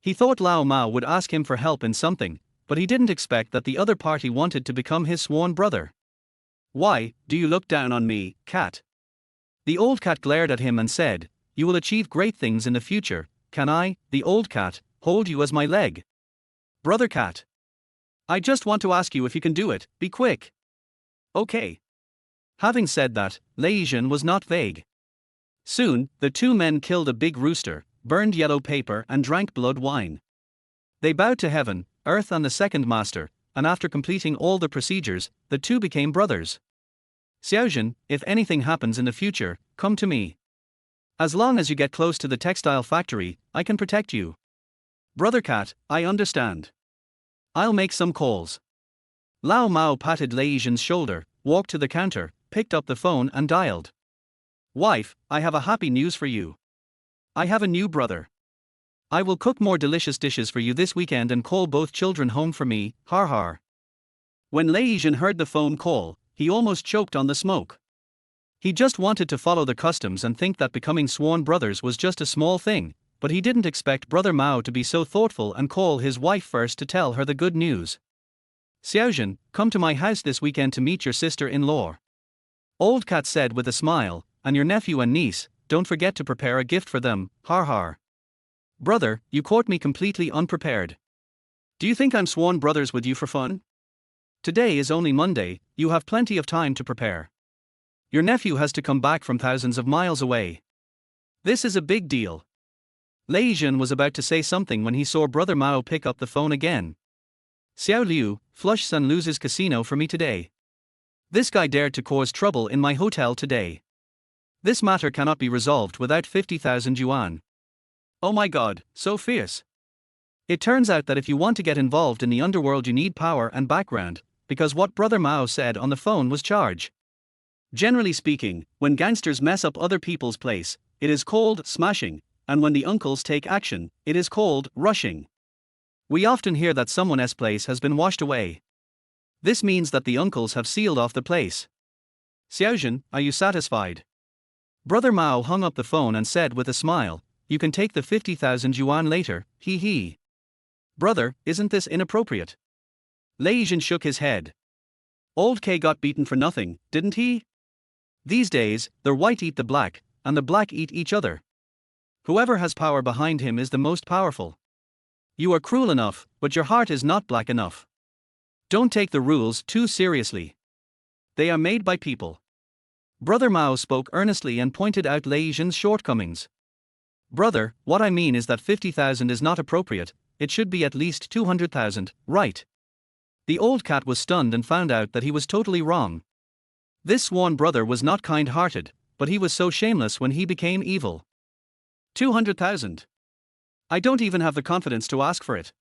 He thought Lao Mao would ask him for help in something, but he didn't expect that the other party wanted to become his sworn brother. Why, do you look down on me, cat? The old cat glared at him and said, you will achieve great things in the future, can I, the old cat, hold you as my leg? Brother cat. I just want to ask you if you can do it, be quick. Okay. Having said that, Lei Zhen was not vague. Soon, the two men killed a big rooster, burned yellow paper and drank blood wine. They bowed to heaven, earth and the second master, and after completing all the procedures, the two became brothers. Xiao Zhen, if anything happens in the future, come to me. As long as you get close to the textile factory, I can protect you. Brother cat, I understand. I'll make some calls. Lao Mao patted Lei Zhen's shoulder, walked to the counter, picked up the phone and dialed. Wife, I have a happy news for you. I have a new brother. I will cook more delicious dishes for you this weekend and call both children home for me, har har. When Lei Zhen heard the phone call, he almost choked on the smoke. He just wanted to follow the customs and think that becoming sworn brothers was just a small thing, but he didn't expect Brother Mao to be so thoughtful and call his wife first to tell her the good news. Xiao Zhen, come to my house this weekend to meet your sister-in-law. Old cat said with a smile, and your nephew and niece, don't forget to prepare a gift for them, har har. Brother, you caught me completely unprepared. Do you think I'm sworn brothers with you for fun? Today is only Monday, you have plenty of time to prepare. Your nephew has to come back from thousands of miles away. This is a big deal. Lei Zhen was about to say something when he saw Brother Mao pick up the phone again. Xiao Liu, flush Sun Lu's casino for me today. This guy dared to cause trouble in my hotel today. This matter cannot be resolved without 50,000 yuan. Oh my god, so fierce. It turns out that if you want to get involved in the underworld you need power and background, because what Brother Mao said on the phone was charge. Generally speaking, when gangsters mess up other people's place, it is called smashing, and when the uncles take action, it is called rushing. We often hear that someone's place has been washed away. This means that the uncles have sealed off the place. Xiao Zhen, are you satisfied? Brother Mao hung up the phone and said with a smile, you can take the 50,000 yuan later, hee hee. Brother, isn't this inappropriate? Lei Zhen shook his head. Old K got beaten for nothing, didn't he? These days, the white eat the black, and the black eat each other. Whoever has power behind him is the most powerful. You are cruel enough, but your heart is not black enough. Don't take the rules too seriously. They are made by people. Brother Mao spoke earnestly and pointed out Lei Zhen's shortcomings. Brother, what I mean is that 50,000 is not appropriate, it should be at least 200,000, right? The old cat was stunned and found out that he was totally wrong. This sworn brother was not kind-hearted, but he was so shameless when he became evil. 200,000. I don't even have the confidence to ask for it.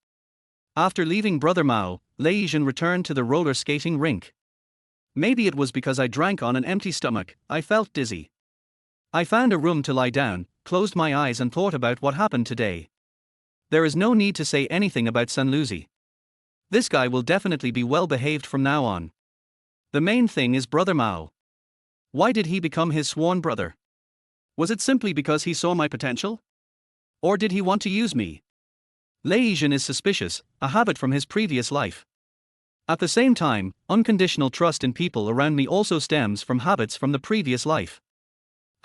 After leaving Brother Mao, Lei Zhen returned to the roller skating rink. Maybe it was because I drank on an empty stomach, I felt dizzy. I found a room to lie down, closed my eyes and thought about what happened today. There is no need to say anything about Sun Luzi. This guy will definitely be well behaved from now on. The main thing is Brother Mao. Why did he become his sworn brother? Was it simply because he saw my potential? Or did he want to use me? Lei Zhen is suspicious, a habit from his previous life. At the same time, unconditional trust in people around me also stems from habits from the previous life.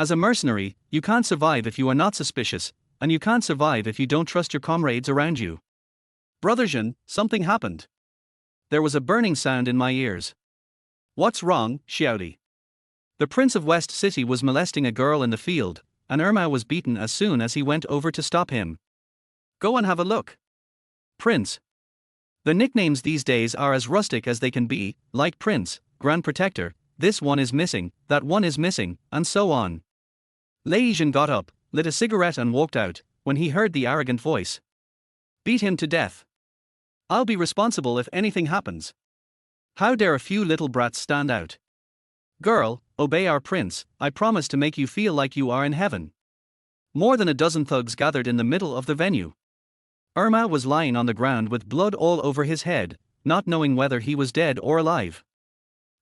As a mercenary, you can't survive if you are not suspicious, and you can't survive if you don't trust your comrades around you. Brother Zhen, something happened. There was a burning sound in my ears. What's wrong, Xiaoli? The Prince of West City was molesting a girl in the field, and Irma was beaten as soon as he went over to stop him. Go and have a look. Prince. The nicknames these days are as rustic as they can be, like Prince, Grand Protector, this one is missing, that one is missing, and so on. Lei Zhen got up, lit a cigarette and walked out, when he heard the arrogant voice. Beat him to death. I'll be responsible if anything happens. How dare a few little brats stand out? Girl, obey our prince, I promise to make you feel like you are in heaven. More than a dozen thugs gathered in the middle of the venue. Irma was lying on the ground with blood all over his head, not knowing whether he was dead or alive.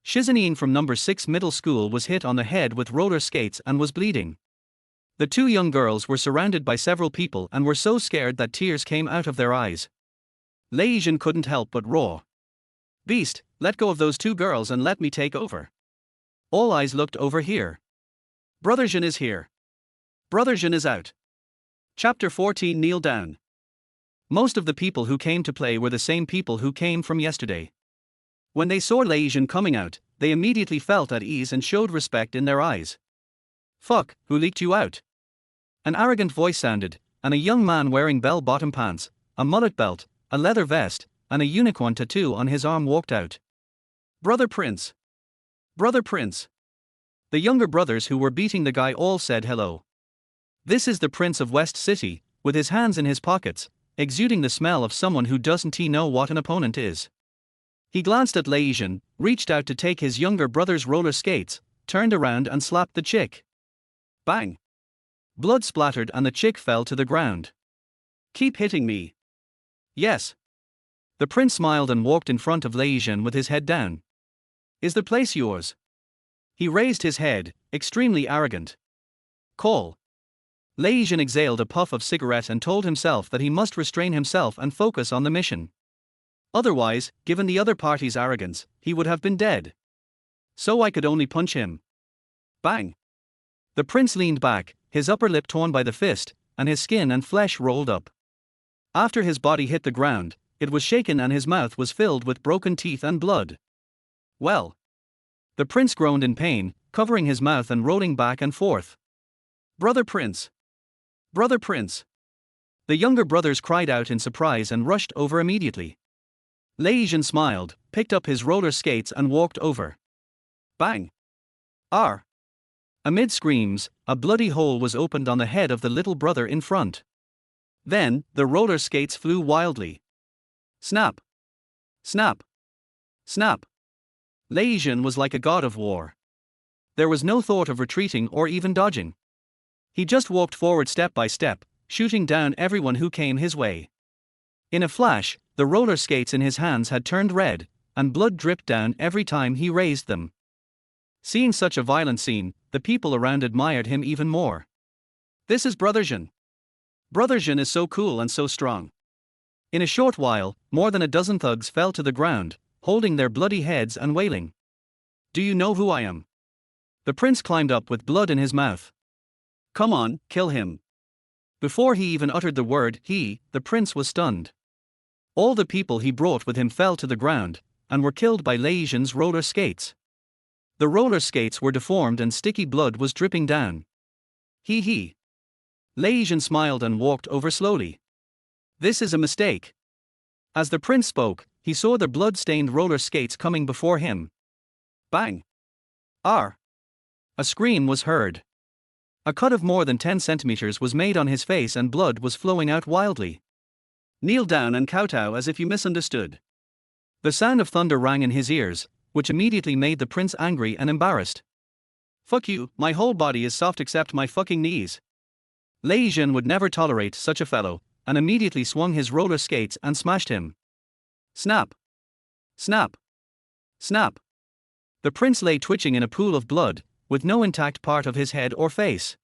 Shizanine from number 6 middle school was hit on the head with roller skates and was bleeding. The two young girls were surrounded by several people and were so scared that tears came out of their eyes. Lei Zhen couldn't help but roar. Beast, let go of those two girls and let me take over. All eyes looked over here. Brother Zhen is here. Brother Zhen is out. Chapter 14. Kneel down. Most of the people who came to play were the same people who came from yesterday. When they saw Lei Zhen coming out, they immediately felt at ease and showed respect in their eyes. Fuck, who leaked you out? An arrogant voice sounded, and a young man wearing bell-bottom pants, a mullet belt, a leather vest, and a unicorn tattoo on his arm walked out. Brother Prince. Brother Prince. The younger brothers who were beating the guy all said hello. This is the Prince of West City, with his hands in his pockets, exuding the smell of someone who doesn't know what an opponent is. He glanced at Lei Zhen, reached out to take his younger brother's roller skates, turned around and slapped the chick. Bang! Blood splattered and the chick fell to the ground. Keep hitting me. Yes. The prince smiled and walked in front of Lei Zhen with his head down. Is the place yours? He raised his head, extremely arrogant. Call. Lei Zhen exhaled a puff of cigarette and told himself that he must restrain himself and focus on the mission. Otherwise, given the other party's arrogance, he would have been dead. So I could only punch him. Bang! The prince leaned back, his upper lip torn by the fist, and his skin and flesh rolled up. After his body hit the ground, it was shaken and his mouth was filled with broken teeth and blood. Well. The prince groaned in pain, covering his mouth and rolling back and forth. Brother Prince! Brother Prince! The younger brothers cried out in surprise and rushed over immediately. Lei Zhen smiled, picked up his roller skates and walked over. Bang! R! Amid screams, a bloody hole was opened on the head of the little brother in front. Then, the roller skates flew wildly. Snap! Snap! Snap! Lei Zhen was like a god of war. There was no thought of retreating or even dodging. He just walked forward step by step, shooting down everyone who came his way. In a flash, the roller skates in his hands had turned red, and blood dripped down every time he raised them. Seeing such a violent scene, the people around admired him even more. This is Brother Zhen. Brother Zhen is so cool and so strong. In a short while, more than a dozen thugs fell to the ground, holding their bloody heads and wailing. Do you know who I am? The prince climbed up with blood in his mouth. Come on, kill him. Before he even uttered the word he, the prince was stunned. All the people he brought with him fell to the ground, and were killed by Lei Zhen's roller skates. The roller skates were deformed and sticky blood was dripping down. He. Lei Zhen smiled and walked over slowly. This is a mistake. As the prince spoke, he saw the blood-stained roller skates coming before him. Bang! R! A scream was heard. A cut of more than 10 centimeters was made on his face and blood was flowing out wildly. Kneel down and kowtow as if you misunderstood. The sound of thunder rang in his ears, which immediately made the prince angry and embarrassed. Fuck you, my whole body is soft except my fucking knees. Lei Zhen would never tolerate such a fellow, and immediately swung his roller skates and smashed him. Snap! Snap! Snap! The prince lay twitching in a pool of blood, with no intact part of his head or face.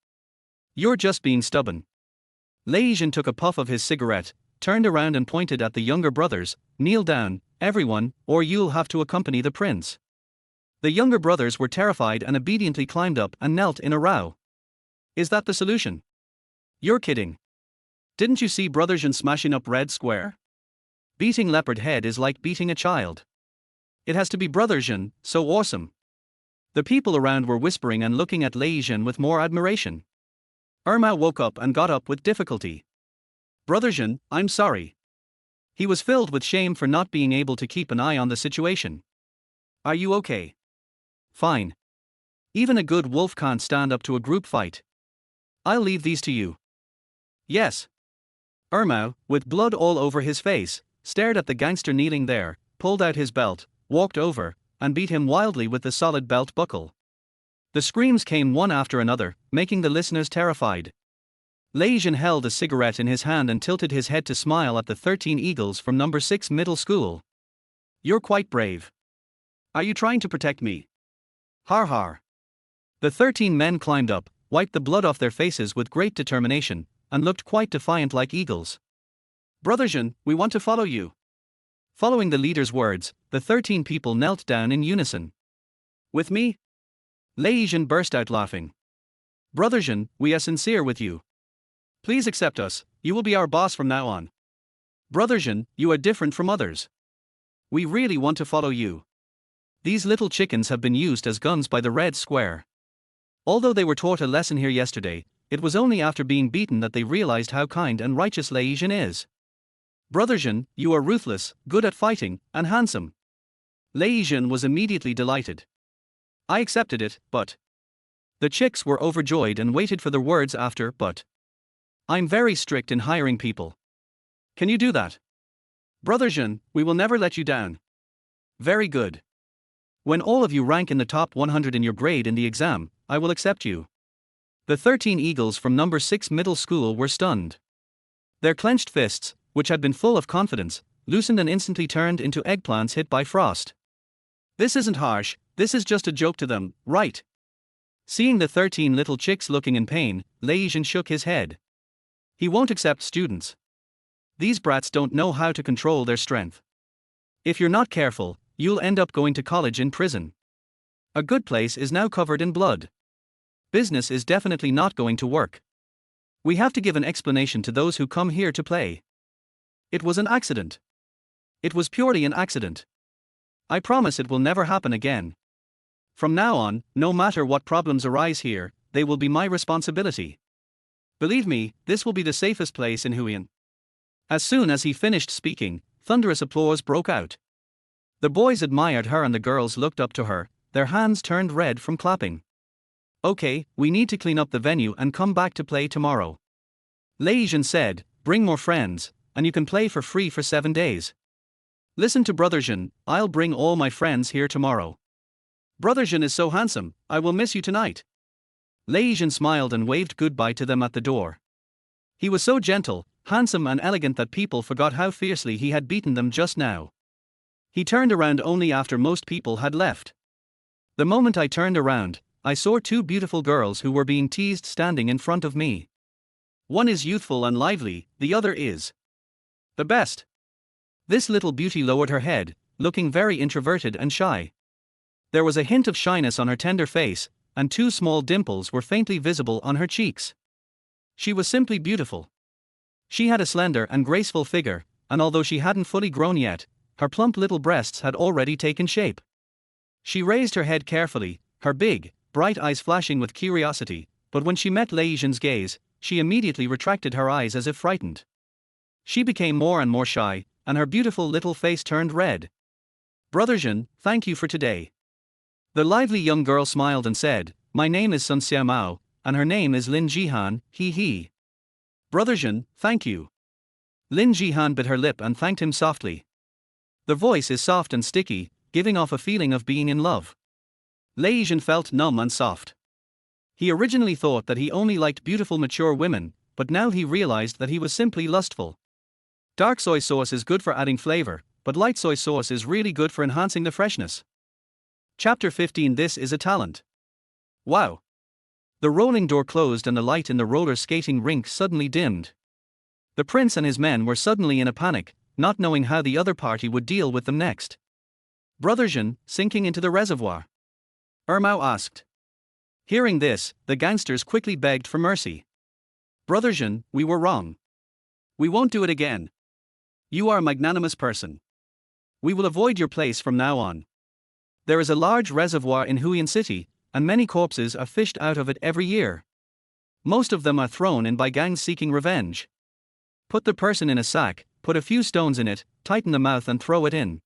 You're just being stubborn. Lei Zhen took a puff of his cigarette, turned around and pointed at the younger brothers. Kneel down, everyone, or you'll have to accompany the prince. The younger brothers were terrified and obediently climbed up and knelt in a row. Is that the solution? You're kidding. Didn't you see Brother Zhen smashing up Red Square? Beating Leopard Head is like beating a child. It has to be Brother Zhen, so awesome. The people around were whispering and looking at Lei Zhen with more admiration. Ermao woke up and got up with difficulty. Brother Zhen, I'm sorry. He was filled with shame for not being able to keep an eye on the situation. Are you okay? Fine. Even a good wolf can't stand up to a group fight. I'll leave these to you. Yes. Ermao, with blood all over his face, stared at the gangster kneeling there, pulled out his belt, walked over, and beat him wildly with the solid belt buckle. The screams came one after another, making the listeners terrified. Lei Zhen held a cigarette in his hand and tilted his head to smile at the 13 eagles from number 6 middle school. You're quite brave. Are you trying to protect me? Har har. The 13 men climbed up, wiped the blood off their faces with great determination, and looked quite defiant like eagles. Brother Zhen, we want to follow you. Following the leader's words, the 13 people knelt down in unison. With me? Lei Zhen burst out laughing. Brother Zhen, we are sincere with you. Please accept us, you will be our boss from now on. Brother Zhen, you are different from others. We really want to follow you. These little chickens have been used as guns by the Red Square. Although they were taught a lesson here yesterday, it was only after being beaten that they realized how kind and righteous Lei Zhen is. Brother Zhen, you are ruthless, good at fighting, and handsome. Lei Zhen was immediately delighted. I accepted it, but... The chicks were overjoyed and waited for the words after, but... I'm very strict in hiring people. Can you do that? Brother Zhen, we will never let you down. Very good. When all of you rank in the top 100 in your grade in the exam, I will accept you. The 13 eagles from number 6 middle school were stunned. Their clenched fists, which had been full of confidence, loosened and instantly turned into eggplants hit by frost. This isn't harsh, this is just a joke to them, right? Seeing the 13 little chicks looking in pain, Lei Zhen shook his head. He won't accept students. These brats don't know how to control their strength. If you're not careful, you'll end up going to college in prison. A good place is now covered in blood. Business is definitely not going to work. We have to give an explanation to those who come here to play. It was an accident. It was purely an accident. I promise it will never happen again. From now on, no matter what problems arise here, they will be my responsibility. Believe me, this will be the safest place in Hui'an. As soon as he finished speaking, thunderous applause broke out. The boys admired her and the girls looked up to her, their hands turned red from clapping. Okay, we need to clean up the venue and come back to play tomorrow. Lei Zhen said, bring more friends, and you can play for free for 7 days. Listen to Brother Zhen, I'll bring all my friends here tomorrow. Brother Zhen is so handsome, I will miss you tonight. Lei Zhen smiled and waved goodbye to them at the door. He was so gentle, handsome and elegant that people forgot how fiercely he had beaten them just now. He turned around only after most people had left. The moment I turned around, I saw 2 beautiful girls who were being teased standing in front of me. One is youthful and lively, the other is the best. This little beauty lowered her head, looking very introverted and shy. There was a hint of shyness on her tender face, and 2 small dimples were faintly visible on her cheeks. She was simply beautiful. She had a slender and graceful figure, and although she hadn't fully grown yet, her plump little breasts had already taken shape. She raised her head carefully, her big, bright eyes flashing with curiosity, but when she met Lei Zhen's gaze, she immediately retracted her eyes as if frightened. She became more and more shy, and her beautiful little face turned red. Brother Zhen, thank you for today. The lively young girl smiled and said, my name is Sun Xiaomao, and her name is Lin Jihan, he. Brother Zhen, thank you. Lin Jihan bit her lip and thanked him softly. The voice is soft and sticky, giving off a feeling of being in love. Lei Zhen felt numb and soft. He originally thought that he only liked beautiful mature women, but now he realized that he was simply lustful. Dark soy sauce is good for adding flavor, but light soy sauce is really good for enhancing the freshness. Chapter 15. This is a talent. Wow. The rolling door closed and the light in the roller skating rink suddenly dimmed. The prince and his men were suddenly in a panic, not knowing how the other party would deal with them next. Brother Zhen, sinking into the reservoir? Ermao asked. Hearing this, the gangsters quickly begged for mercy. Brother Zhen, we were wrong. We won't do it again. You are a magnanimous person. We will avoid your place from now on. There is a large reservoir in Hui'an City, and many corpses are fished out of it every year. Most of them are thrown in by gangs seeking revenge. Put the person in a sack, put a few stones in it, tighten the mouth and throw it in.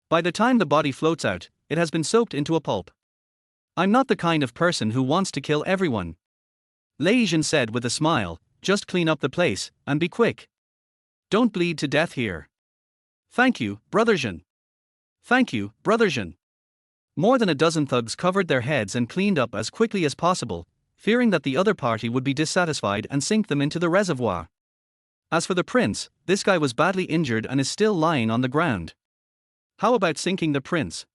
By the time the body floats out, it has been soaked into a pulp. I'm not the kind of person who wants to kill everyone. Lei Zhen said with a smile, just clean up the place, and be quick. Don't bleed to death here. Thank you, Brother Zhen. Thank you, Brother Zhen. More than a dozen thugs covered their heads and cleaned up as quickly as possible, fearing that the other party would be dissatisfied and sink them into the reservoir. As for the prince, this guy was badly injured and is still lying on the ground. How about sinking the prince?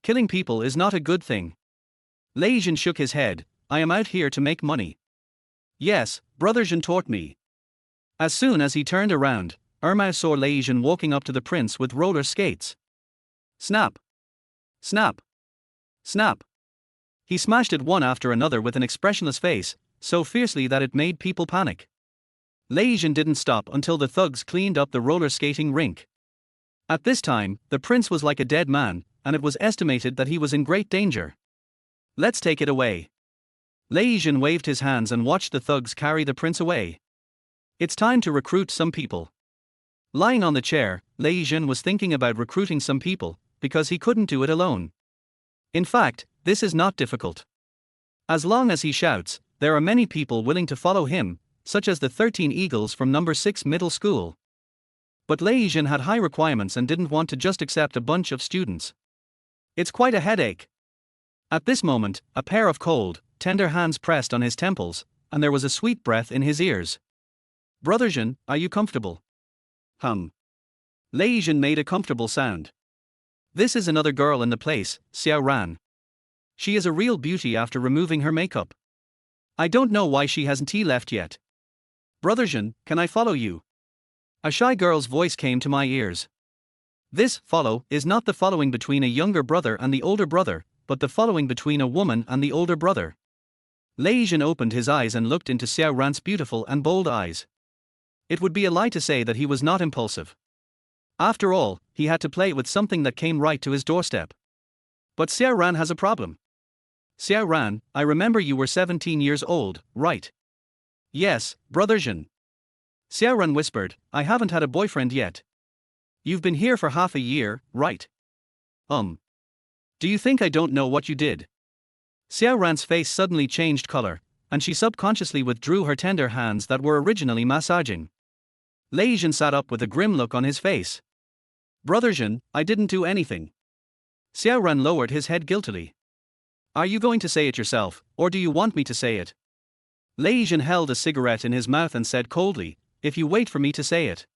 Killing people is not a good thing. Lei Zhen shook his head. I am out here to make money. Yes, Brother Zhen taught me. As soon as he turned around, Ermao saw Lei Zhen walking up to the prince with roller skates. Snap! Snap! Snap! He smashed it one after another with an expressionless face, so fiercely that it made people panic. Lei Zhen didn't stop until the thugs cleaned up the roller skating rink. At this time, the prince was like a dead man, and it was estimated that he was in great danger. Let's take it away. Lei Zhen waved his hands and watched the thugs carry the prince away. It's time to recruit some people. Lying on the chair, Lei Zhen was thinking about recruiting some people, because he couldn't do it alone. In fact, this is not difficult. As long as he shouts, there are many people willing to follow him, such as the 13 Eagles from number 6 middle school. But Lei Zhen had high requirements and didn't want to just accept a bunch of students. It's quite a headache. At this moment, a pair of cold, tender hands pressed on his temples, and there was a sweet breath in his ears. Brother Zhen, are you comfortable? Lei Zhen made a comfortable sound. This is another girl in the place, Xiao Ran. She is a real beauty after removing her makeup. I don't know why she hasn't left yet. Brother Zhen, can I follow you? A shy girl's voice came to my ears. This follow is not the following between a younger brother and the older brother, but the following between a woman and the older brother. Lei Zhen opened his eyes and looked into Xiao Ran's beautiful and bold eyes. It would be a lie to say that he was not impulsive. After all, he had to play with something that came right to his doorstep. But Xiao Ran has a problem. Xiao Ran, I remember you were 17 years old, right? Yes, Brother Zhen. Xiao Ran whispered, I haven't had a boyfriend yet. You've been here for half a year, right? Do you think I don't know what you did? Xiao Ran's face suddenly changed color, and she subconsciously withdrew her tender hands that were originally massaging. Lei Zhen sat up with a grim look on his face. Brother Zhen, I didn't do anything. Xiao Ran lowered his head guiltily. Are you going to say it yourself, or do you want me to say it? Lei Zhen held a cigarette in his mouth and said coldly, if you wait for me to say it.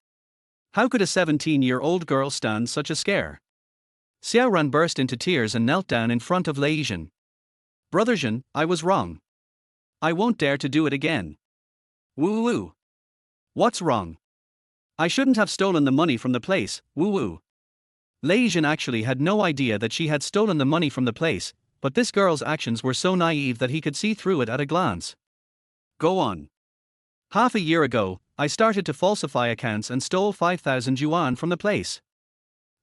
How could a 17-year-old girl stand such a scare? Xiao Ran burst into tears and knelt down in front of Lei Zhen. Brother Zhen, I was wrong. I won't dare to do it again. Woo-woo. What's wrong? I shouldn't have stolen the money from the place, woo-woo. Lei Zhen actually had no idea that she had stolen the money from the place, but this girl's actions were so naive that he could see through it at a glance. Go on. Half a year ago, I started to falsify accounts and stole 5,000 yuan from the place.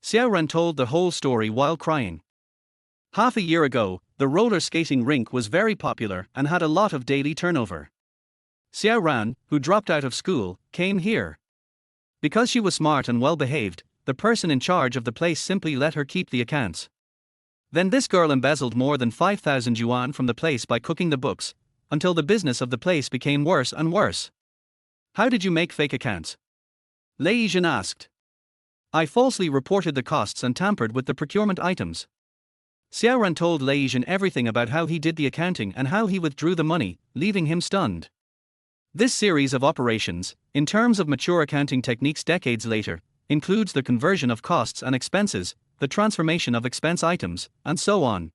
Xiao Ran told the whole story while crying. Half a year ago, the roller skating rink was very popular and had a lot of daily turnover. Xiao Ran, who dropped out of school, came here. Because she was smart and well behaved, the person in charge of the place simply let her keep the accounts. Then this girl embezzled more than 5,000 yuan from the place by cooking the books, until the business of the place became worse and worse. How did you make fake accounts? Lei Zhen asked. I falsely reported the costs and tampered with the procurement items. Xiao Ran told Lei Zhen everything about how he did the accounting and how he withdrew the money, leaving him stunned. This series of operations, in terms of mature accounting techniques decades later, includes the conversion of costs and expenses, the transformation of expense items, and so on.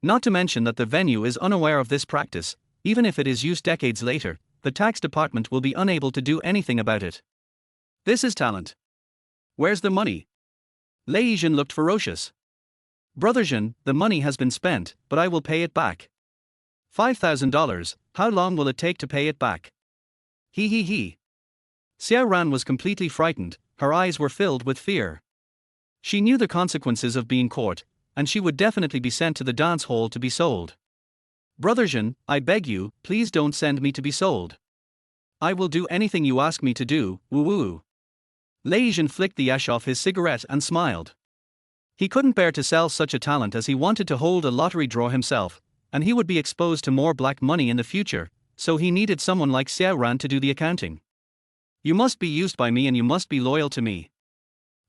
Not to mention that the venue is unaware of this practice, even if it is used decades later, the tax department will be unable to do anything about it. This is talent. Where's the money? Lei Zhen looked ferocious. Brother Zhen, the money has been spent, but I will pay it back. $5,000, how long will it take to pay it back? He. Xiao Ran was completely frightened, her eyes were filled with fear. She knew the consequences of being caught, and she would definitely be sent to the dance hall to be sold. Brother Zhen, I beg you, please don't send me to be sold. I will do anything you ask me to do, woo-woo. Lei Zhen flicked the ash off his cigarette and smiled. He couldn't bear to sell such a talent, as he wanted to hold a lottery draw himself, and he would be exposed to more black money in the future, so he needed someone like Xiao Ran to do the accounting. You must be used by me and you must be loyal to me.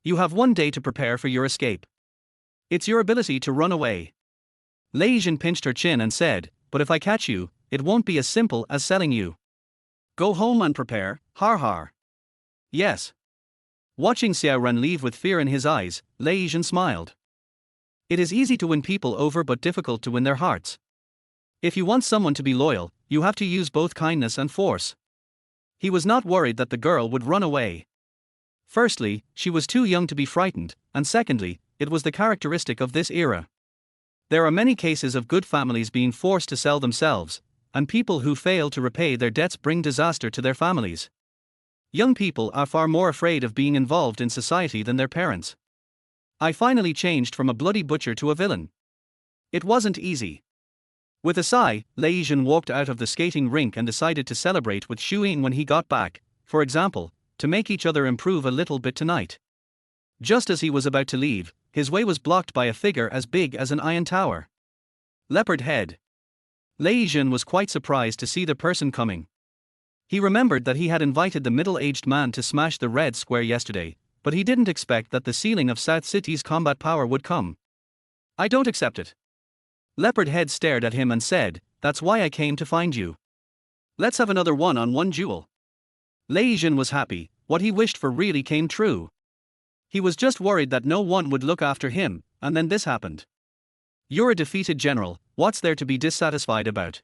You have 1 day to prepare for your escape. It's your ability to run away. Lei Zhen pinched her chin and said, but if I catch you, it won't be as simple as selling you. Go home and prepare, har har. Yes. Watching Xiao Ran leave with fear in his eyes, Lei Zhen smiled. It is easy to win people over but difficult to win their hearts. If you want someone to be loyal, you have to use both kindness and force. He was not worried that the girl would run away. Firstly, she was too young to be frightened, and secondly, it was the characteristic of this era. There are many cases of good families being forced to sell themselves, and people who fail to repay their debts bring disaster to their families. Young people are far more afraid of being involved in society than their parents. I finally changed from a bloody butcher to a villain. It wasn't easy. With a sigh, Lei Zhen walked out of the skating rink and decided to celebrate with Hui'an when he got back, for example, to make each other improve a little bit tonight. Just as he was about to leave, his way was blocked by a figure as big as an iron tower. Leopard head. Lei Zhen was quite surprised to see the person coming. He remembered that he had invited the middle-aged man to smash the red square yesterday, but he didn't expect that the ceiling of South City's combat power would come. I don't accept it. Leopard head stared at him and said, that's why I came to find you. Let's have another one-on-one duel. Lei Zhen was happy, what he wished for really came true. He was just worried that no one would look after him, and then this happened. You're a defeated general, what's there to be dissatisfied about?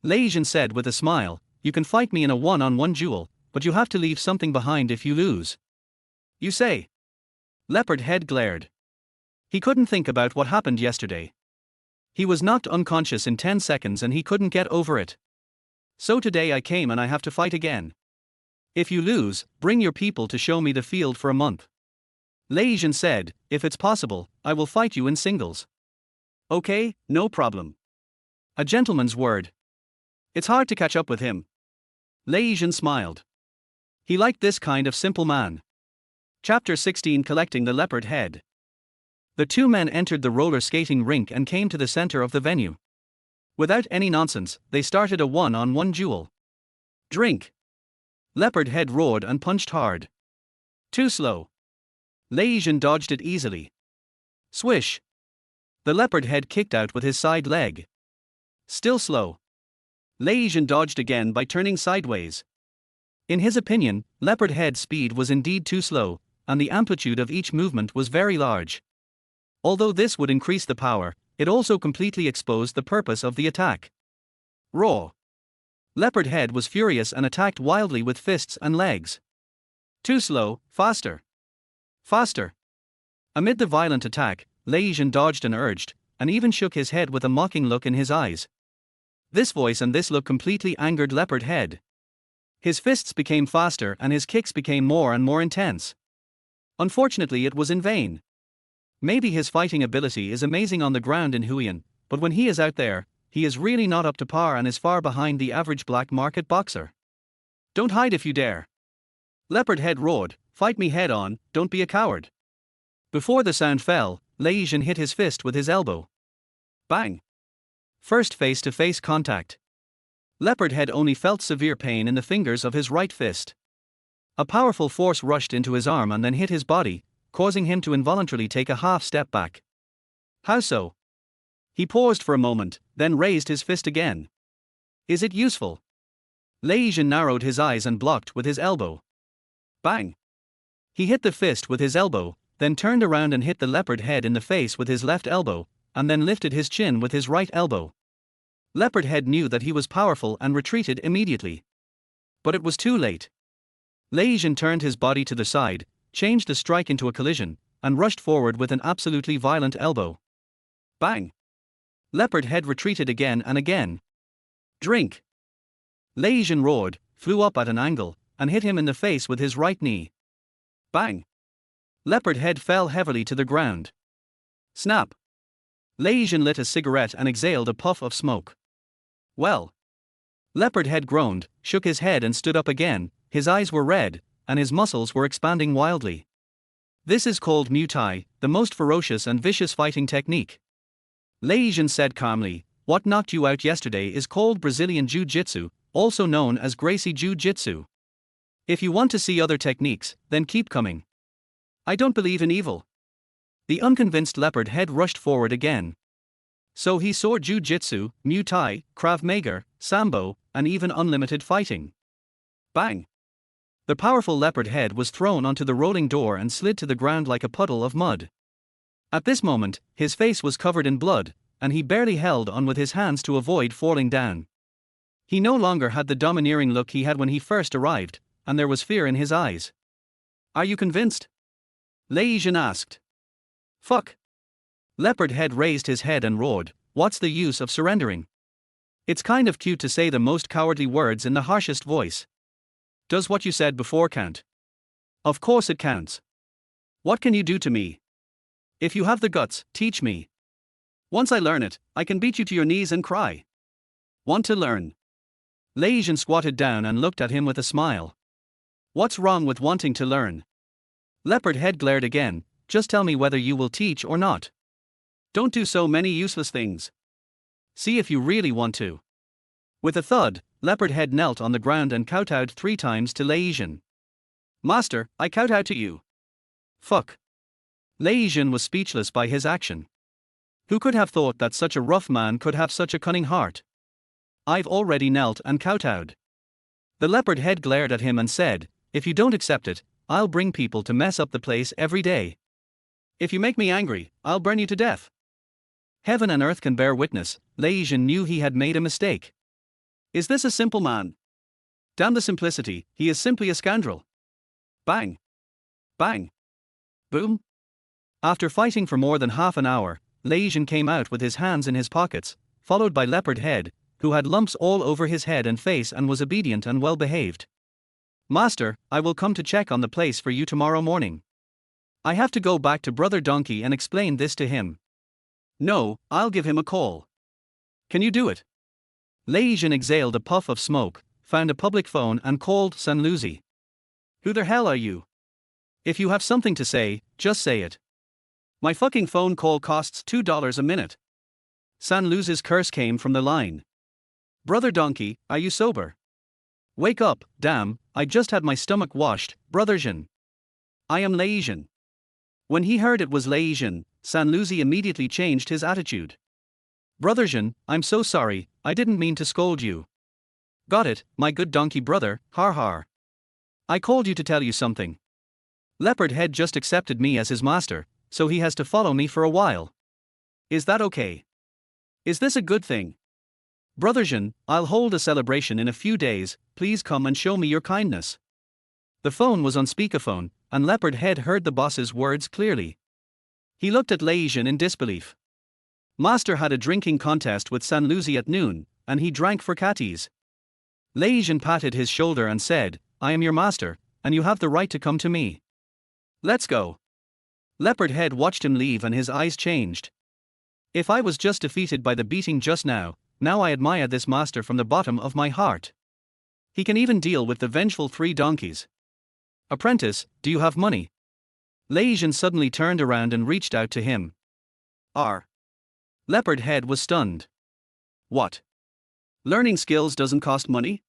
Lei Zhen said with a smile, you can fight me in a one-on-one duel, but you have to leave something behind if you lose. You say? Leopard head glared. He couldn't think about what happened yesterday. He was knocked unconscious in 10 seconds and he couldn't get over it. So today I came and I have to fight again. If you lose, bring your people to show me the field for a month. Lei Zhen said, if it's possible, I will fight you in singles. Okay, no problem. A gentleman's word. It's hard to catch up with him. Lei Zhen smiled. He liked this kind of simple man. Chapter 16 Collecting the Leopard Head. The two men entered the roller skating rink and came to the center of the venue. Without any nonsense, they started a one-on-one duel. Drink. Leopard head roared and punched hard. Too slow. Lei Zhen dodged it easily. Swish. The leopard head kicked out with his side leg. Still slow. Lei Zhen dodged again by turning sideways. In his opinion, leopard head speed was indeed too slow, and the amplitude of each movement was very large. Although this would increase the power, it also completely exposed the purpose of the attack. Raw. Leopard head was furious and attacked wildly with fists and legs. Too slow, faster. Faster. Amid the violent attack, Lei Zhen dodged and urged, and even shook his head with a mocking look in his eyes. This voice and this look completely angered leopard head. His fists became faster and his kicks became more and more intense. Unfortunately, it was in vain. Maybe his fighting ability is amazing on the ground in Hui'an, but when he is out there, he is really not up to par and is far behind the average black market boxer. Don't hide if you dare. Leopard head roared, fight me head on, don't be a coward. Before the sound fell, Lei Zhen hit his fist with his elbow. Bang. First face-to-face contact. Leopard head only felt severe pain in the fingers of his right fist. A powerful force rushed into his arm and then hit his body, causing him to involuntarily take a half step back. How so? He paused for a moment, then raised his fist again. Is it useful? Lei Zhen narrowed his eyes and blocked with his elbow. Bang! He hit the fist with his elbow, then turned around and hit the leopard head in the face with his left elbow, and then lifted his chin with his right elbow. Leopard head knew that he was powerful and retreated immediately. But it was too late. Lei Zhen turned his body to the side, changed the strike into a collision, and rushed forward with an absolutely violent elbow. Bang! Leopard head retreated again and again. Drink! Lei Zhen roared, flew up at an angle, and hit him in the face with his right knee. Bang! Leopard head fell heavily to the ground. Snap! Lei Zhen lit a cigarette and exhaled a puff of smoke. Well. Leopard Head groaned, shook his head and stood up again. His eyes were red, and his muscles were expanding wildly. This is called Muay Thai, the most ferocious and vicious fighting technique. Lei Zhen said calmly, what knocked you out yesterday is called Brazilian Jiu-Jitsu, also known as Gracie Jiu-Jitsu. If you want to see other techniques, then keep coming. I don't believe in evil. The unconvinced Leopard Head rushed forward again. So he saw Jiu-Jitsu, Muay Thai, Krav Maga, Sambo, and even unlimited fighting. Bang! The powerful Leopard Head was thrown onto the rolling door and slid to the ground like a puddle of mud. At this moment, his face was covered in blood, and he barely held on with his hands to avoid falling down. He no longer had the domineering look he had when he first arrived, and there was fear in his eyes. Are you convinced? Lei Zhen asked. Fuck. Leopard Head raised his head and roared, what's the use of surrendering? It's kind of cute to say the most cowardly words in the harshest voice. Does what you said before count? Of course it counts. What can you do to me? If you have the guts, teach me. Once I learn it, I can beat you to your knees and cry. Want to learn? Lei Zhen squatted down and looked at him with a smile. What's wrong with wanting to learn? Leopard Head glared again, just tell me whether you will teach or not. Don't do so many useless things. See if you really want to. With a thud, Leopard Head knelt on the ground and kowtowed 3 times to Lei Zhen. Master, I kowtow to you. Fuck. Lei Zhen was speechless by his action. Who could have thought that such a rough man could have such a cunning heart? I've already knelt and kowtowed. The Leopard Head glared at him and said, if you don't accept it, I'll bring people to mess up the place every day. If you make me angry, I'll burn you to death. Heaven and earth can bear witness, Lei Zhen knew he had made a mistake. Is this a simple man? Damn the simplicity, he is simply a scoundrel. Bang. Bang. Boom. After fighting for more than half an hour, Lei Zhen came out with his hands in his pockets, followed by Leopard Head, who had lumps all over his head and face and was obedient and well behaved. Master, I will come to check on the place for you tomorrow morning. I have to go back to Brother Donkey and explain this to him. No, I'll give him a call. Can you do it? Lei Zhen exhaled a puff of smoke, found a public phone and called San Luzi. Who the hell are you? If you have something to say, just say it. My fucking phone call costs $2 a minute. San Luzi's curse came from the line. Brother Donkey, are you sober? Wake up, damn, I just had my stomach washed, Brother Zhen. I am Lei Zhen. When he heard it was Lei Zhen, San Luzi immediately changed his attitude. Brother Zhen, I'm so sorry, I didn't mean to scold you. Got it, my good donkey brother, har har. I called you to tell you something. Leopard Head just accepted me as his master, so he has to follow me for a while. Is that okay? Is this a good thing? Brother Zhen, I'll hold a celebration in a few days, please come and show me your kindness. The phone was on speakerphone, and Leopard Head heard the boss's words clearly. He looked at Lei Zhen in disbelief. Master had a drinking contest with San Luzi at noon, and he drank for catties. Lei Zhen patted his shoulder and said, I am your master, and you have the right to come to me. Let's go. Leopard Head watched him leave and his eyes changed. If I was just defeated by the beating just now I admire this master from the bottom of my heart. He can even deal with the vengeful 3 donkeys. Apprentice, do you have money? Lei Zhen suddenly turned around and reached out to him. Leopard Head was stunned. What? Learning skills doesn't cost money?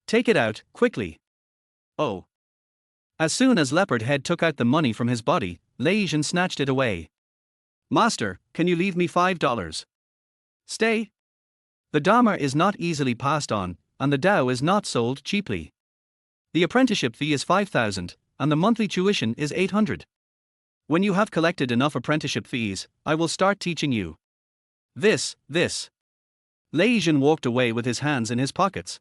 Take it out, quickly. Oh. As soon as Leopard Head took out the money from his body, Lei Zhen snatched it away. Master, can you leave me $5? Stay. The Dharma is not easily passed on, and the Tao is not sold cheaply. The apprenticeship fee is 5,000, and the monthly tuition is 800. When you have collected enough apprenticeship fees, I will start teaching you. This. Lei Zhen walked away with his hands in his pockets.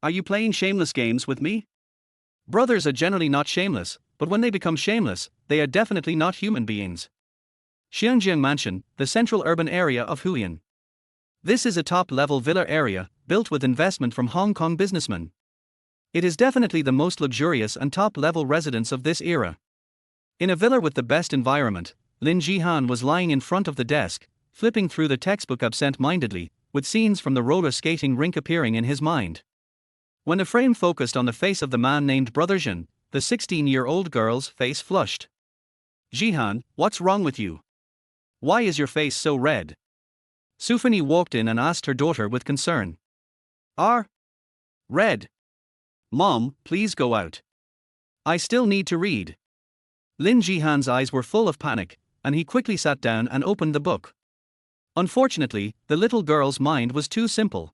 Are you playing shameless games with me? Brothers are generally not shameless, but when they become shameless, they are definitely not human beings. Xianjiang Mansion, the central urban area of Hui'an. This is a top-level villa area, built with investment from Hong Kong businessmen. It is definitely the most luxurious and top-level residence of this era. In a villa with the best environment, Lin Jihan was lying in front of the desk, flipping through the textbook absent-mindedly, with scenes from the roller skating rink appearing in his mind. When the frame focused on the face of the man named Brother Zhen, the 16-year-old girl's face flushed. "Jihan, what's wrong with you? Why is your face so red?" Sufani walked in and asked her daughter with concern. Red. Mom, please go out. I still need to read." Lin Jihan's eyes were full of panic, and he quickly sat down and opened the book. Unfortunately, the little girl's mind was too simple.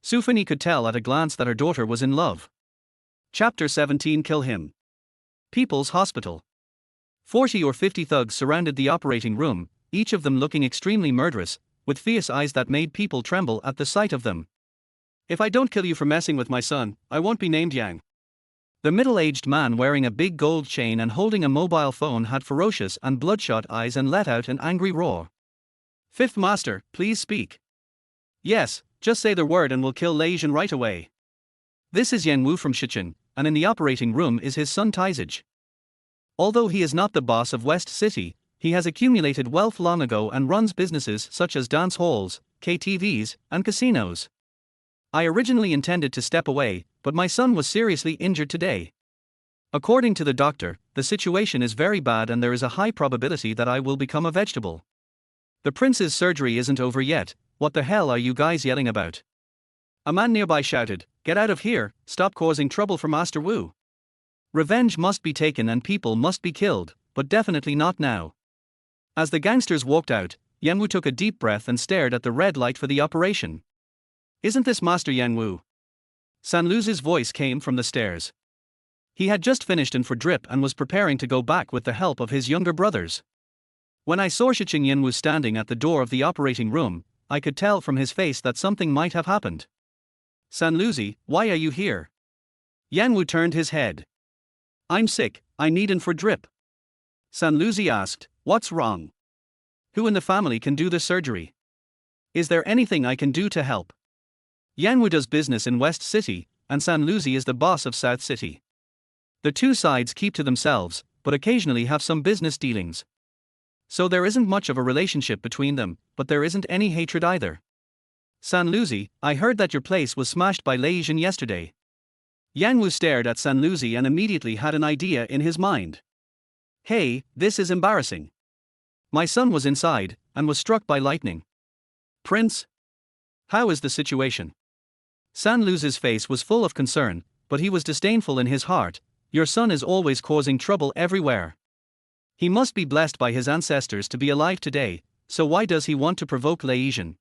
Sufani could tell at a glance that her daughter was in love. Chapter 17. Kill him. People's Hospital. 40 or 50 thugs surrounded the operating room, each of them looking extremely murderous, with fierce eyes that made people tremble at the sight of them. "If I don't kill you for messing with my son, I won't be named Yang." The middle-aged man wearing a big gold chain and holding a mobile phone had ferocious and bloodshot eyes and let out an angry roar. "Fifth Master, please speak." "Yes, just say the word and we'll kill Lei Zhen right away." This is Yang Wu from Shicheng, and in the operating room is his son Taizij. Although he is not the boss of West City, he has accumulated wealth long ago and runs businesses such as dance halls, KTVs, and casinos. "I originally intended to step away, but my son was seriously injured today. According to the doctor, the situation is very bad and there is a high probability that I will become a vegetable. The prince's surgery isn't over yet. What the hell are you guys yelling about?" A man nearby shouted, "Get out of here, stop causing trouble for Master Wu. Revenge must be taken and people must be killed, but definitely not now." As the gangsters walked out, Yang Wu took a deep breath and stared at the red light for the operation. "Isn't this Master Yang Wu?" San Luz's voice came from the stairs. He had just finished in for drip and was preparing to go back with the help of his younger brothers. When I saw Shicheng Yan Wu standing at the door of the operating room, I could tell from his face that something might have happened. "San Luzi, why are you here?" Yang Wu turned his head. "I'm sick, I need in for drip." San Luzi asked, "What's wrong? Who in the family can do the surgery? Is there anything I can do to help?" Yang Wu does business in West City, and San Luzi is the boss of South City. The two sides keep to themselves, but occasionally have some business dealings. So there isn't much of a relationship between them, but there isn't any hatred either. "San Luzi, I heard that your place was smashed by Lei Zhen yesterday." Yang Wu stared at San Luzi and immediately had an idea in his mind. "Hey, this is embarrassing. My son was inside, and was struck by lightning." "Prince? How is the situation?" San Luz's face was full of concern, but he was disdainful in his heart. "Your son is always causing trouble everywhere. He must be blessed by his ancestors to be alive today, so why does he want to provoke Lei Zhen?"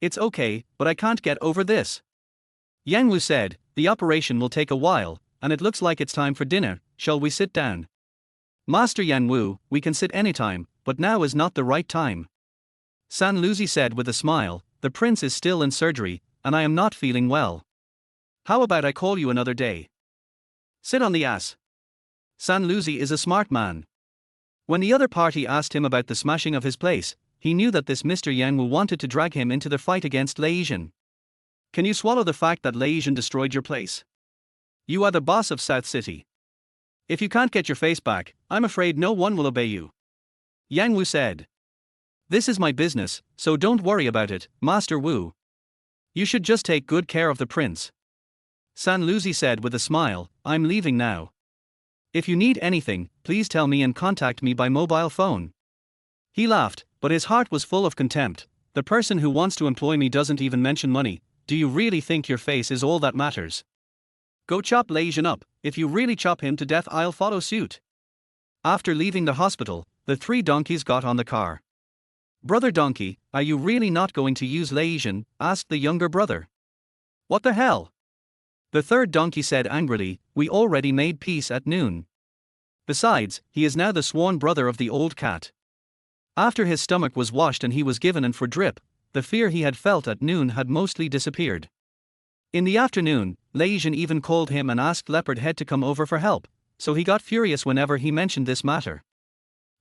"It's okay, but I can't get over this." Yang Wu said, "The operation will take a while, and it looks like it's time for dinner. Shall we sit down?" "Master Yang Wu, we can sit anytime, but now is not the right time." San Luzi said with a smile, "The prince is still in surgery, and I am not feeling well. How about I call you another day?" "Sit on the ass." San Luzi is a smart man. When the other party asked him about the smashing of his place, he knew that this Mr. Yang Wu wanted to drag him into the fight against Lei Zhen. "Can you swallow the fact that Lei Zhen destroyed your place? You are the boss of South City. If you can't get your face back, I'm afraid no one will obey you." Yang Wu said, "This is my business, so don't worry about it, Master Wu. You should just take good care of the prince." San Luzi said with a smile, "I'm leaving now. If you need anything, please tell me and contact me by mobile phone." He laughed, but his heart was full of contempt. "The person who wants to employ me doesn't even mention money. Do you really think your face is all that matters? Go chop Lei Zhen up. If you really chop him to death, I'll follow suit." After leaving the hospital, the three donkeys got on the car. "Brother Donkey, are you really not going to use Lei Zhen?" asked the younger brother. "What the hell?" The third donkey said angrily, "We already made peace at noon. Besides, he is now the sworn brother of the old cat." After his stomach was washed and he was given in for drip, the fear he had felt at noon had mostly disappeared. In the afternoon, Lei Zhen even called him and asked Leopard Head to come over for help, so he got furious whenever he mentioned this matter.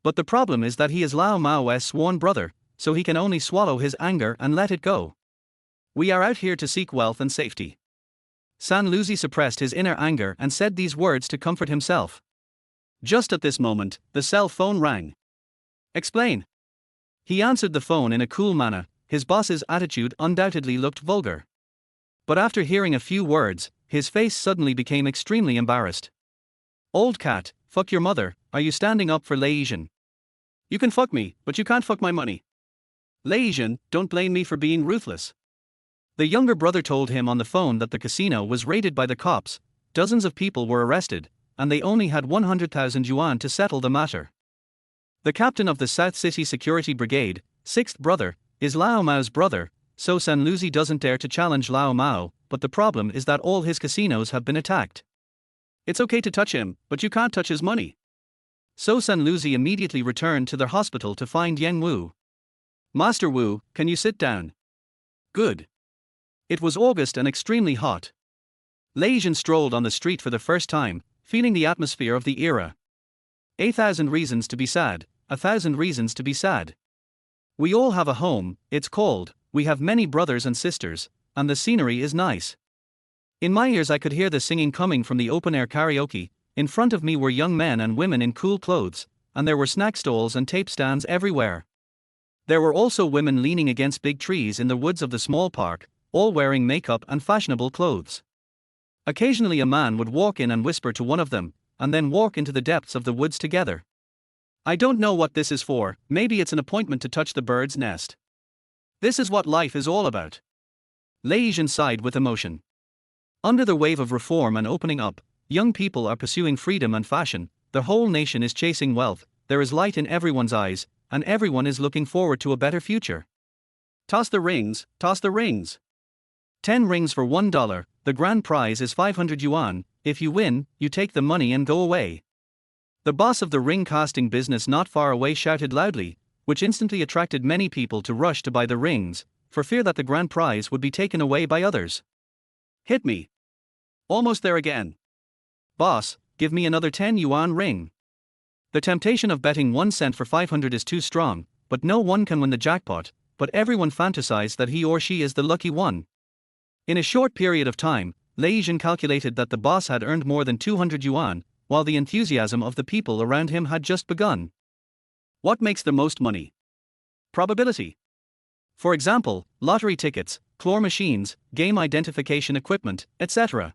But the problem is that he is Lao Mao's sworn brother, so he can only swallow his anger and let it go. "We are out here to seek wealth and safety." San Luzi suppressed his inner anger and said these words to comfort himself. Just at this moment, the cell phone rang. "Explain." He answered the phone in a cool manner. His boss's attitude undoubtedly looked vulgar. But after hearing a few words, his face suddenly became extremely embarrassed. Old cat, fuck your mother, are you standing up for Lei Zhen? You can fuck me, but you can't fuck my money. Lei Zhen, don't blame me for being ruthless. The younger brother told him on the phone that the casino was raided by the cops, dozens of people were arrested, and they only had 100,000 yuan to settle the matter. The captain of the South City Security Brigade, sixth brother, is Lao Mao's brother, so Sanluzi doesn't dare to challenge Lao Mao, but the problem is that all his casinos have been attacked. It's okay to touch him, but you can't touch his money. So Sanluzi immediately returned to the hospital to find Yang Wu. Master Wu, can you sit down? Good. It was August and extremely hot. Lei Zhen strolled on the street for the first time, feeling the atmosphere of the era. 1,000 reasons to be sad, 1,000 reasons to be sad. We all have a home, it's cold, we have many brothers and sisters, and the scenery is nice. In my ears I could hear the singing coming from the open-air karaoke. In front of me were young men and women in cool clothes, and there were snack stalls and tape stands everywhere. There were also women leaning against big trees in the woods of the small park, all wearing makeup and fashionable clothes. Occasionally a man would walk in and whisper to one of them, and then walk into the depths of the woods together. I don't know what this is for, maybe it's an appointment to touch the bird's nest. This is what life is all about. Lei Zhen sighed with emotion. Under the wave of reform and opening up, young people are pursuing freedom and fashion, the whole nation is chasing wealth, there is light in everyone's eyes, and everyone is looking forward to a better future. Toss the rings, toss the rings. 10 rings for $1, the grand prize is 500 yuan, if you win, you take the money and go away. The boss of the ring casting business not far away shouted loudly, which instantly attracted many people to rush to buy the rings, for fear that the grand prize would be taken away by others. Hit me. Almost there again. Boss, give me another 10 yuan ring. The temptation of betting 1 cent for 500 is too strong, but no one can win the jackpot, but everyone fantasizes that he or she is the lucky one. In a short period of time, Lei Zhen calculated that the boss had earned more than 200 yuan, while the enthusiasm of the people around him had just begun. What makes the most money? Probability. For example, lottery tickets, claw machines, game identification equipment, etc.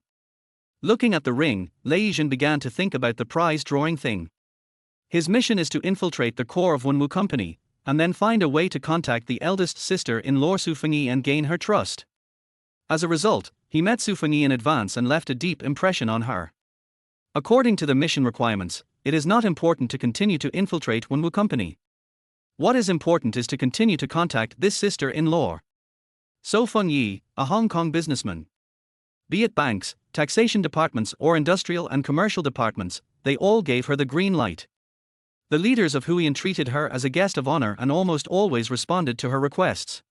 Looking at the ring, Lei Zhen began to think about the prize drawing thing. His mission is to infiltrate the core of Hui'an Company, and then find a way to contact the eldest sister-in-law Su Fengyi and gain her trust. As a result, he met Su Fengyi in advance and left a deep impression on her. According to the mission requirements, it is not important to continue to infiltrate Hui'an Company. What is important is to continue to contact this sister-in-law. Su Fengyi, a Hong Kong businessman. Be it banks, taxation departments or industrial and commercial departments, they all gave her the green light. The leaders of Hui'an treated her as a guest of honor and almost always responded to her requests.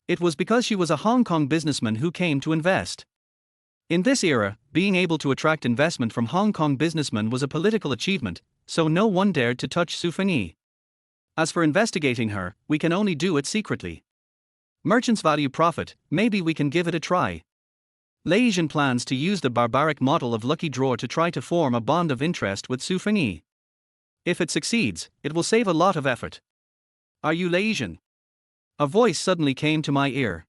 It was because she was a Hong Kong businessman who came to invest. In this era, being able to attract investment from Hong Kong businessmen was a political achievement, so no one dared to touch Su Fengyi. As for investigating her, we can only do it secretly. Merchants value profit, maybe we can give it a try. Lei Zhen plans to use the barbaric model of lucky draw to try to form a bond of interest with Su Fengyi. If it succeeds, it will save a lot of effort. Are you Lei Zhen? A voice suddenly came to my ear.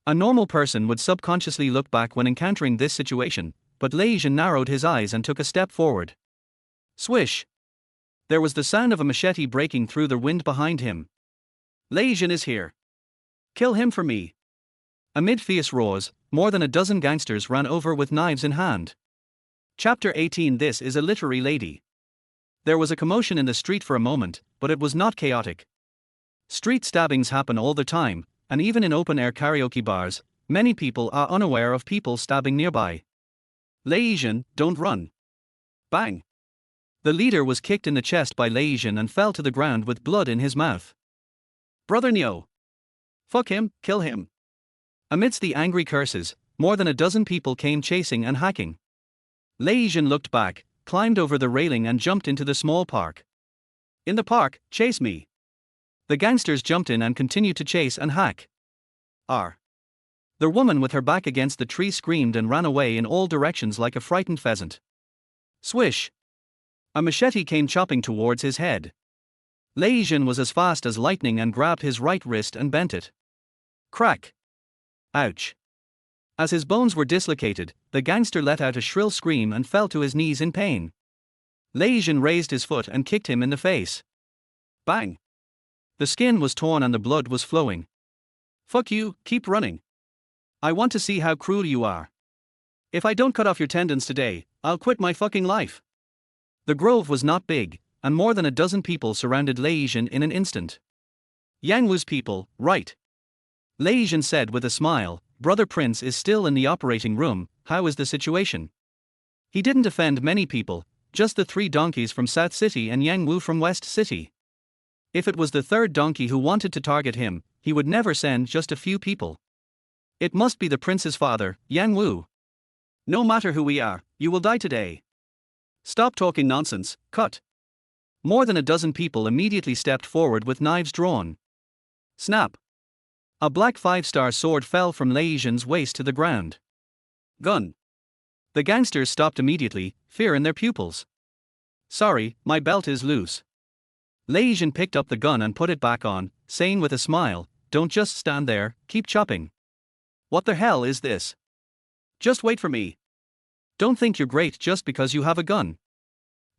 A normal person would subconsciously look back when encountering this situation, but Lei Zhen narrowed his eyes and took a step forward. Swish! There was the sound of a machete breaking through the wind behind him. Lei Zhen is here. Kill him for me. Amid fierce roars, more than a dozen gangsters ran over with knives in hand. Chapter 18. This is a literary lady. There was a commotion in the street for a moment, but it was not chaotic. Street stabbings happen all the time, and even in open-air karaoke bars, many people are unaware of people stabbing nearby. Lei Zhen, don't run. Bang! The leader was kicked in the chest by Lei Zhen and fell to the ground with blood in his mouth. Brother Nyo! Fuck him, kill him! Amidst the angry curses, more than a dozen people came chasing and hacking. Lei Zhen looked back, climbed over the railing and jumped into the small park. In the park, chase me! The gangsters jumped in and continued to chase and hack. R. The woman with her back against the tree screamed and ran away in all directions like a frightened pheasant. Swish! A machete came chopping towards his head. Lei Zhen was as fast as lightning and grabbed his right wrist and bent it. Crack! Ouch! As his bones were dislocated, the gangster let out a shrill scream and fell to his knees in pain. Lei Zhen raised his foot and kicked him in the face. Bang! The skin was torn and the blood was flowing. Fuck you, keep running. I want to see how cruel you are. If I don't cut off your tendons today, I'll quit my fucking life. The grove was not big, and more than a dozen people surrounded Lei Zhen in an instant. Yang Wu's people, right? Lei Zhen said with a smile. Brother Prince is still in the operating room. How is the situation? He didn't offend many people, just the 3 donkeys from South City and Yang Wu from West City. If it was the 3rd donkey who wanted to target him, he would never send just a few people. It must be the prince's father, Yang Wu. No matter who we are, you will die today. Stop talking nonsense, cut. More than a dozen people immediately stepped forward with knives drawn. Snap. A black 5-star sword fell from Lei Zhen's waist to the ground. Gun. The gangsters stopped immediately, fear in their pupils. Sorry, my belt is loose. Lei Zhen picked up the gun and put it back on, saying with a smile, don't just stand there, keep chopping. What the hell is this? Just wait for me. Don't think you're great just because you have a gun.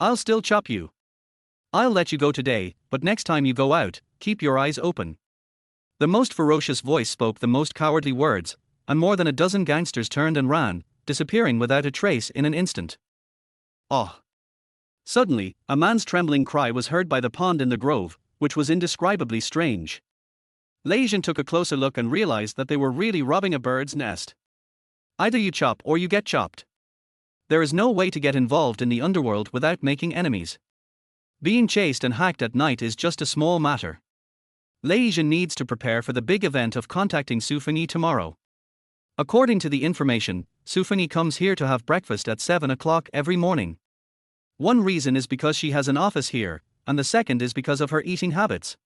I'll still chop you. I'll let you go today, but next time you go out, keep your eyes open. The most ferocious voice spoke the most cowardly words, and more than a dozen gangsters turned and ran, disappearing without a trace in an instant. Oh! Suddenly, a man's trembling cry was heard by the pond in the grove, which was indescribably strange. Lei Zhen took a closer look and realized that they were really robbing a bird's nest. Either you chop or you get chopped. There is no way to get involved in the underworld without making enemies. Being chased and hacked at night is just a small matter. Lei Zhen needs to prepare for the big event of contacting Su Fengyi tomorrow. According to the information, Su Fengyi comes here to have breakfast at 7 o'clock every morning. One reason is because she has an office here, and the second is because of her eating habits.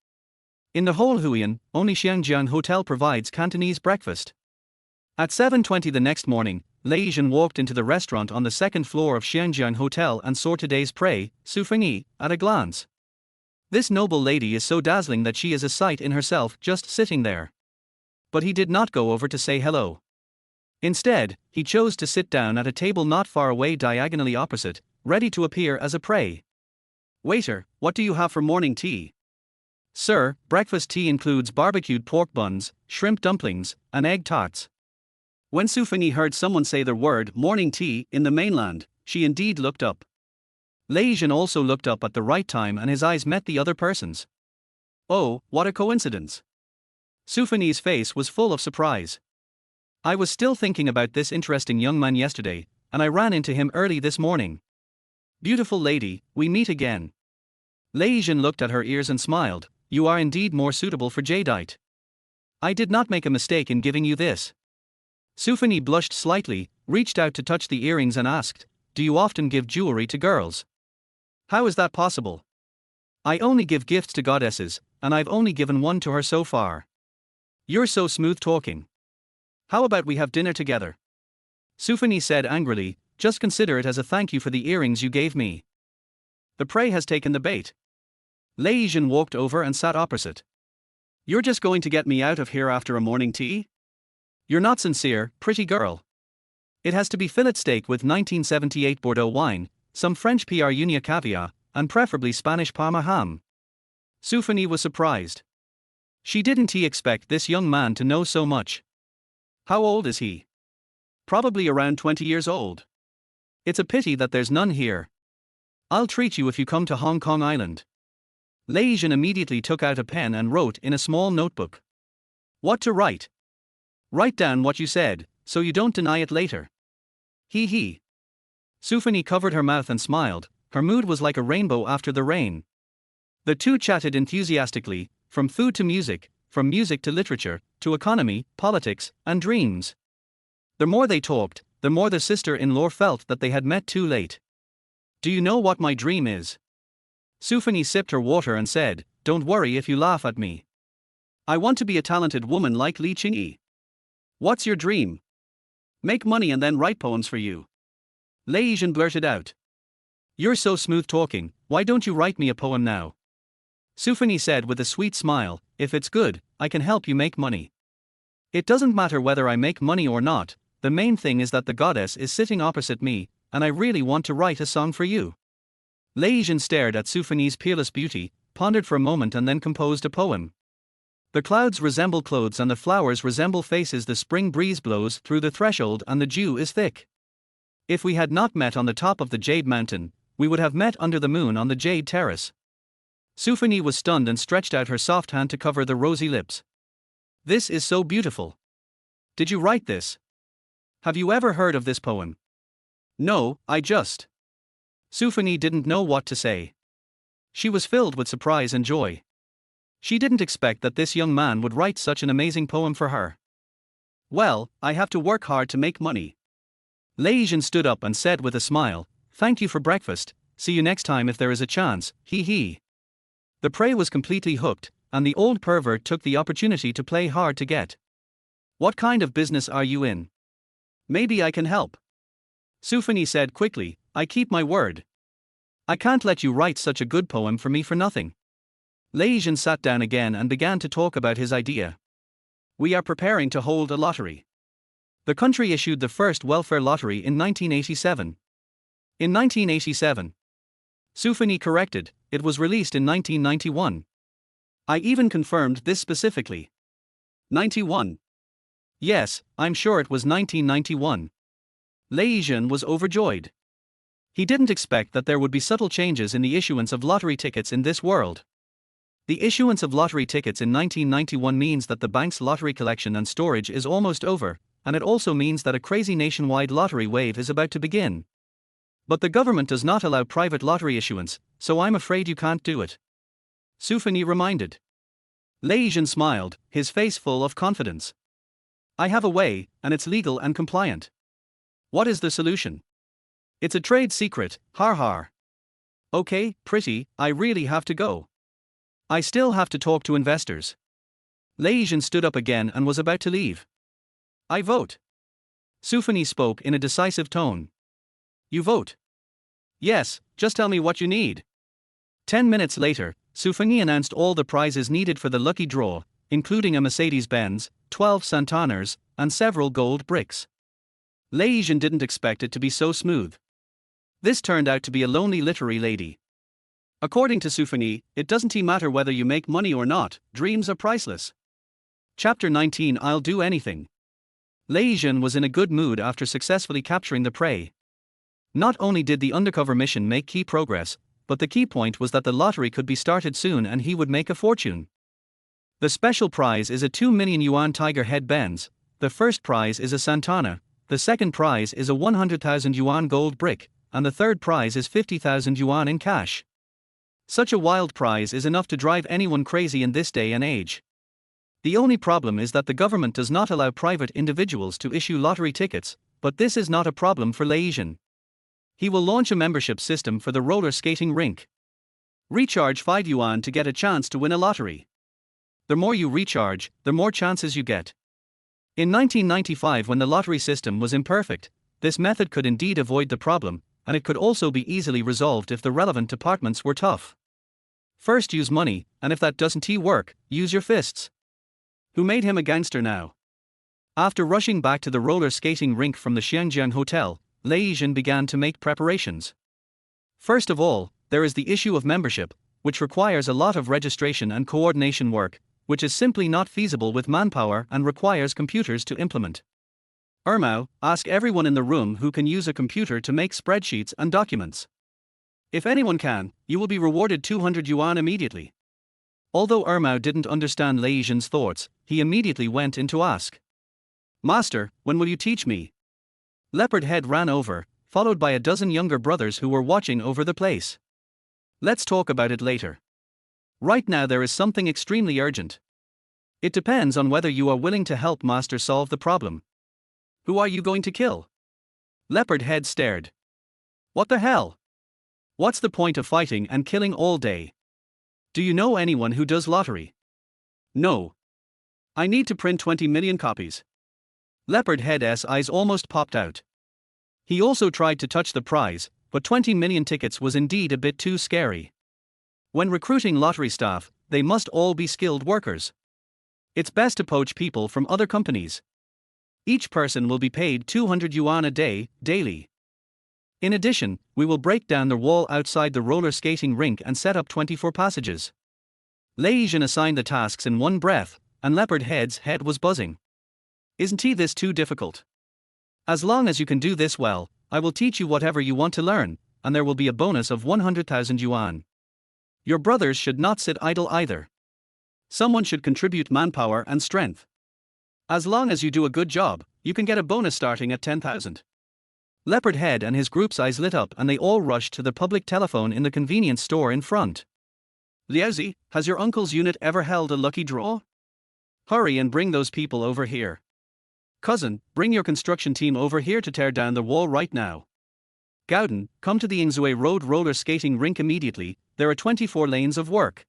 In the whole Hui'an, only Xiangjiang Hotel provides Cantonese breakfast. At 7:20 the next morning, Lei Zhen walked into the restaurant on the 2nd floor of Xiangjiang Hotel and saw today's prey, Su Fengyi, at a glance. This noble lady is so dazzling that she is a sight in herself just sitting there. But he did not go over to say hello. Instead, he chose to sit down at a table not far away diagonally opposite, ready to appear as a prey. Waiter, what do you have for morning tea? Sir, breakfast tea includes barbecued pork buns, shrimp dumplings, and egg tarts. When Su Fengyi heard someone say the word morning tea in the mainland, she indeed looked up. Lei Zhen also looked up at the right time and his eyes met the other person's. Oh, what a coincidence. Su Fengyi's face was full of surprise. I was still thinking about this interesting young man yesterday, and I ran into him early this morning. Beautiful lady, we meet again. Lei Zhen looked at her ears and smiled. You are indeed more suitable for jadeite. I did not make a mistake in giving you this. Su Fengyi blushed slightly, reached out to touch the earrings and asked, do you often give jewelry to girls? How is that possible? I only give gifts to goddesses, and I've only given one to her so far. You're so smooth talking. How about we have dinner together? Su Fengyi said angrily, just consider it as a thank you for the earrings you gave me. The prey has taken the bait. Lei Zhen walked over and sat opposite. You're just going to get me out of here after a morning tea? You're not sincere, pretty girl. It has to be fillet steak with 1978 Bordeaux wine, some French Unia caviar, and preferably Spanish Parma ham. Su Fengyi was surprised. She didn't expect this young man to know so much. How old is he? Probably around 20 years old. It's a pity that there's none here. I'll treat you if you come to Hong Kong Island. Lei Zhen immediately took out a pen and wrote in a small notebook. What to write? Write down what you said, so you don't deny it later. Hee hee. Su Fengyi covered her mouth and smiled. Her mood was like a rainbow after the rain. The two chatted enthusiastically, from food to music, from music to literature, to economy, politics, and dreams. The more they talked, the more the sister-in-law felt that they had met too late. Do you know what my dream is? Su Fengyi sipped her water and said, don't worry if you laugh at me. I want to be a talented woman like Li Qingyi. What's your dream? Make money and then write poems for you. Lei Zhen blurted out. You're so smooth talking, why don't you write me a poem now? Sufini said with a sweet smile, if it's good, I can help you make money. It doesn't matter whether I make money or not, the main thing is that the goddess is sitting opposite me, and I really want to write a song for you. Lei Zhen stared at Sufini's peerless beauty, pondered for a moment and then composed a poem. The clouds resemble clothes and the flowers resemble faces, the spring breeze blows through the threshold and the dew is thick. If we had not met on the top of the Jade Mountain, we would have met under the moon on the Jade Terrace. Sufini was stunned and stretched out her soft hand to cover the rosy lips. This is so beautiful. Did you write this? Have you ever heard of this poem? No, I just. Sufini didn't know what to say. She was filled with surprise and joy. She didn't expect that this young man would write such an amazing poem for her. Well, I have to work hard to make money. Lei Zhen stood up and said with a smile, thank you for breakfast, see you next time if there is a chance, hee hee. The prey was completely hooked, and the old pervert took the opportunity to play hard to get. What kind of business are you in? Maybe I can help. Sufini said quickly, I keep my word. I can't let you write such a good poem for me for nothing. Lei Zhen sat down again and began to talk about his idea. We are preparing to hold a lottery. The country issued the first welfare lottery in 1987. In 1987. Sufini corrected, it was released in 1991. I even confirmed this specifically. 91. Yes, I'm sure it was 1991. Lei Zhen was overjoyed. He didn't expect that there would be subtle changes in the issuance of lottery tickets in this world. The issuance of lottery tickets in 1991 means that the bank's lottery collection and storage is almost over, and it also means that a crazy nationwide lottery wave is about to begin. But the government does not allow private lottery issuance, so I'm afraid you can't do it. Sufini reminded. Lei Zhen smiled, his face full of confidence. I have a way, and it's legal and compliant. What is the solution? It's a trade secret, har har. Okay, pretty, I really have to go. I still have to talk to investors. Lei Zhen stood up again and was about to leave. I vote. Sufini spoke in a decisive tone. You vote? Yes, just tell me what you need. 10 minutes later, Sufini announced all the prizes needed for the lucky draw, including a Mercedes-Benz, 12 Santaners, and several gold bricks. Lei Zhen didn't expect it to be so smooth. This turned out to be a lonely literary lady. According to Sufini, it doesn't matter whether you make money or not, dreams are priceless. Chapter 19 I'll do anything. Lei Zhen was in a good mood after successfully capturing the prey. Not only did the undercover mission make key progress, but the key point was that the lottery could be started soon and he would make a fortune. The special prize is a 2 million yuan tiger head Benz, the first prize is a Santana, the second prize is a 100,000 yuan gold brick, and the third prize is 50,000 yuan in cash. Such a wild prize is enough to drive anyone crazy in this day and age. The only problem is that the government does not allow private individuals to issue lottery tickets, but this is not a problem for Lei Zhen. He will launch a membership system for the roller skating rink. Recharge 5 yuan to get a chance to win a lottery. The more you recharge, the more chances you get. In 1995, when the lottery system was imperfect, this method could indeed avoid the problem, and it could also be easily resolved if the relevant departments were tough. First use money, and if that doesn't work, use your fists. Who made him a gangster now? After rushing back to the roller skating rink from the Xiangjiang Hotel, Lei Zhen began to make preparations. First of all, there is the issue of membership, which requires a lot of registration and coordination work, which is simply not feasible with manpower and requires computers to implement. Ermao, ask everyone in the room who can use a computer to make spreadsheets and documents. If anyone can, you will be rewarded 200 yuan immediately. Although Ermao didn't understand Lei Zhen's thoughts, he immediately went in to ask. Master, when will you teach me? Leopard Head ran over, followed by a dozen younger brothers who were watching over the place. Let's talk about it later. Right now there is something extremely urgent. It depends on whether you are willing to help Master solve the problem. Who are you going to kill? Leopard Head stared. What the hell? What's the point of fighting and killing all day? Do you know anyone who does lottery? No. I need to print 20 million copies. Leopard Head's eyes almost popped out. He also tried to touch the prize, but 20 million tickets was indeed a bit too scary. When recruiting lottery staff, they must all be skilled workers. It's best to poach people from other companies. Each person will be paid 200 yuan a day, daily. In addition, we will break down the wall outside the roller skating rink and set up 24 passages. Lei Zhen assigned the tasks in one breath, and Leopard Head's head was buzzing. Isn't this too difficult? As long as you can do this well, I will teach you whatever you want to learn, and there will be a bonus of 100,000 yuan. Your brothers should not sit idle either. Someone should contribute manpower and strength. As long as you do a good job, you can get a bonus starting at 10,000. Leopard Head and his group's eyes lit up and they all rushed to the public telephone in the convenience store in front. Liaozi, has your uncle's unit ever held a lucky draw? Hurry and bring those people over here. Cousin, bring your construction team over here to tear down the wall right now. Gauden, come to the Ingzui Road roller skating rink immediately, there are 24 lanes of work.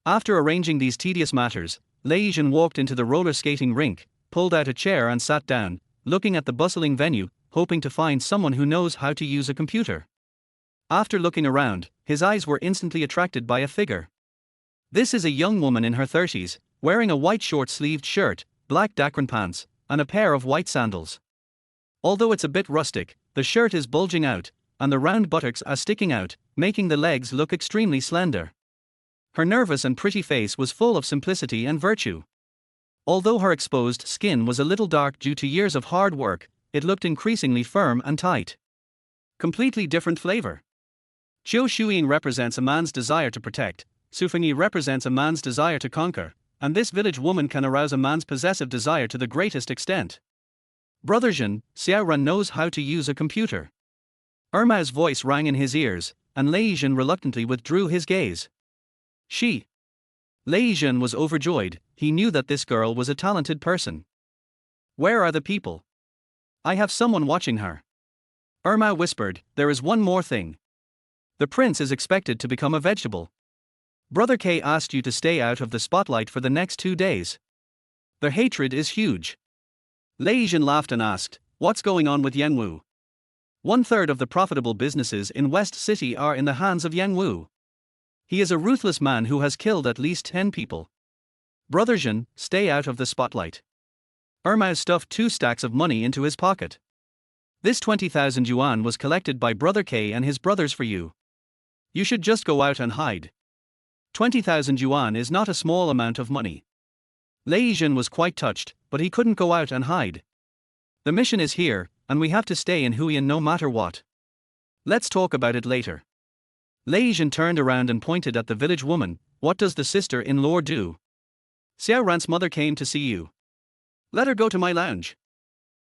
After arranging these tedious matters, Lei Zhen walked into the roller skating rink, pulled out a chair and sat down, looking at the bustling venue, hoping to find someone who knows how to use a computer. After looking around, his eyes were instantly attracted by a figure. This is a young woman in her 30s, wearing a white short-sleeved shirt, black dacron pants, and a pair of white sandals. Although it's a bit rustic, the shirt is bulging out, and the round buttocks are sticking out, making the legs look extremely slender. Her nervous and pretty face was full of simplicity and virtue. Although her exposed skin was a little dark due to years of hard work, it looked increasingly firm and tight. Completely different flavor. Qiu Shuiying represents a man's desire to protect, Su Fengyi represents a man's desire to conquer, and this village woman can arouse a man's possessive desire to the greatest extent. Brother Zhen, Xiao Ran knows how to use a computer. Ermao's voice rang in his ears, and Lei Zhen reluctantly withdrew his gaze. Lei Zhen was overjoyed, he knew that this girl was a talented person. Where are the people? I have someone watching her. Ermao whispered, there is one more thing. The prince is expected to become a vegetable. Brother K asked you to stay out of the spotlight for the next 2 days. Their hatred is huge. Lei Zhen laughed and asked, what's going on with Yang Wu? 1/3 of the profitable businesses in West City are in the hands of Yang Wu. He is a ruthless man who has killed at least 10 people. Brother Zhen, stay out of the spotlight. Ermao stuffed 2 stacks of money into his pocket. This 20,000 yuan was collected by Brother K and his brothers for you. You should just go out and hide. 20,000 yuan is not a small amount of money. Lei Zhen was quite touched, but he couldn't go out and hide. The mission is here, and we have to stay in Hui'an no matter what. Let's talk about it later. Lei Zhen turned around and pointed at the village woman, what does the sister-in-law do? Xiao Ran's mother came to see you. Let her go to my lounge.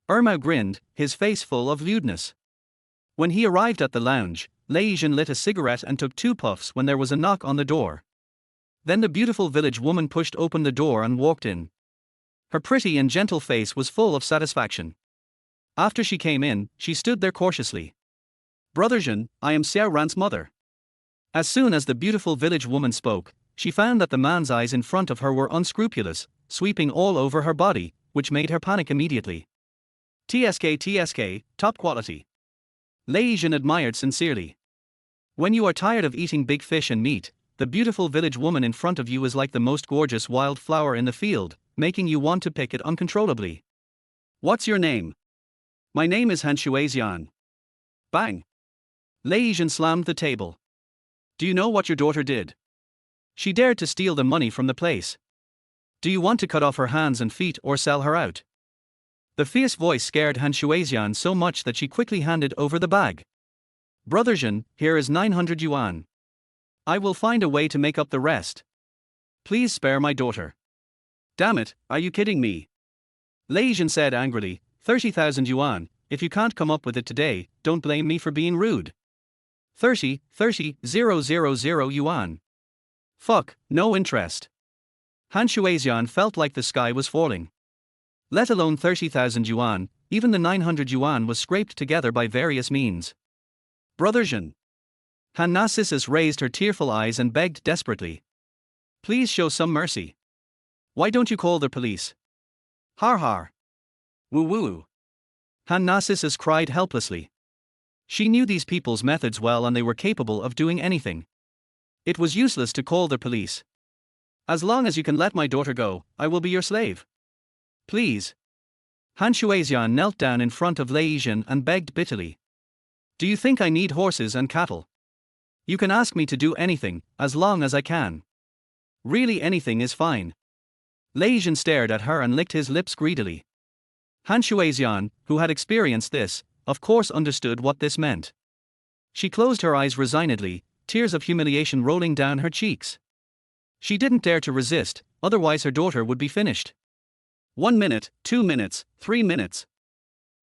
Ermao grinned, his face full of lewdness. When he arrived at the lounge, Lei Zhen lit a cigarette and took 2 puffs when there was a knock on the door. Then the beautiful village woman pushed open the door and walked in. Her pretty and gentle face was full of satisfaction. After she came in, she stood there cautiously. Brother Zhen, I am Xiao Ran's mother. As soon as the beautiful village woman spoke, she found that the man's eyes in front of her were unscrupulous, sweeping all over her body, which made her panic immediately. TSK, top quality. Lei Zhen admired sincerely. When you are tired of eating big fish and meat, the beautiful village woman in front of you is like the most gorgeous wild flower in the field, making you want to pick it uncontrollably. What's your name? My name is Han Shuizian. Bang! Lei Zhen slammed the table. Do you know what your daughter did? She dared to steal the money from the place. Do you want to cut off her hands and feet or sell her out? The fierce voice scared Han Shuizian so much that she quickly handed over the bag. Brother Zhen, here is 900 yuan. I will find a way to make up the rest. Please spare my daughter. Damn it, are you kidding me? Lei Zhen said angrily, 30,000 yuan, if you can't come up with it today, don't blame me for being rude. 30,000 yuan. Fuck, no interest. Han Shuizian felt like the sky was falling. Let alone 30,000 yuan, even the 900 yuan was scraped together by various means. Brother Zhen. Han Narcissus raised her tearful eyes and begged desperately. Please show some mercy. Why don't you call the police? Har har. Woo woo. Han Narcissus cried helplessly. She knew these people's methods well and they were capable of doing anything. It was useless to call the police. As long as you can let my daughter go, I will be your slave. Please. Han Shuizian knelt down in front of Lei Zhen and begged bitterly. Do you think I need horses and cattle? You can ask me to do anything, as long as I can. Really, anything is fine. Lei Zhen stared at her and licked his lips greedily. Han Shuizian, who had experienced this, of course understood what this meant. She closed her eyes resignedly, tears of humiliation rolling down her cheeks. She didn't dare to resist, otherwise her daughter would be finished. 1 minute, 2 minutes, 3 minutes.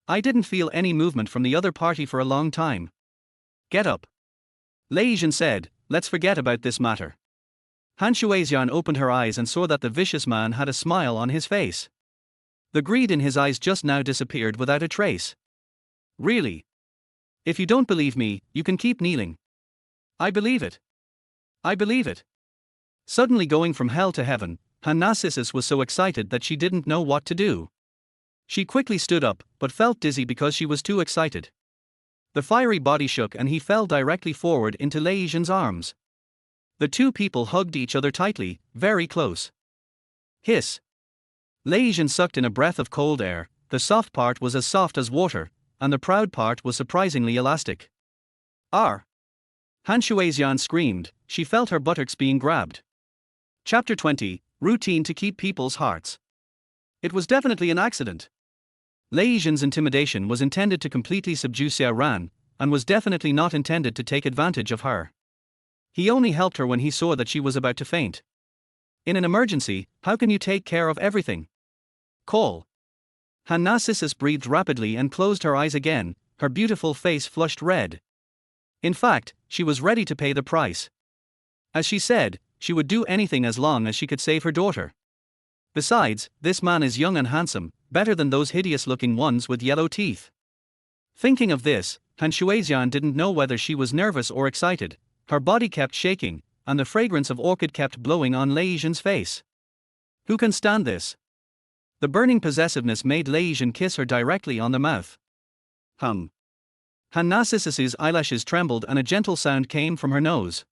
I didn't feel any movement from the other party for a long time. Get up. Lei Zhen said, let's forget about this matter. Han Shuizian opened her eyes and saw that the vicious man had a smile on his face. The greed in his eyes just now disappeared without a trace. Really? If you don't believe me, you can keep kneeling. I believe it. I believe it. Suddenly going from hell to heaven, Han Narcissus was so excited that she didn't know what to do. She quickly stood up, but felt dizzy because she was too excited. The fiery body shook and he fell directly forward into Lei Zhen's arms. The two people hugged each other tightly, very close. Hiss. Lei Zhen sucked in a breath of cold air. The soft part was as soft as water, and the proud part was surprisingly elastic. Arr! Han Shuizian screamed, she felt her buttocks being grabbed. Chapter 20, Routine to keep people's hearts. It was definitely an accident. Lei Zhen's intimidation was intended to completely subdue Xiao Ran, and was definitely not intended to take advantage of her. He only helped her when he saw that she was about to faint. In an emergency, how can you take care of everything? Call. Han Narcissus breathed rapidly and closed her eyes again, her beautiful face flushed red. In fact, she was ready to pay the price. As she said, she would do anything as long as she could save her daughter. Besides, this man is young and handsome, better than those hideous-looking ones with yellow teeth. Thinking of this, Han Shuizian didn't know whether she was nervous or excited. Her body kept shaking, and the fragrance of orchid kept blowing on Lei Zhen's face. Who can stand this? The burning possessiveness made Lei Zhen kiss her directly on the mouth. Han Narcissus's eyelashes trembled and a gentle sound came from her nose.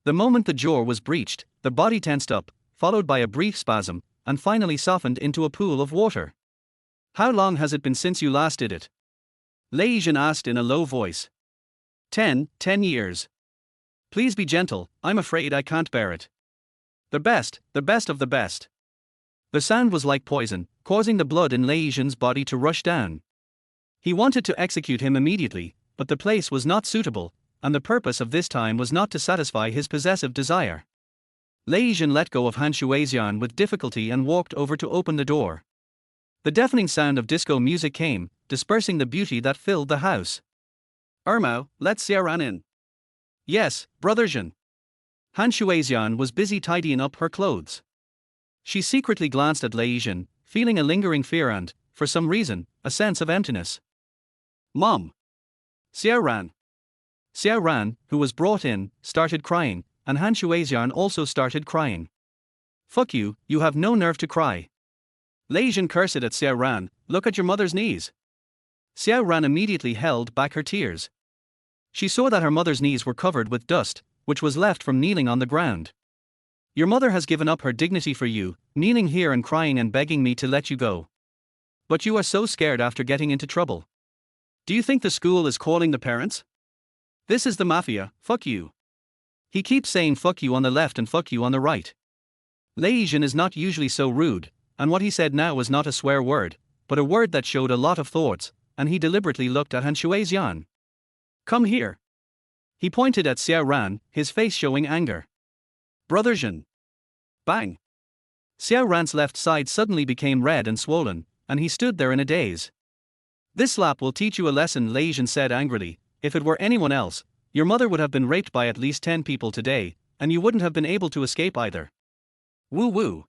The moment the jaw was breached, the body tensed up, followed by a brief spasm, and finally softened into a pool of water. How long has it been since you last did it? Lei Zhen asked in a low voice. 10 years. Please be gentle, I'm afraid I can't bear it. The best of the best. The sound was like poison, causing the blood in Lei Zhen's body to rush down. He wanted to execute him immediately, but the place was not suitable, and the purpose of this time was not to satisfy his possessive desire. Lei Zhen let go of Han Shuizian with difficulty and walked over to open the door. The deafening sound of disco music came, dispersing the beauty that filled the house. Irmao, let Xiao Ran in. Yes, Brother Zhen. Han Shuizian was busy tidying up her clothes. She secretly glanced at Lei Zhen, feeling a lingering fear and, for some reason, a sense of emptiness. Mom. Xiao Ran. Xiao Ran, who was brought in, started crying, and Han Shuizian also started crying. Fuck you, you have no nerve to cry. Lei Zhen cursed at Xiao Ran, look at your mother's knees. Xiao Ran immediately held back her tears. She saw that her mother's knees were covered with dust, which was left from kneeling on the ground. Your mother has given up her dignity for you, kneeling here and crying and begging me to let you go. But you are so scared after getting into trouble. Do you think the school is calling the parents? This is the mafia, fuck you. He keeps saying fuck you on the left and fuck you on the right. Lei Zhen is not usually so rude, and what he said now was not a swear word, but a word that showed a lot of thoughts, and he deliberately looked at Han Shuizian. Come here. He pointed at Xiao Ran, his face showing anger. Brother Zhen. Bang. Xiao Ran's left side suddenly became red and swollen, and he stood there in a daze. This slap will teach you a lesson, Lei Zhen said angrily. If it were anyone else, your mother would have been raped by at least 10 people today, and you wouldn't have been able to escape either. Woo woo.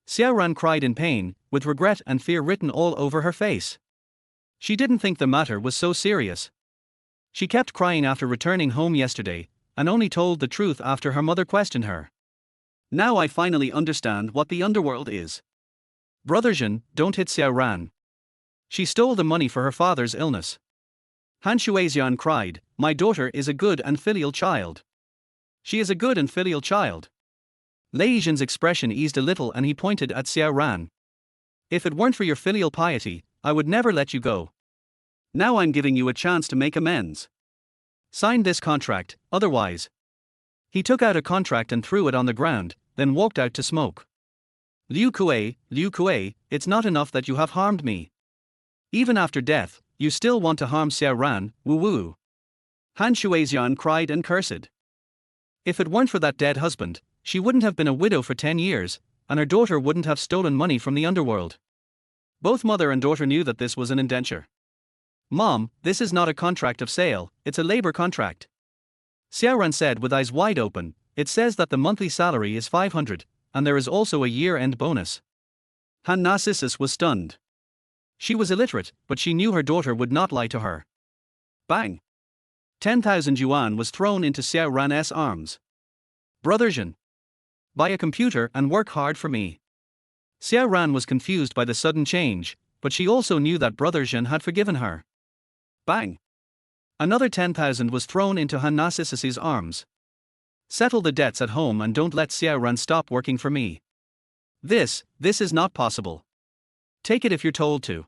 Xiao Ran cried in pain, with regret and fear written all over her face. She didn't think the matter was so serious. She kept crying after returning home yesterday, and only told the truth after her mother questioned her. Now I finally understand what the underworld is. Brother Zhen, don't hit Xiao Ran. She stole the money for her father's illness. Han Shuizian cried, my daughter is a good and filial child. She is a good and filial child. Lei Zhen's expression eased a little and he pointed at Xiao Ran. If it weren't for your filial piety, I would never let you go. Now I'm giving you a chance to make amends. Sign this contract, otherwise. He took out a contract and threw it on the ground, then walked out to smoke. Liu Kuei, it's not enough that you have harmed me. Even after death, you still want to harm Xiao Ran, woo. Han Shuizian cried and cursed. If it weren't for that dead husband, she wouldn't have been a widow for 10 years, and her daughter wouldn't have stolen money from the underworld. Both mother and daughter knew that this was an indenture. Mom, this is not a contract of sale, it's a labor contract. Xiao Ran said with eyes wide open, it says that the monthly salary is 500, and there is also a year-end bonus. Han Narcissus was stunned. She was illiterate, but she knew her daughter would not lie to her. Bang! 10,000 yuan was thrown into Xiao Ran's arms. Brother Zhen. Buy a computer and work hard for me. Xiao Ran was confused by the sudden change, but she also knew that Brother Zhen had forgiven her. Bang! Another 10,000 was thrown into Han Narcissus's arms. Settle the debts at home and don't let Xiao Ran stop working for me. This is not possible. Take it if you're told to.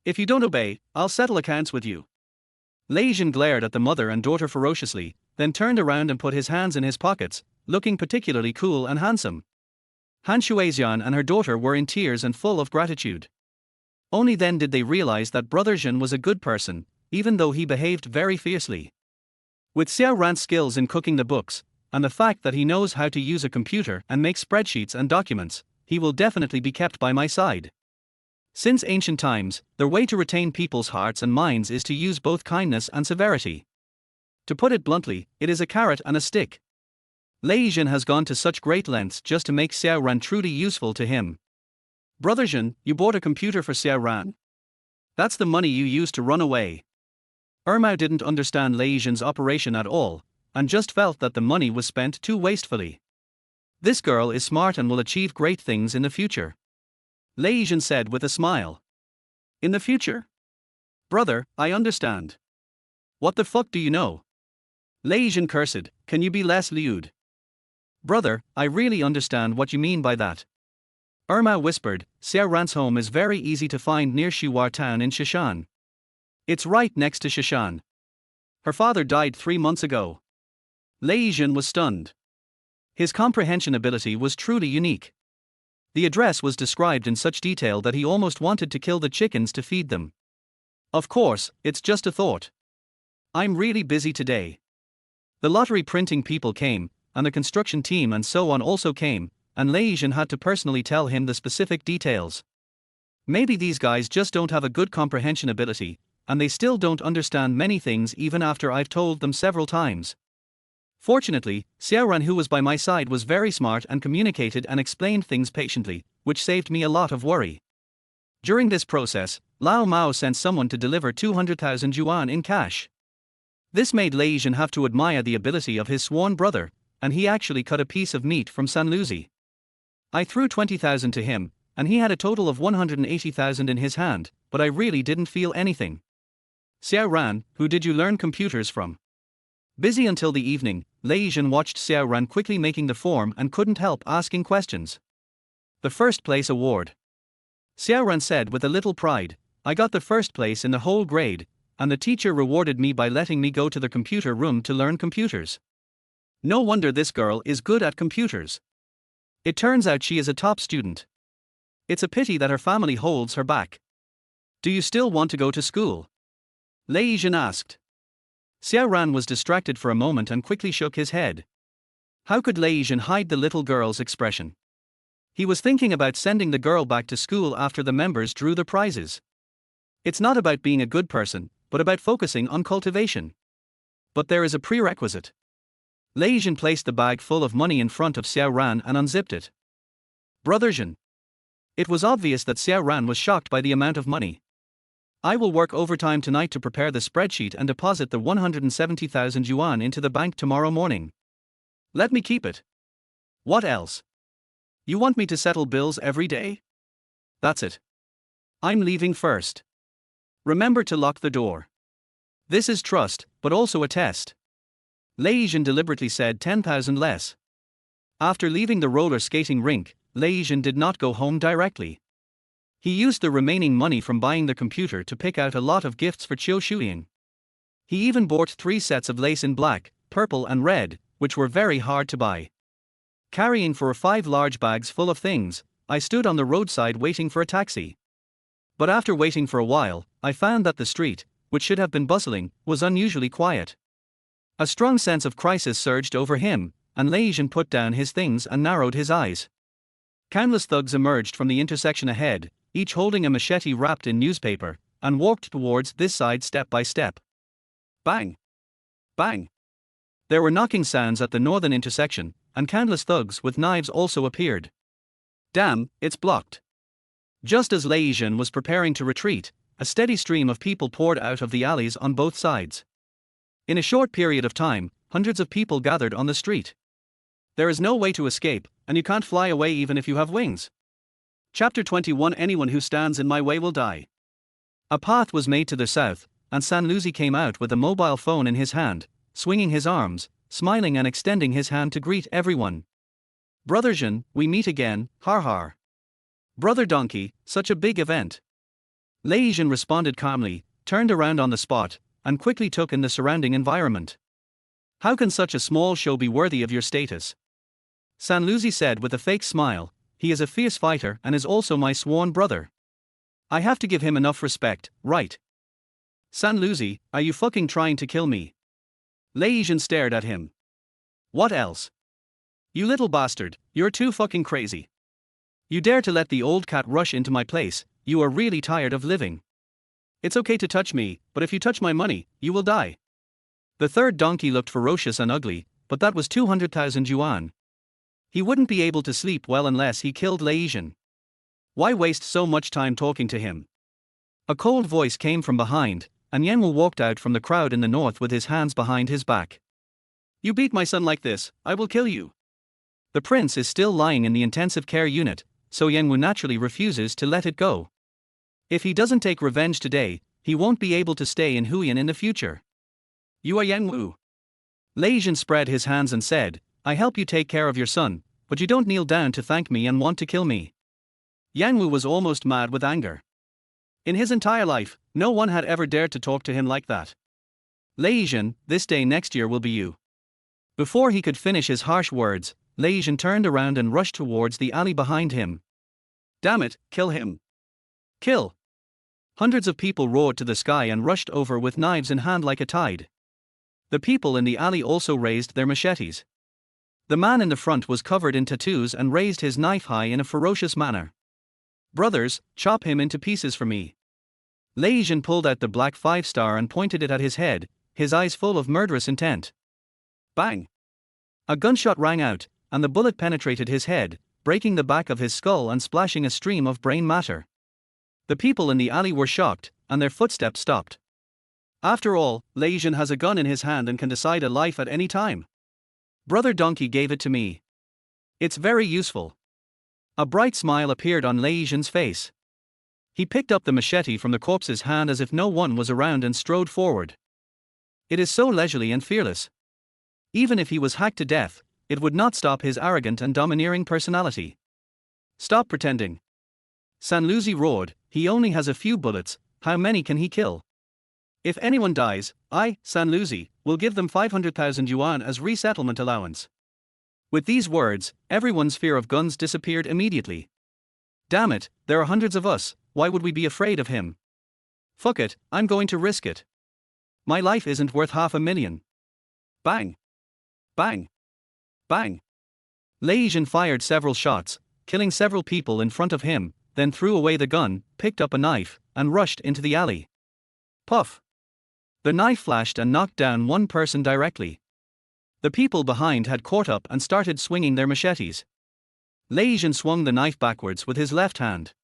If you don't obey, I'll settle accounts with you. Lei Zhen glared at the mother and daughter ferociously, then turned around and put his hands in his pockets, looking particularly cool and handsome. Han Shuizian and her daughter were in tears and full of gratitude. Only then did they realize that Brother Zhen was a good person, even though he behaved very fiercely. With Xiao Ran's skills in cooking the books, and the fact that he knows how to use a computer and make spreadsheets and documents, he will definitely be kept by my side. Since ancient times, the way to retain people's hearts and minds is to use both kindness and severity. To put it bluntly, it is a carrot and a stick. Lei Zhen has gone to such great lengths just to make Xiao Ran truly useful to him. Brother Zhen, you bought a computer for Xiao Ran? That's the money you used to run away. Ermao didn't understand Lei Zhen's operation at all, and just felt that the money was spent too wastefully. This girl is smart and will achieve great things in the future. Lei Zhen said with a smile. In the future? Brother, I understand. What the fuck do you know? Lei Zhen cursed, can you be less lewd? Brother, I really understand what you mean by that. Ermao whispered, Xiao Ran's home is very easy to find near Shuhua town in Shishan. It's right next to Shishan. Her father died 3 months ago. Lei Zhen was stunned. His comprehension ability was truly unique. The address was described in such detail that he almost wanted to kill the chickens to feed them. Of course, it's just a thought. I'm really busy today. The lottery printing people came, and the construction team and so on also came, and Lei Zhen had to personally tell him the specific details. Maybe these guys just don't have a good comprehension ability, and they still don't understand many things even after I've told them several times. Fortunately, Xiao Ran, who was by my side, was very smart and communicated and explained things patiently, which saved me a lot of worry. During this process, Lao Mao sent someone to deliver 200,000 yuan in cash. This made Lei Zhen have to admire the ability of his sworn brother, and he actually cut a piece of meat from Sanluzi. I threw 20,000 to him, and he had a total of 180,000 in his hand, but I really didn't feel anything. Xiao Ran, who did you learn computers from? Busy until the evening, Lei Zhen watched Xiao Ran quickly making the form and couldn't help asking questions. The first place award. Xiao Ran said with a little pride, I got the first place in the whole grade, and the teacher rewarded me by letting me go to the computer room to learn computers. No wonder this girl is good at computers. It turns out she is a top student. It's a pity that her family holds her back. Do you still want to go to school? Lei Zhen asked. Xiao Ran was distracted for a moment and quickly shook his head. How could Lei Zhen hide the little girl's expression? He was thinking about sending the girl back to school after the members drew the prizes. It's not about being a good person, but about focusing on cultivation. But there is a prerequisite. Lei Zhen placed the bag full of money in front of Xiao Ran and unzipped it. Brother Zhen. It was obvious that Xiao Ran was shocked by the amount of money. I will work overtime tonight to prepare the spreadsheet and deposit the 170,000 yuan into the bank tomorrow morning. Let me keep it. What else? You want me to settle bills every day? That's it. I'm leaving first. Remember to lock the door. This is trust, but also a test. Lei Zhen deliberately said 10,000 less. After leaving the roller skating rink, Lei Zhen did not go home directly. He used the remaining money from buying the computer to pick out a lot of gifts for Qiu Shuiying. He even bought 3 sets of lace in black, purple and red, which were very hard to buy. Carrying 5 large bags full of things, I stood on the roadside waiting for a taxi. But after waiting for a while, I found that the street, which should have been bustling, was unusually quiet. A strong sense of crisis surged over him, and Lei Zhen put down his things and narrowed his eyes. Countless thugs emerged from the intersection ahead, each holding a machete wrapped in newspaper, and walked towards this side step by step. Bang! Bang! There were knocking sounds at the northern intersection, and countless thugs with knives also appeared. Damn, it's blocked. Just as Lei Zhen was preparing to retreat, a steady stream of people poured out of the alleys on both sides. In a short period of time, hundreds of people gathered on the street. There is no way to escape, and you can't fly away even if you have wings. Chapter 21. Anyone who stands in my way will die. A path was made to the south, and Sanluzi came out with a mobile phone in his hand, swinging his arms, smiling and extending his hand to greet everyone. Brother Zhen, we meet again, har har. Brother Donkey, such a big event. Lei Zhen responded calmly, turned around on the spot, and quickly took in the surrounding environment. How can such a small show be worthy of your status? Sanluzi said with a fake smile, he is a fierce fighter and is also my sworn brother. I have to give him enough respect, right? Sanluzi, are you fucking trying to kill me? Lei Zhen stared at him. What else? You little bastard, you're too fucking crazy. You dare to let the old cat rush into my place, you are really tired of living. It's okay to touch me, but if you touch my money, you will die. The third donkey looked ferocious and ugly, but that was 200,000 yuan. He wouldn't be able to sleep well unless he killed Lei Zhen. Why waste so much time talking to him? A cold voice came from behind, and Yanwu walked out from the crowd in the north with his hands behind his back. You beat my son like this, I will kill you. The prince is still lying in the intensive care unit, so Yanwu naturally refuses to let it go. If he doesn't take revenge today, he won't be able to stay in Hui'an in the future. You are Yanwu. Lei Zhen spread his hands and said, I help you take care of your son, but you don't kneel down to thank me and want to kill me. Yanwu was almost mad with anger. In his entire life, no one had ever dared to talk to him like that. Lei Zhen, this day next year will be you. Before he could finish his harsh words, Lei Zhen turned around and rushed towards the alley behind him. Damn it, kill him. Kill. Hundreds of people roared to the sky and rushed over with knives in hand like a tide. The people in the alley also raised their machetes. The man in the front was covered in tattoos and raised his knife high in a ferocious manner. Brothers, chop him into pieces for me. Lei Zhen pulled out the black 5-star and pointed it at his head, his eyes full of murderous intent. Bang! A gunshot rang out, and the bullet penetrated his head, breaking the back of his skull and splashing a stream of brain matter. The people in the alley were shocked, and their footsteps stopped. After all, Lei Zhen has a gun in his hand and can decide a life at any time. Brother Donkey gave it to me. It's very useful. A bright smile appeared on Lei Zhen's face. He picked up the machete from the corpse's hand as if no one was around and strode forward. It is so leisurely and fearless. Even if he was hacked to death, it would not stop his arrogant and domineering personality. Stop pretending. Sanluzi roared, he only has a few bullets, how many can he kill? If anyone dies, I, Sanluzi, will give them 500,000 yuan as resettlement allowance. With these words, everyone's fear of guns disappeared immediately. Damn it, there are hundreds of us, why would we be afraid of him? Fuck it, I'm going to risk it. My life isn't worth 500,000. Bang! Bang! Bang! Lei Zhen fired several shots, killing several people in front of him, then threw away the gun, picked up a knife, and rushed into the alley. Puff! The knife flashed and knocked down one person directly. The people behind had caught up and started swinging their machetes. Lei Zhen swung the knife backwards with his left hand.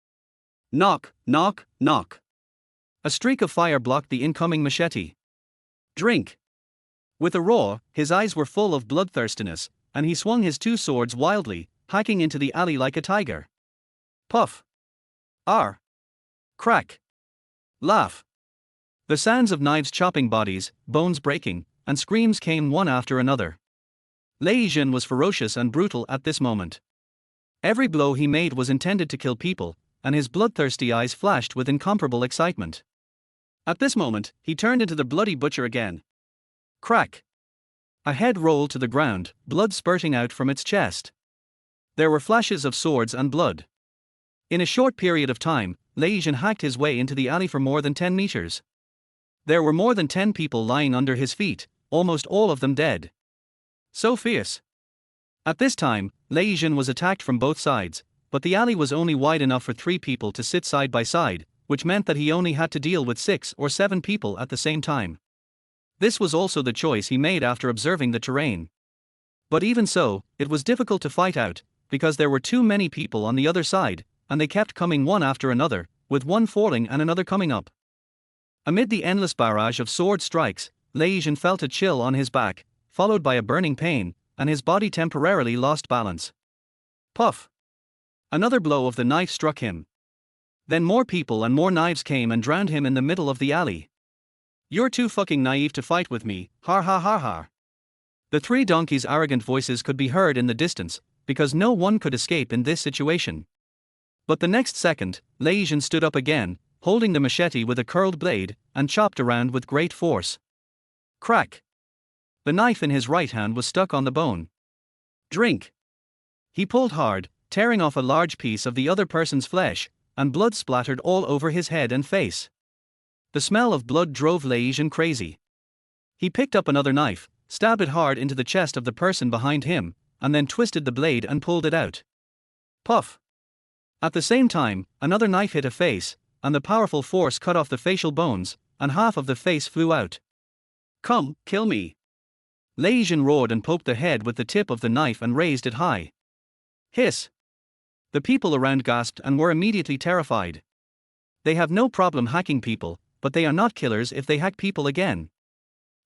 Knock, knock, knock. A streak of fire blocked the incoming machete. Drink. With a roar, his eyes were full of bloodthirstiness, and he swung his 2 swords wildly, hacking into the alley like a tiger. Puff. R. Crack. Laugh. The sounds of knives chopping bodies, bones breaking, and screams came one after another. Lei Zhen was ferocious and brutal at this moment. Every blow he made was intended to kill people, and his bloodthirsty eyes flashed with incomparable excitement. At this moment, he turned into the bloody butcher again. Crack! A head rolled to the ground, blood spurting out from its chest. There were flashes of swords and blood. In a short period of time, Lei Zhen hacked his way into the alley for more than 10 meters. There were more than 10 people lying under his feet, almost all of them dead. So fierce. At this time, Lei Zhen was attacked from both sides, but the alley was only wide enough for 3 people to sit side by side, which meant that he only had to deal with 6 or 7 people at the same time. This was also the choice he made after observing the terrain. But even so, it was difficult to fight out, because there were too many people on the other side, and they kept coming one after another, with one falling and another coming up. Amid the endless barrage of sword strikes, Lei Zhen felt a chill on his back, followed by a burning pain, and his body temporarily lost balance. Puff! Another blow of the knife struck him. Then more people and more knives came and drowned him in the middle of the alley. "You're too fucking naive to fight with me, har ha ha ha." The 3 donkeys' arrogant voices could be heard in the distance, because no one could escape in this situation. But the next second, Lei Zhen stood up again, holding the machete with a curled blade, and chopped around with great force. Crack! The knife in his right hand was stuck on the bone. Drink! He pulled hard, tearing off a large piece of the other person's flesh, and blood splattered all over his head and face. The smell of blood drove Lei Zhen crazy. He picked up another knife, stabbed it hard into the chest of the person behind him, and then twisted the blade and pulled it out. Puff! At the same time, another knife hit a face, and the powerful force cut off the facial bones, and half of the face flew out. "Come, kill me!" Lei Zhen roared and poked the head with the tip of the knife and raised it high. Hiss! The people around gasped and were immediately terrified. They have no problem hacking people, but they are not killers if they hack people again.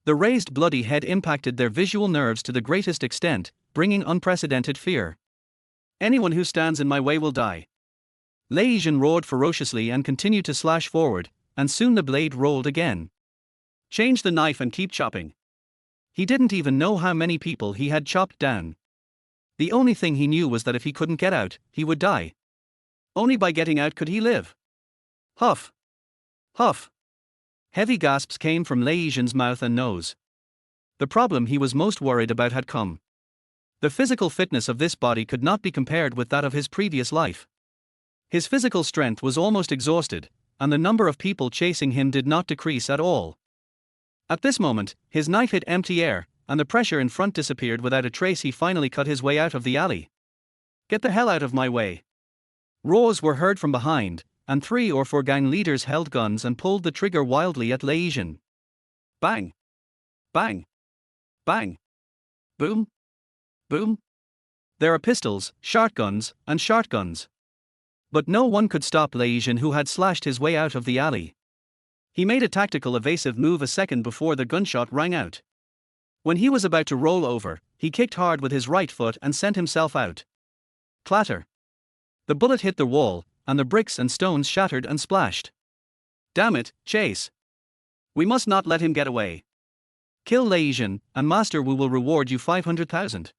The raised bloody head impacted their visual nerves to the greatest extent, bringing unprecedented fear. "Anyone who stands in my way will die." Lei Zhen roared ferociously and continued to slash forward, and soon the blade rolled again. "Change the knife and keep chopping." He didn't even know how many people he had chopped down. The only thing he knew was that if he couldn't get out, he would die. Only by getting out could he live. Huff! Huff! Heavy gasps came from Lei Zhen's mouth and nose. The problem he was most worried about had come. The physical fitness of this body could not be compared with that of his previous life. His physical strength was almost exhausted, and the number of people chasing him did not decrease at all. At this moment, his knife hit empty air, and the pressure in front disappeared without a trace. He finally cut his way out of the alley. "Get the hell out of my way!" Roars were heard from behind, and 3 or 4 gang leaders held guns and pulled the trigger wildly at Lei Zhen. Bang! Bang! Bang! Boom! Boom! There are pistols, shotguns, and shotguns. But no one could stop Lei Zhen, who had slashed his way out of the alley. He made a tactical evasive move a second before the gunshot rang out. When he was about to roll over, he kicked hard with his right foot and sent himself out. Clatter! The bullet hit the wall, and the bricks and stones shattered and splashed. "Damn it, chase! We must not let him get away. Kill Lei Zhen, and Master Wu will reward you 500,000.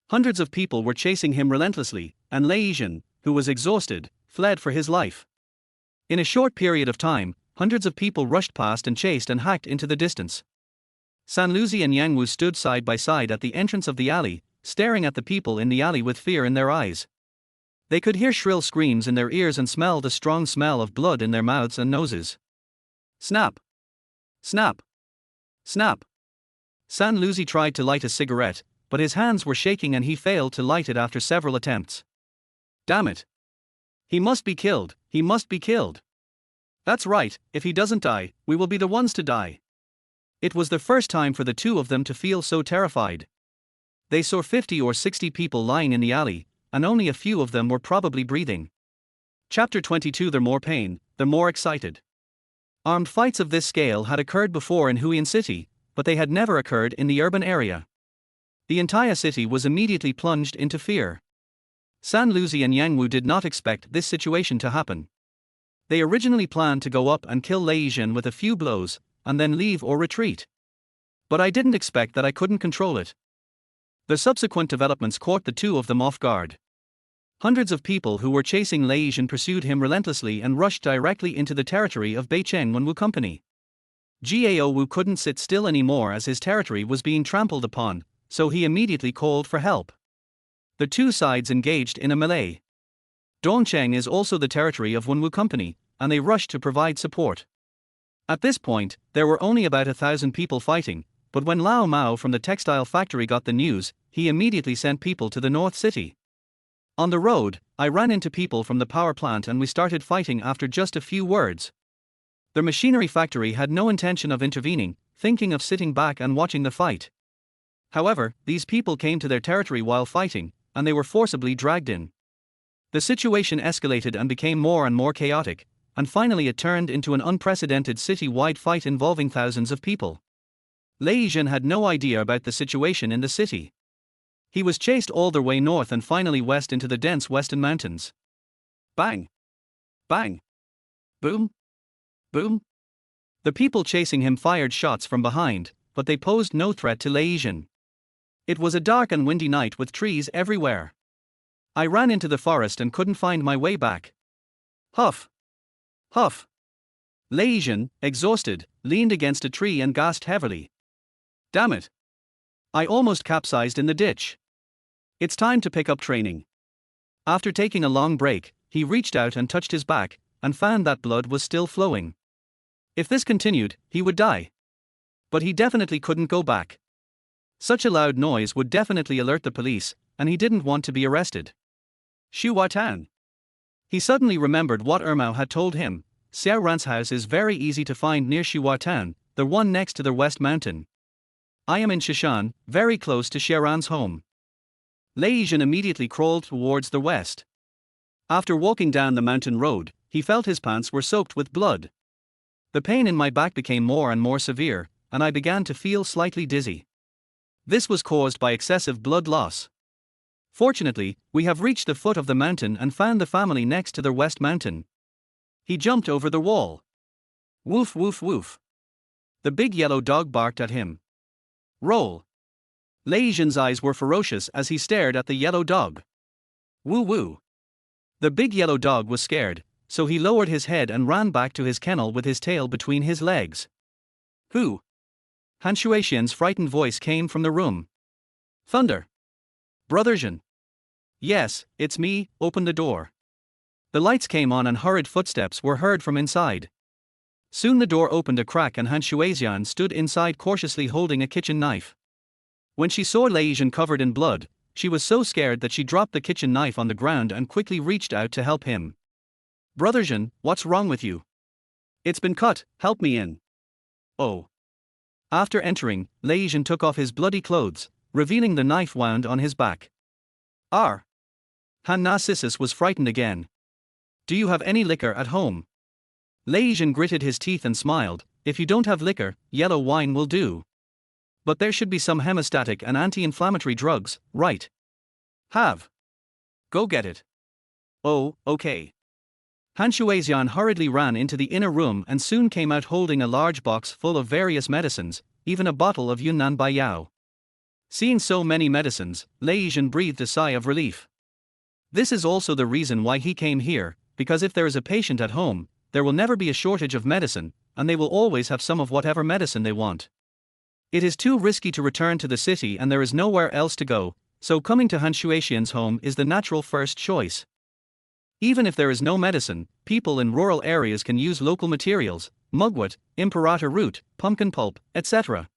Hundreds of people were chasing him relentlessly, and Lei Zhen, who was exhausted, fled for his life. In a short period of time, hundreds of people rushed past and chased and hacked into the distance. San Luzi and Yang Wu stood side by side at the entrance of the alley, staring at the people in the alley with fear in their eyes. They could hear shrill screams in their ears and smell the strong smell of blood in their mouths and noses. Snap! Snap! Snap! San Luzi tried to light a cigarette, but his hands were shaking and he failed to light it after several attempts. Damn it! He must be killed, he must be killed. That's right, if he doesn't die, we will be the ones to die. It was the first time for the two of them to feel so terrified. They saw 50 or 60 people lying in the alley, and only a few of them were probably breathing. Chapter 22. The more pain, the more excited. Armed fights of this scale had occurred before in Hui'an City, but they had never occurred in the urban area. The entire city was immediately plunged into fear. San Luzi and Yang Wu did not expect this situation to happen. They originally planned to go up and kill Lei Zhen with a few blows, and then leave or retreat. But I didn't expect that I couldn't control it. The subsequent developments caught the two of them off guard. Hundreds of people who were chasing Lei Zhen pursued him relentlessly and rushed directly into the territory of Beicheng Wenwu Company. Gao Wu couldn't sit still anymore as his territory was being trampled upon, so he immediately called for help. The two sides engaged in a melee. Dongcheng is also the territory of Wenwu Company, and they rushed to provide support. At this point, there were only about 1,000 people fighting, but when Lao Mao from the textile factory got the news, he immediately sent people to the North City. On the road, I ran into people from the power plant and we started fighting after just a few words. The machinery factory had no intention of intervening, thinking of sitting back and watching the fight. However, these people came to their territory while fighting, and they were forcibly dragged in. The situation escalated and became more and more chaotic, and finally it turned into an unprecedented city-wide fight involving thousands of people. Lei Zhen had no idea about the situation in the city. He was chased all the way north and finally west into the dense western mountains. Bang! Bang! Boom! Boom! The people chasing him fired shots from behind, but they posed no threat to Lei Zhen. It was a dark and windy night with trees everywhere. I ran into the forest and couldn't find my way back. Huff! Huff! Lei Zhen, exhausted, leaned against a tree and gasped heavily. Damn it! I almost capsized in the ditch. It's time to pick up training. After taking a long break, he reached out and touched his back, and found that blood was still flowing. If this continued, he would die. But he definitely couldn't go back. Such a loud noise would definitely alert the police, and he didn't want to be arrested. Xuatan. He suddenly remembered what Ermao had told him. Xiao Ran's house is very easy to find near Xuatan, the one next to the West Mountain. I am in Shishan, very close to Xiaoran's home. Lei Zhen immediately crawled towards the west. After walking down the mountain road, he felt his pants were soaked with blood. The pain in my back became more and more severe, and I began to feel slightly dizzy. This was caused by excessive blood loss. Fortunately, we have reached the foot of the mountain and found the family next to the West Mountain. He jumped over the wall. Woof woof woof. The big yellow dog barked at him. Roll. Lei Zhen's eyes were ferocious as he stared at the yellow dog. Woo woo. The big yellow dog was scared, so he lowered his head and ran back to his kennel with his tail between his legs. Who? Han Shuixian's frightened voice came from the room. Thunder. Brother Zhen. Yes, it's me, open the door. The lights came on and hurried footsteps were heard from inside. Soon the door opened a crack and Han Shuixian stood inside cautiously holding a kitchen knife. When she saw Lei Zhen covered in blood, she was so scared that she dropped the kitchen knife on the ground and quickly reached out to help him. Brother Zhen, what's wrong with you? It's been cut, help me in. Oh. After entering, Lei Zhen took off his bloody clothes, revealing the knife wound on his back. Han Narcissus was frightened again. Do you have any liquor at home? Lei Zhen gritted his teeth and smiled. If you don't have liquor, yellow wine will do. But there should be some hemostatic and anti-inflammatory drugs, right? Have. Go get it. Oh, okay. Han Shuixian hurriedly ran into the inner room and soon came out holding a large box full of various medicines, even a bottle of Yunnan Baiyao. Seeing so many medicines, Lei Zhen breathed a sigh of relief. This is also the reason why he came here, because if there is a patient at home, there will never be a shortage of medicine, and they will always have some of whatever medicine they want. It is too risky to return to the city and there is nowhere else to go, so coming to Han Shuixian's home is the natural first choice. Even if there is no medicine, people in rural areas can use local materials, mugwort, imperator root, pumpkin pulp, etc.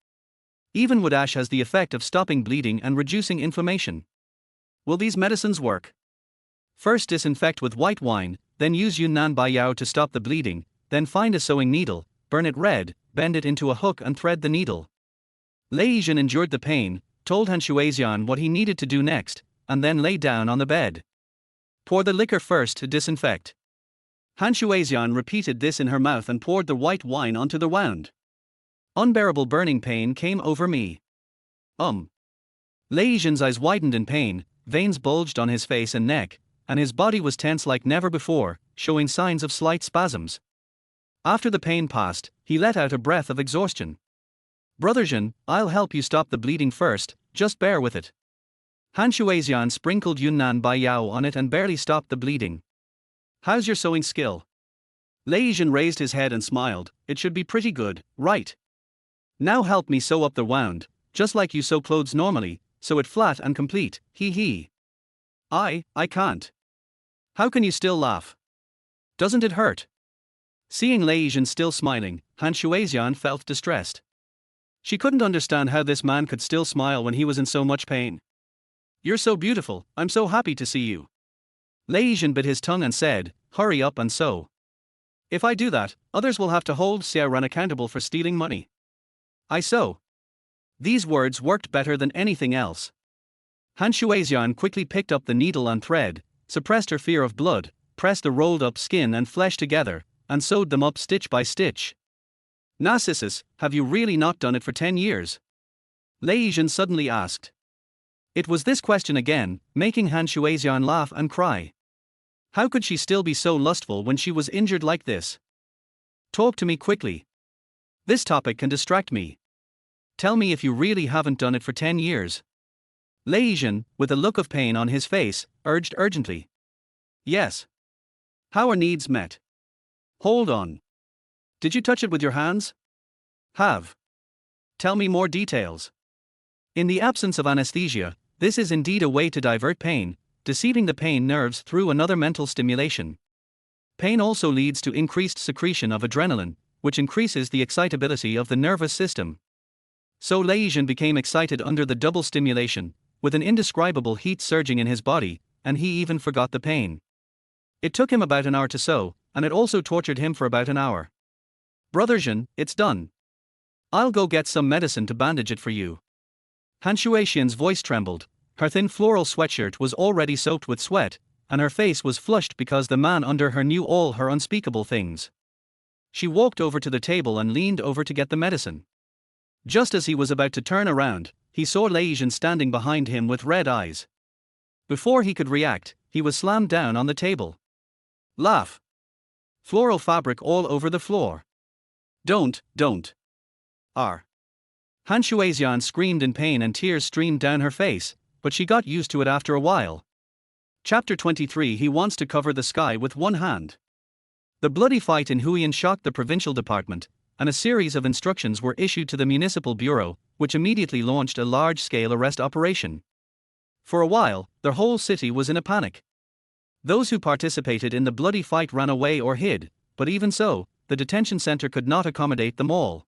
Even wood ash has the effect of stopping bleeding and reducing inflammation. Will these medicines work? First disinfect with white wine, then use Yunnan Baiyao to stop the bleeding, then find a sewing needle, burn it red, bend it into a hook and thread the needle. Lei Zhen endured the pain, told Han Shuixian what he needed to do next, and then lay down on the bed. Pour the liquor first to disinfect. Han Shuixian repeated this in her mouth and poured the white wine onto the wound. Unbearable burning pain came over me. Lei Zhen's eyes widened in pain, veins bulged on his face and neck, and his body was tense like never before, showing signs of slight spasms. After the pain passed, he let out a breath of exhaustion. Brother Zhen, I'll help you stop the bleeding first, just bear with it. Han Shuizian sprinkled Yunnan Bai Yao on it and barely stopped the bleeding. How's your sewing skill? Lei Zhen raised his head and smiled. It should be pretty good, right? Now help me sew up the wound, just like you sew clothes normally, sew it flat and complete, hee hee. I can't. How can you still laugh? Doesn't it hurt? Seeing Lei Zhen still smiling, Han Shuizian felt distressed. She couldn't understand how this man could still smile when he was in so much pain. You're so beautiful, I'm so happy to see you. Lei Zhen bit his tongue and said, hurry up and sew. If I do that, others will have to hold Xiao Ran accountable for stealing money. I sew. These words worked better than anything else. Han Shuizian quickly picked up the needle and thread, suppressed her fear of blood, pressed the rolled up skin and flesh together, and sewed them up stitch by stitch. Narcissus, have you really not done it for 10 years? Lei Zhen suddenly asked. It was this question again, making Han Shuizian laugh and cry. How could she still be so lustful when she was injured like this? Talk to me quickly. This topic can distract me. Tell me if you really haven't done it for 10 years. Lei Zhen, with a look of pain on his face, urged urgently. Yes. How are needs met? Hold on. Did you touch it with your hands? Have. Tell me more details. In the absence of anesthesia, this is indeed a way to divert pain, deceiving the pain nerves through another mental stimulation. Pain also leads to increased secretion of adrenaline, which increases the excitability of the nervous system. So Lei Zhen became excited under the double stimulation, with an indescribable heat surging in his body, and he even forgot the pain. It took him about an hour to sew, and it also tortured him for about an hour. Brother Zhen, it's done. I'll go get some medicine to bandage it for you. Han Shuixian's voice trembled, her thin floral sweatshirt was already soaked with sweat, and her face was flushed because the man under her knew all her unspeakable things. She walked over to the table and leaned over to get the medicine. Just as he was about to turn around, he saw Lei Zhen standing behind him with red eyes. Before he could react, he was slammed down on the table. Laugh. Floral fabric all over the floor. Don't. Han Shuizian screamed in pain and tears streamed down her face, but she got used to it after a while. Chapter 23. He wants to cover the sky with one hand. The bloody fight in Hui'an shocked the provincial department, and a series of instructions were issued to the municipal bureau, which immediately launched a large-scale arrest operation. For a while, the whole city was in a panic. Those who participated in the bloody fight ran away or hid, but even so, the detention center could not accommodate them all.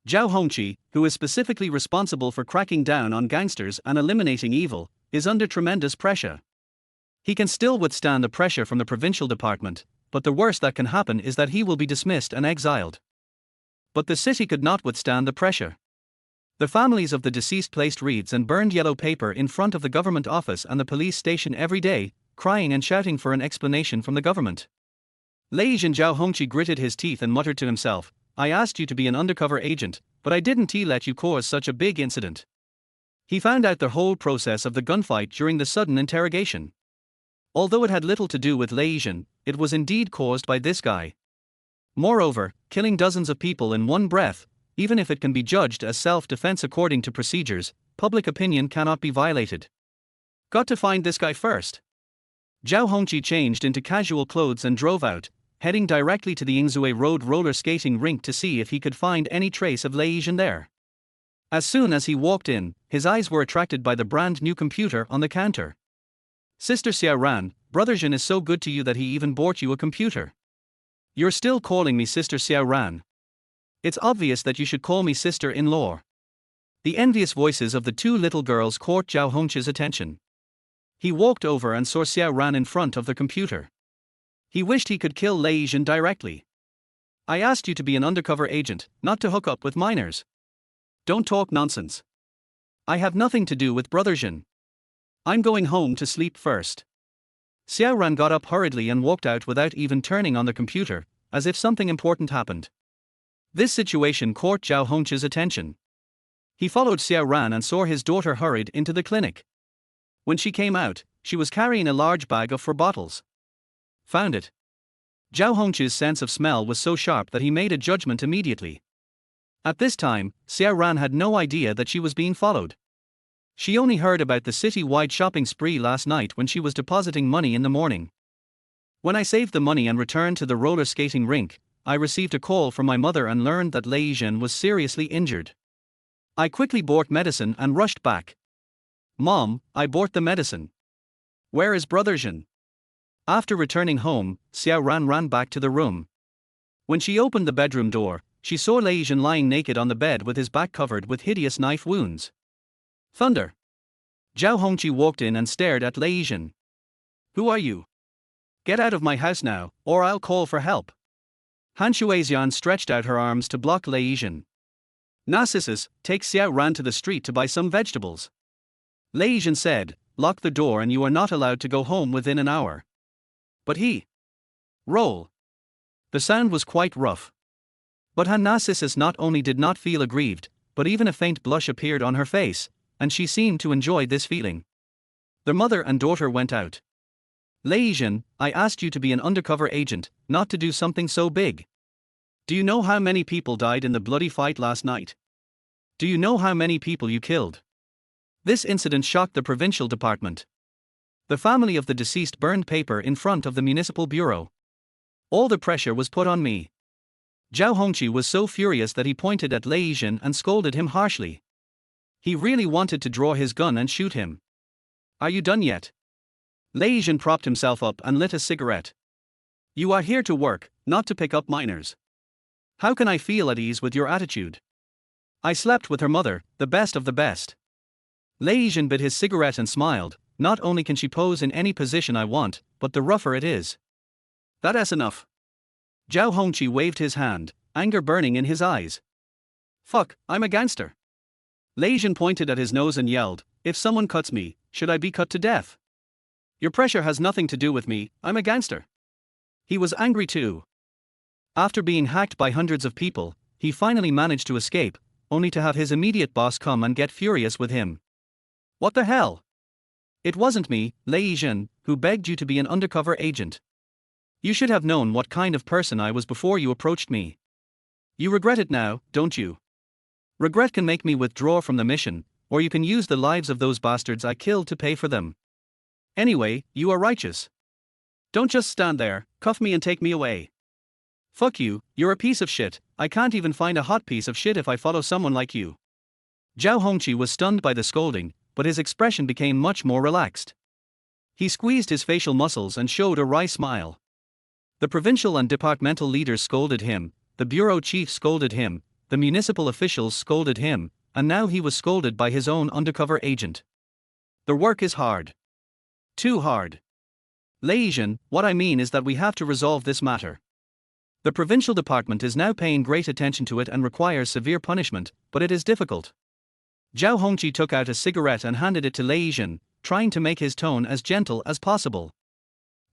Zhao Hongqi, who is specifically responsible for cracking down on gangsters and eliminating evil, is under tremendous pressure. He can still withstand the pressure from the provincial department, but the worst that can happen is that he will be dismissed and exiled. But the city could not withstand the pressure. The families of the deceased placed wreaths and burned yellow paper in front of the government office and the police station every day, crying and shouting for an explanation from the government. Lei Zhen Zhao Hongqi gritted his teeth and muttered to himself, I asked you to be an undercover agent, but I didn't let you cause such a big incident. He found out the whole process of the gunfight during the sudden interrogation. Although it had little to do with Lei Zhen, it was indeed caused by this guy. Moreover, killing dozens of people in one breath, even if it can be judged as self-defense according to procedures, public opinion cannot be violated. Got to find this guy first. Zhao Hongqi changed into casual clothes and drove out, heading directly to the Yingzue Road roller skating rink to see if he could find any trace of Lei Zhen there. As soon as he walked in, his eyes were attracted by the brand new computer on the counter. Sister Xiao Ran, Brother Zhen is so good to you that he even bought you a computer. You're still calling me Sister Xiao Ran. It's obvious that you should call me sister-in-law. The envious voices of the two little girls caught Zhao Hongqi's attention. He walked over and saw Xiao Ran in front of the computer. He wished he could kill Lei Zhen directly. I asked you to be an undercover agent, not to hook up with minors. Don't talk nonsense. I have nothing to do with Brother Zhen. I'm going home to sleep first. Xiao Ran got up hurriedly and walked out without even turning on the computer, as if something important happened. This situation caught Zhao Hongqi's attention. He followed Xiao Ran and saw his daughter hurried into the clinic. When she came out, she was carrying a large bag of 4 bottles. Found it. Zhao Hongqi's sense of smell was so sharp that he made a judgment immediately. At this time, Xiao Ran had no idea that she was being followed. She only heard about the city-wide shopping spree last night when she was depositing money in the morning. When I saved the money and returned to the roller skating rink, I received a call from my mother and learned that Lei Zhen was seriously injured. I quickly bought medicine and rushed back. Mom, I bought the medicine. Where is Brother Zhen? After returning home, Xiao Ran ran back to the room. When she opened the bedroom door, she saw Lei Zhen lying naked on the bed with his back covered with hideous knife wounds. Thunder! Zhao Hongqi walked in and stared at Lei Zhen. Who are you? Get out of my house now, or I'll call for help. Han Shuizian stretched out her arms to block Lei Zhen. Narcissus, take Xiao Ran to the street to buy some vegetables. Lei Zhen said, lock the door and you are not allowed to go home within an hour. But he. Roll. The sound was quite rough. But Han Narcissus not only did not feel aggrieved, but even a faint blush appeared on her face, and she seemed to enjoy this feeling. The mother and daughter went out. Lei Zhen, I asked you to be an undercover agent, not to do something so big. Do you know how many people died in the bloody fight last night? Do you know how many people you killed? This incident shocked the provincial department. The family of the deceased burned paper in front of the municipal bureau. All the pressure was put on me. Zhao Hongqi was so furious that he pointed at Lei Zhen and scolded him harshly. He really wanted to draw his gun and shoot him. Are you done yet? Lei Zhen propped himself up and lit a cigarette. You are here to work, not to pick up minors. How can I feel at ease with your attitude? I slept with her mother, the best of the best. Lei Zhen bit his cigarette and smiled. Not only can she pose in any position I want, but the rougher it is. That's enough. Zhao Hongqi waved his hand, anger burning in his eyes. Fuck, I'm a gangster. Lei Zhen pointed at his nose and yelled, if someone cuts me, should I be cut to death? Your pressure has nothing to do with me, I'm a gangster. He was angry too. After being hacked by hundreds of people, he finally managed to escape, only to have his immediate boss come and get furious with him. What the hell? It wasn't me, Lei Zhen, who begged you to be an undercover agent. You should have known what kind of person I was before you approached me. You regret it now, don't you? Regret can make me withdraw from the mission, or you can use the lives of those bastards I killed to pay for them. Anyway, you are righteous. Don't just stand there, cuff me and take me away. Fuck you, you're a piece of shit, I can't even find a hot piece of shit if I follow someone like you. Zhao Hongqi was stunned by the scolding, but his expression became much more relaxed. He squeezed his facial muscles and showed a wry smile. The provincial and departmental leaders scolded him, the bureau chief scolded him, the municipal officials scolded him, and now he was scolded by his own undercover agent. The work is hard. Too hard. Lei Zhen, what I mean is that we have to resolve this matter. The provincial department is now paying great attention to it and requires severe punishment, but it is difficult. Zhao Hongqi took out a cigarette and handed it to Lei Zhen, trying to make his tone as gentle as possible.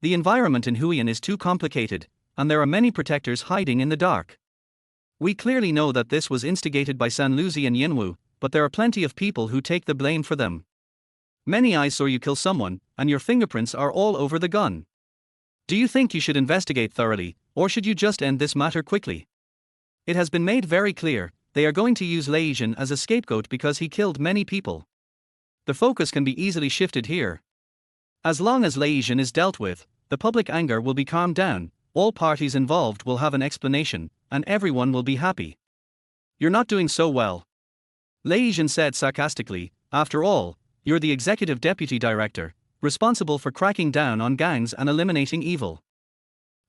The environment in Hui'an is too complicated, and there are many protectors hiding in the dark. We clearly know that this was instigated by San Luzi and Yinwu, but there are plenty of people who take the blame for them. Many eyes saw you kill someone, and your fingerprints are all over the gun. Do you think you should investigate thoroughly, or should you just end this matter quickly? It has been made very clear, they are going to use Lei Zhen as a scapegoat because he killed many people. The focus can be easily shifted here. As long as Lei Zhen is dealt with, the public anger will be calmed down, all parties involved will have an explanation, and everyone will be happy. You're not doing so well. Lei Zhen said sarcastically, after all, you're the executive deputy director, responsible for cracking down on gangs and eliminating evil.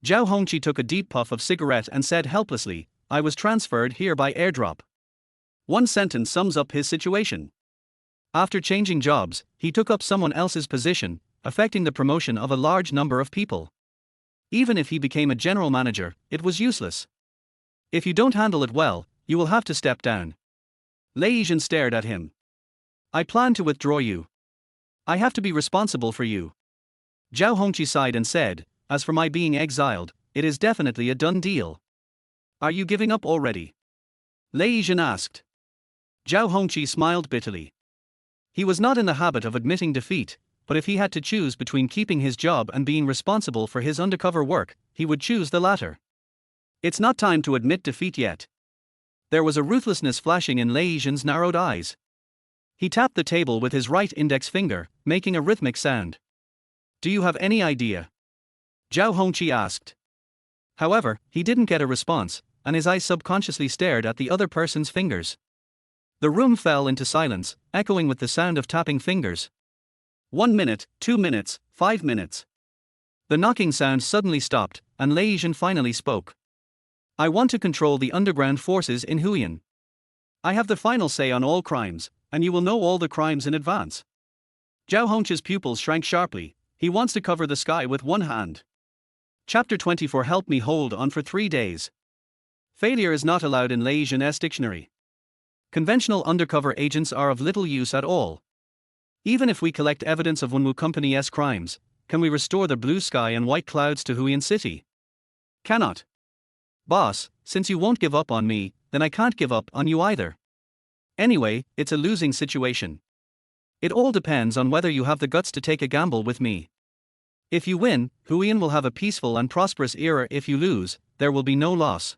Zhao Hongqi took a deep puff of cigarette and said helplessly, I was transferred here by airdrop. One sentence sums up his situation. After changing jobs, he took up someone else's position, affecting the promotion of a large number of people. Even if he became a general manager, it was useless. If you don't handle it well, you will have to step down. Lei Zhen stared at him. I plan to withdraw you. I have to be responsible for you. Zhao Hongqi sighed and said, as for my being exiled, it is definitely a done deal. Are you giving up already? Lei Zhen asked. Zhao Hongqi smiled bitterly. He was not in the habit of admitting defeat, but if he had to choose between keeping his job and being responsible for his undercover work, he would choose the latter. It's not time to admit defeat yet. There was a ruthlessness flashing in Lei Zhen's narrowed eyes. He tapped the table with his right index finger, making a rhythmic sound. "Do you have any idea?" Zhao Hongqi asked. However, he didn't get a response, and his eyes subconsciously stared at the other person's fingers. The room fell into silence, echoing with the sound of tapping fingers. 1 minute, 2 minutes, 5 minutes. The knocking sound suddenly stopped, and Lei Zhen finally spoke. "I want to control the underground forces in Hui'an. I have the final say on all crimes, and you will know all the crimes in advance." Zhao Hongqi's pupils shrank sharply. He wants to cover the sky with one hand. Chapter 24 Help me hold on for 3 days. Failure is not allowed in Lei Zhen's dictionary. Conventional undercover agents are of little use at all. Even if we collect evidence of Wenwu Company's crimes, can we restore the blue sky and white clouds to Hui'an City? Cannot. Boss, since you won't give up on me, then I can't give up on you either. Anyway, it's a losing situation. It all depends on whether you have the guts to take a gamble with me. If you win, Hui'an will have a peaceful and prosperous era. If you lose, there will be no loss.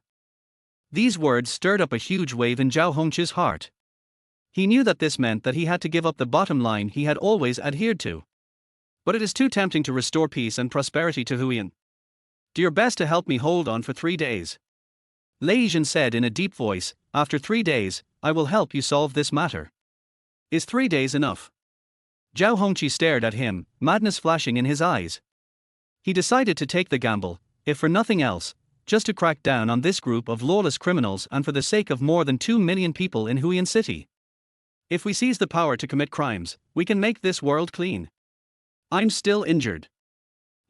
These words stirred up a huge wave in Zhao Hongqi's heart. He knew that this meant that he had to give up the bottom line he had always adhered to. But it is too tempting to restore peace and prosperity to Hui'an. "Do your best to help me hold on for 3 days. Lei Zhen said in a deep voice. "After 3 days, I will help you solve this matter." "Is 3 days enough?" Zhao Hongqi stared at him, madness flashing in his eyes. He decided to take the gamble, if for nothing else, just to crack down on this group of lawless criminals and for the sake of more than 2 million people in Hui'an City. If we seize the power to commit crimes, we can make this world clean. "I'm still injured,"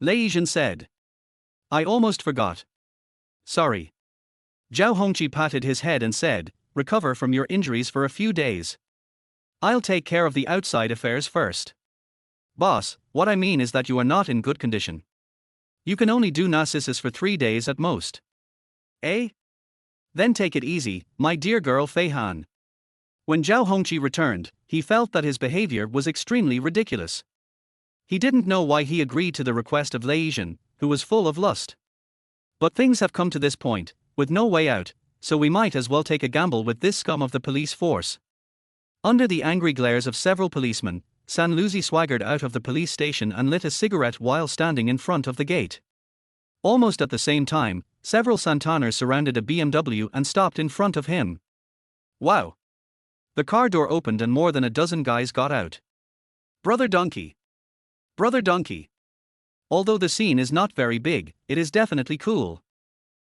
Lei Zhen said. "I almost forgot. Sorry." Zhao Hongqi patted his head and said, "Recover from your injuries for a few days. I'll take care of the outside affairs first." "Boss, what I mean is that you are not in good condition. You can only do narcissus for 3 days at most." "Eh? Then take it easy, my dear girl Fei Han." When Zhao Hongqi returned, he felt that his behavior was extremely ridiculous. He didn't know why he agreed to the request of Lei Zhen, who was full of lust. But things have come to this point, with no way out, so we might as well take a gamble with this scum of the police force. Under the angry glares of several policemen, San Luzi swaggered out of the police station and lit a cigarette while standing in front of the gate. Almost at the same time, several Santaners surrounded a BMW and stopped in front of him. Wow! The car door opened and more than a dozen guys got out. "Brother Donkey! Brother Donkey!" Although the scene is not very big, it is definitely cool.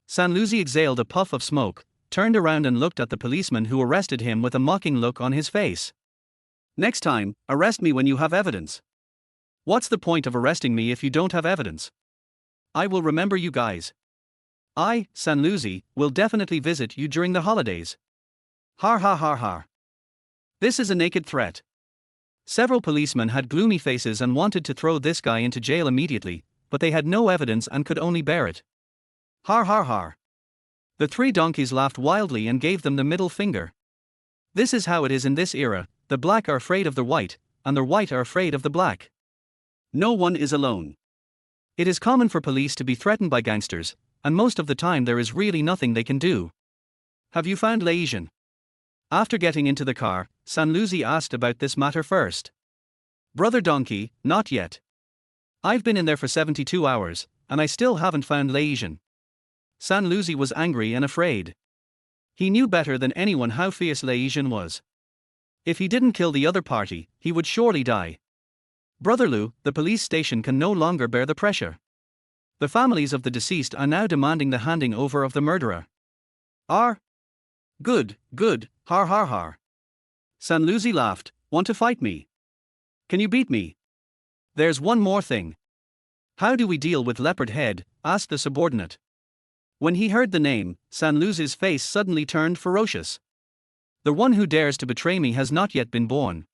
San Luzi exhaled a puff of smoke, turned around and looked at the policeman who arrested him with a mocking look on his face. "Next time, arrest me when you have evidence. What's the point of arresting me if you don't have evidence? I will remember you guys. I, San Luzi, will definitely visit you during the holidays. Har har har har." This is a naked threat. Several policemen had gloomy faces and wanted to throw this guy into jail immediately, but they had no evidence and could only bear it. Har har har. The 3 donkeys laughed wildly and gave them the middle finger. This is how it is in this era. The black are afraid of the white, and the white are afraid of the black. No one is alone. It is common for police to be threatened by gangsters, and most of the time there is really nothing they can do. "Have you found Lei Zhen?" After getting into the car, San Luzi asked about this matter first. "Brother Donkey, not yet. I've been in there for 72 hours, and I still haven't found Lei Zhen." San Luzi was angry and afraid. He knew better than anyone how fierce Lei Zhen was. If he didn't kill the other party, he would surely die. "Brother Lu, the police station can no longer bear the pressure. The families of the deceased are now demanding the handing over of the murderer." "Are? Good, good, har har har." San Luzi laughed. "Want to fight me? Can you beat me?" "There's one more thing." "How do we deal with Leopard Head?" asked the subordinate. When he heard the name, San Luzi's face suddenly turned ferocious. "The one who dares to betray me has not yet been born.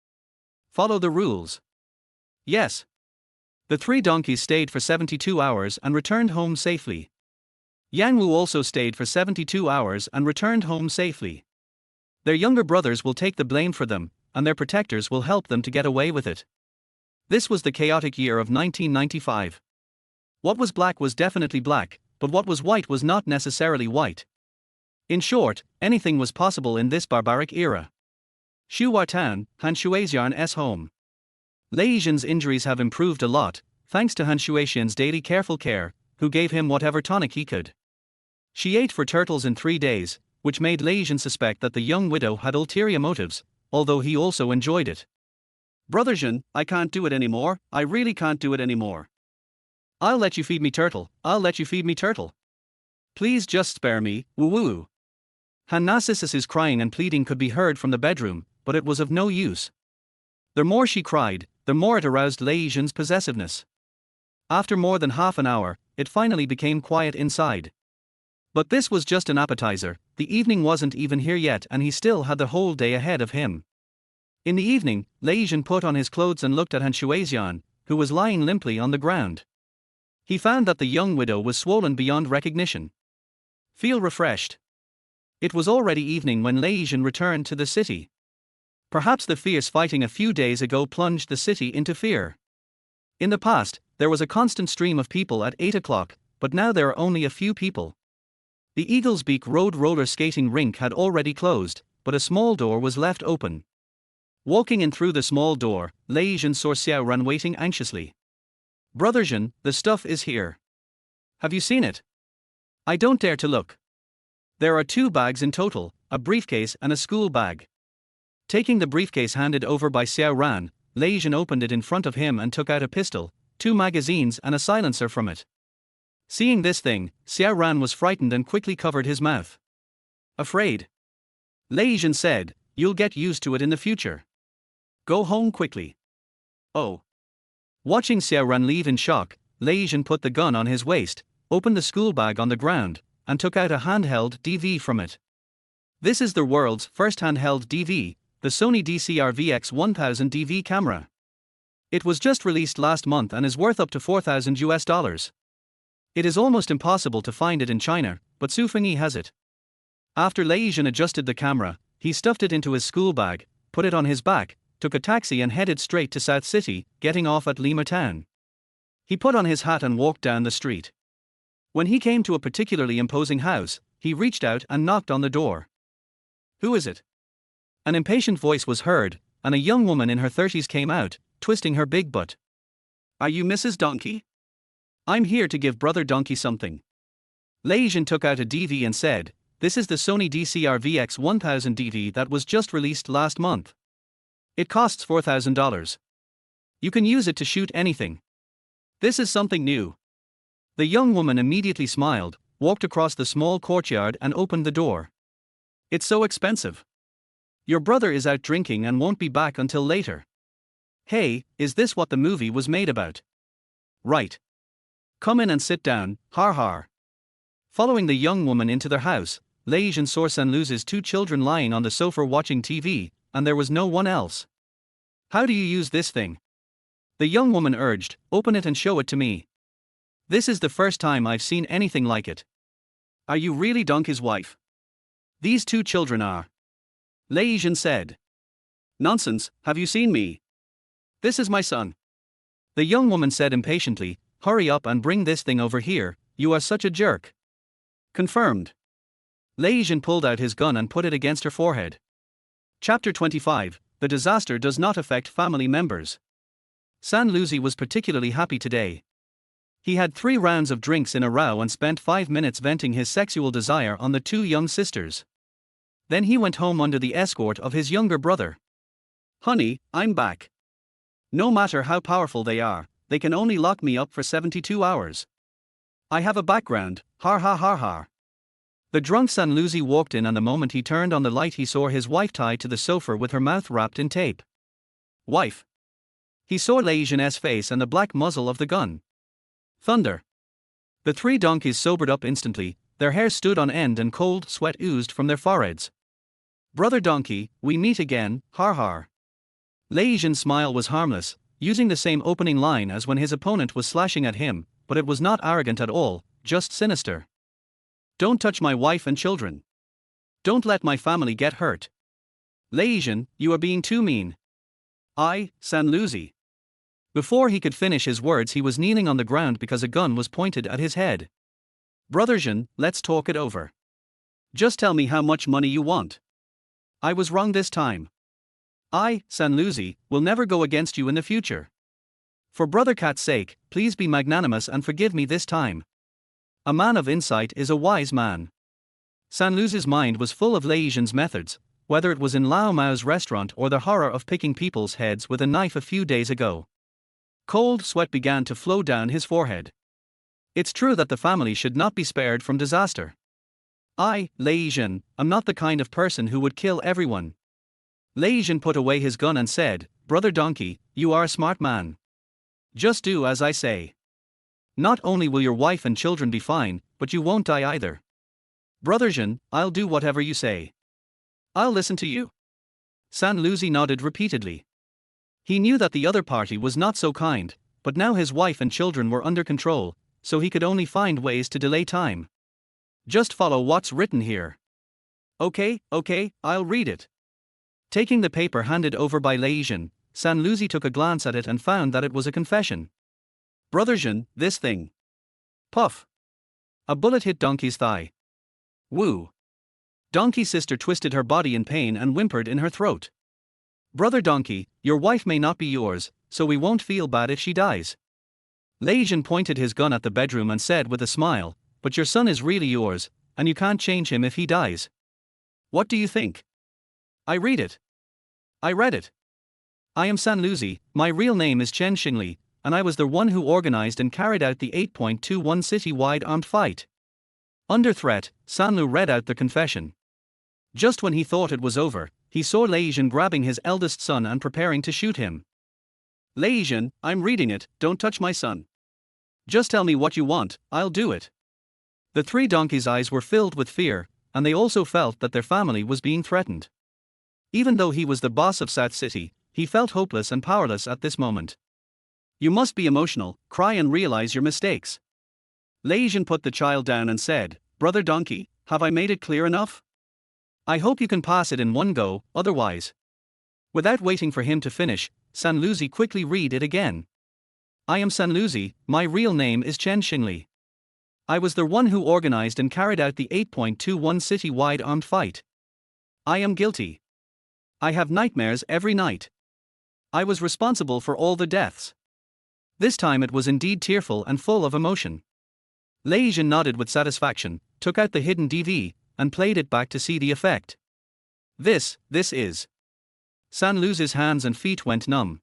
Follow the rules." "Yes." The 3 donkeys stayed for 72 hours and returned home safely. Yang Wu also stayed for 72 hours and returned home safely. Their younger brothers will take the blame for them, and their protectors will help them to get away with it. This was the chaotic year of 1995. What was black was definitely black, but what was white was not necessarily white. In short, anything was possible in this barbaric era. Shuhua Town, Han Shuixian's home. Lei Zhen's injuries have improved a lot, thanks to Han Shuixian's daily careful care, who gave him whatever tonic he could. She ate for turtles in 3 days, which made Lei Zhen suspect that the young widow had ulterior motives, although he also enjoyed it. Brother Zhen, I can't do it anymore, I really can't do it anymore. I'll let you feed me turtle, I'll let you feed me turtle. Please just spare me, woo woo. Han Narcissus's crying and pleading could be heard from the bedroom, but it was of no use. The more she cried, the more it aroused Lei Zhen's possessiveness. After more than half an hour, it finally became quiet inside. But this was just an appetizer, the evening wasn't even here yet and he still had the whole day ahead of him. In the evening, Lei Zhen put on his clothes and looked at Han Shuixian, who was lying limply on the ground. He found that the young widow was swollen beyond recognition. Feel refreshed. It was already evening when Lei Zhen returned to the city. Perhaps the fierce fighting a few days ago plunged the city into fear. In the past, there was a constant stream of people at 8 o'clock, but now there are only a few people. The Eagle's Beak Road roller skating rink had already closed, but a small door was left open. Walking in through the small door, Lei Zhen saw Xiao Ran waiting anxiously. Brother Zhen, the stuff is here. Have you seen it? I don't dare to look. There are 2 bags in total, a briefcase and a school bag. Taking the briefcase handed over by Xiao Ran, Lei Zhen opened it in front of him and took out a pistol, 2 magazines and a silencer from it. Seeing this thing, Xiao Ran was frightened and quickly covered his mouth. Afraid? Lei Zhen said, you'll get used to it in the future. Go home quickly. Oh. Watching Xiao Ran leave in shock, Lei Zhen put the gun on his waist, opened the school bag on the ground, and took out a handheld DV from it. This is the world's first handheld DV, the Sony DCR-VX1000 DV camera. It was just released last month and is worth up to $4,000. It is almost impossible to find it in China, but Su Fengyi has it. After Lei Zhen adjusted the camera, he stuffed it into his school bag, put it on his back, took a taxi and headed straight to South City, getting off at Lima Town. He put on his hat and walked down the street. When he came to a particularly imposing house, he reached out and knocked on the door. Who is it? An impatient voice was heard, and a young woman in her 30s came out, twisting her big butt. Are you Mrs. Donkey? I'm here to give Brother Donkey something. Lei Zhen took out a DV and said, this is the Sony DCR-VX1000 DV that was just released last month. It costs $4,000. You can use it to shoot anything. This is something new. The young woman immediately smiled, walked across the small courtyard and opened the door. It's so expensive. Your brother is out drinking and won't be back until later. Hey, is this what the movie was made about? Right. Come in and sit down, har har. Following the young woman into their house, Lei Zhen saw San Luz's 2 children lying on the sofa watching TV, and there was no one else. How do you use this thing? The young woman urged, open it and show it to me. This is the first time I've seen anything like it. Are you really Donkey's wife? These 2 children are. Lei Zhen said. Nonsense, have you seen me? This is my son. The young woman said impatiently, hurry up and bring this thing over here, you are such a jerk. Confirmed. Lei Zhen pulled out his gun and put it against her forehead. Chapter 25, The disaster does not affect family members. San Luzi was particularly happy today. He had 3 rounds of drinks in a row and spent 5 minutes venting his sexual desire on the 2 young sisters. Then he went home under the escort of his younger brother. Honey, I'm back. No matter how powerful they are, they can only lock me up for 72 hours. I have a background, har ha har har. The drunk San Luzi walked in and the moment he turned on the light he saw his wife tied to the sofa with her mouth wrapped in tape. Wife. He saw Lei Zhen's face and the black muzzle of the gun. Thunder. The 3 donkeys sobered up instantly, their hair stood on end and cold sweat oozed from their foreheads. Brother Donkey, we meet again, har har. Lei Zhen's smile was harmless, using the same opening line as when his opponent was slashing at him, but it was not arrogant at all, just sinister. Don't touch my wife and children. Don't let my family get hurt. Lei Zhen, you are being too mean. I, San Luzi. Before he could finish his words he was kneeling on the ground because a gun was pointed at his head. Brother Zhen, let's talk it over. Just tell me how much money you want. I was wrong this time. I, Sanluzi, will never go against you in the future. For Brother Cat's sake, please be magnanimous and forgive me this time. A man of insight is a wise man. Sanluzi's mind was full of Lei Zhen's methods, whether it was in Lao Mao's restaurant or the horror of picking people's heads with a knife a few days ago. Cold sweat began to flow down his forehead. It's true that the family should not be spared from disaster. I, Lei Zhen, am not the kind of person who would kill everyone. Lei Zhen put away his gun and said, Brother Donkey, you are a smart man. Just do as I say. Not only will your wife and children be fine, but you won't die either. Brother Zhen, I'll do whatever you say. I'll listen to you. Sanluzi nodded repeatedly. He knew that the other party was not so kind, but now his wife and children were under control, so he could only find ways to delay time. Just follow what's written here. Okay, I'll read it. Taking the paper handed over by Lei Zhen, Sanluzi took a glance at it and found that it was a confession. Brother Zhen, this thing. Puff. A bullet hit Donkey's thigh. Woo. Donkey's sister twisted her body in pain and whimpered in her throat. Brother Donkey, your wife may not be yours, so we won't feel bad if she dies. Lei Zhen pointed his gun at the bedroom and said with a smile, but your son is really yours, and you can't change him if he dies. What do you think? I read it. I read it. I am Sanluzi, my real name is Chen Xingli, and I was the one who organized and carried out the 8.21 city-wide armed fight. Under threat, Sanlu read out the confession. Just when he thought it was over, he saw Lei Zhen grabbing his eldest son and preparing to shoot him. Lei Zhen, I'm reading it, don't touch my son. Just tell me what you want, I'll do it. The three donkeys' eyes were filled with fear, and they also felt that their family was being threatened. Even though he was the boss of South City, he felt hopeless and powerless at this moment. You must be emotional, cry and realize your mistakes. Lei Zhen put the child down and said, Brother Donkey, have I made it clear enough? I hope you can pass it in one go, otherwise. Without waiting for him to finish, Sanluzi quickly read it again. I am Sanluzi, my real name is Chen Xingli. I was the one who organized and carried out the 8.21 city-wide armed fight. I am guilty. I have nightmares every night. I was responsible for all the deaths. This time it was indeed tearful and full of emotion. Lei Zhen nodded with satisfaction, took out the hidden DV, and played it back to see the effect. This is. Sanluzi's hands and feet went numb.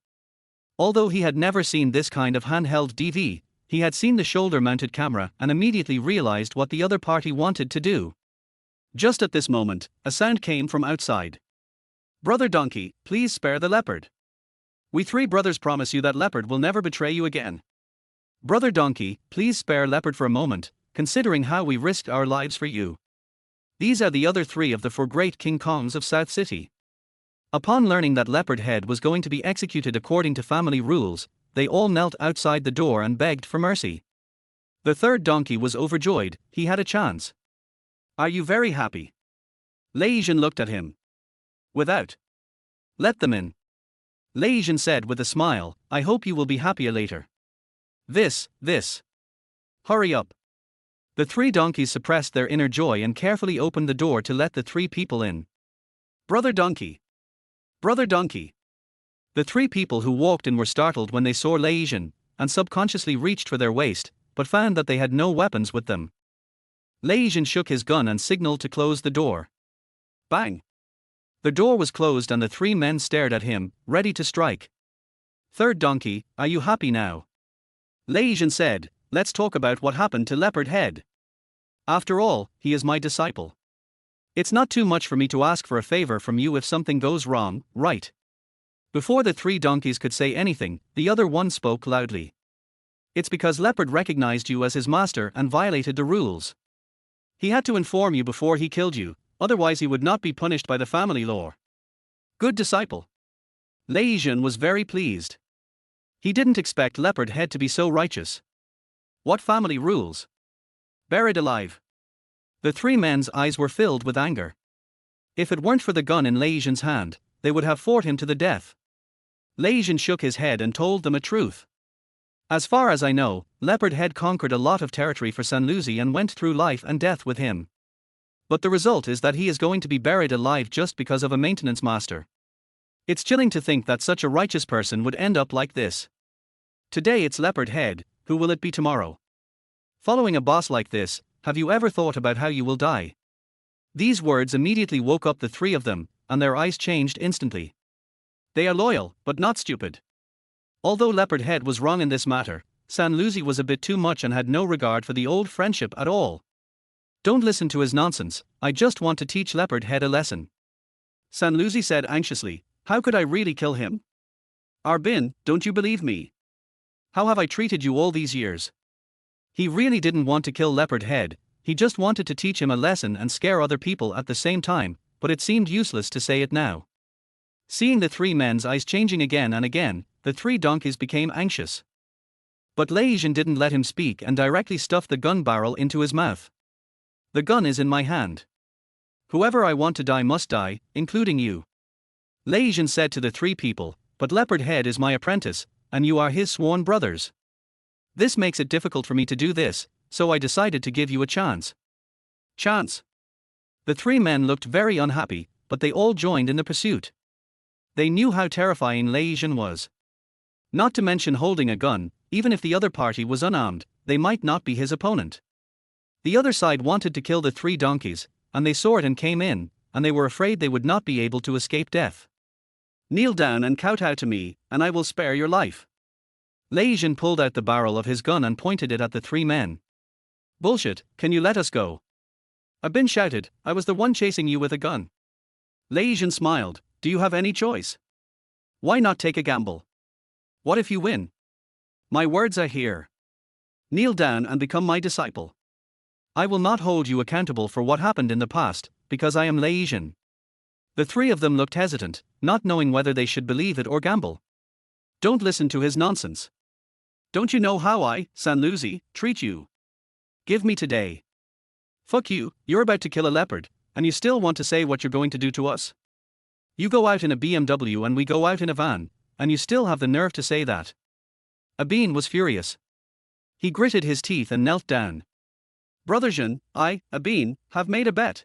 Although he had never seen this kind of handheld DV, he had seen the shoulder-mounted camera and immediately realized what the other party wanted to do. Just at this moment, a sound came from outside. Brother Donkey, please spare the leopard. We three brothers promise you that leopard will never betray you again. Brother Donkey, please spare leopard for a moment, considering how we risked our lives for you. These are the other three of the four great King Kongs of South City. Upon learning that Leopard Head was going to be executed according to family rules, they all knelt outside the door and begged for mercy. The third donkey was overjoyed, he had a chance. Are you very happy? Lei Zhen looked at him. Without. Let them in. Lei Zhen said with a smile, I hope you will be happier later. This. Hurry up. The three donkeys suppressed their inner joy and carefully opened the door to let the three people in. Brother Donkey. Brother Donkey. The three people who walked in were startled when they saw Lei Zhen, and subconsciously reached for their waist, but found that they had no weapons with them. Lei Zhen shook his gun and signaled to close the door. Bang! The door was closed and the three men stared at him, ready to strike. Third donkey, are you happy now? Lei Zhen said, let's talk about what happened to Leopard Head. After all, he is my disciple. It's not too much for me to ask for a favor from you if something goes wrong, right? Before the three donkeys could say anything, the other one spoke loudly. It's because Leopard recognized you as his master and violated the rules. He had to inform you before he killed you, otherwise he would not be punished by the family law. Good disciple. Lei Zhen was very pleased. He didn't expect Leopard Head to be so righteous. What family rules? Buried alive. The three men's eyes were filled with anger. If it weren't for the gun in Lei Zhen's hand, they would have fought him to the death. Lei Zhen shook his head and told them a truth. As far as I know, Leopard Head conquered a lot of territory for Sanluzi and went through life and death with him. But the result is that he is going to be buried alive just because of a maintenance master. It's chilling to think that such a righteous person would end up like this. Today it's Leopard Head, who will it be tomorrow? Following a boss like this, have you ever thought about how you will die? These words immediately woke up the three of them, and their eyes changed instantly. They are loyal, but not stupid. Although Leopard Head was wrong in this matter, San Lucy was a bit too much and had no regard for the old friendship at all. Don't listen to his nonsense, I just want to teach Leopard Head a lesson. San Lucy said anxiously, how could I really kill him? Arbin, don't you believe me? How have I treated you all these years? He really didn't want to kill Leopard Head, he just wanted to teach him a lesson and scare other people at the same time, but it seemed useless to say it now. Seeing the three men's eyes changing again and again, the three donkeys became anxious. But Lei Zhen didn't let him speak and directly stuffed the gun barrel into his mouth. The gun is in my hand. Whoever I want to die must die, including you. Lei Zhen said to the three people, but Leopard Head is my apprentice, and you are his sworn brothers. This makes it difficult for me to do this, so I decided to give you a chance. Chance? The three men looked very unhappy, but they all joined in the pursuit. They knew how terrifying Lei Zhen was. Not to mention holding a gun, even if the other party was unarmed, they might not be his opponent. The other side wanted to kill the three donkeys, and they saw it and came in, and they were afraid they would not be able to escape death. Kneel down and kowtow to me, and I will spare your life. Lei Zhen pulled out the barrel of his gun and pointed it at the three men. Bullshit, can you let us go? Abin shouted, I was the one chasing you with a gun. Lei Zhen smiled, do you have any choice? Why not take a gamble? What if you win? My words are here. Kneel down and become my disciple. I will not hold you accountable for what happened in the past, because I am Lei Zhen. The three of them looked hesitant, not knowing whether they should believe it or gamble. Don't listen to his nonsense. Don't you know how I, San Lucy, treat you? Give me today. Fuck you, you're about to kill a leopard, and you still want to say what you're going to do to us? You go out in a BMW and we go out in a van, and you still have the nerve to say that. Abin was furious. He gritted his teeth and knelt down. Brother Zhen, I, Abin, have made a bet.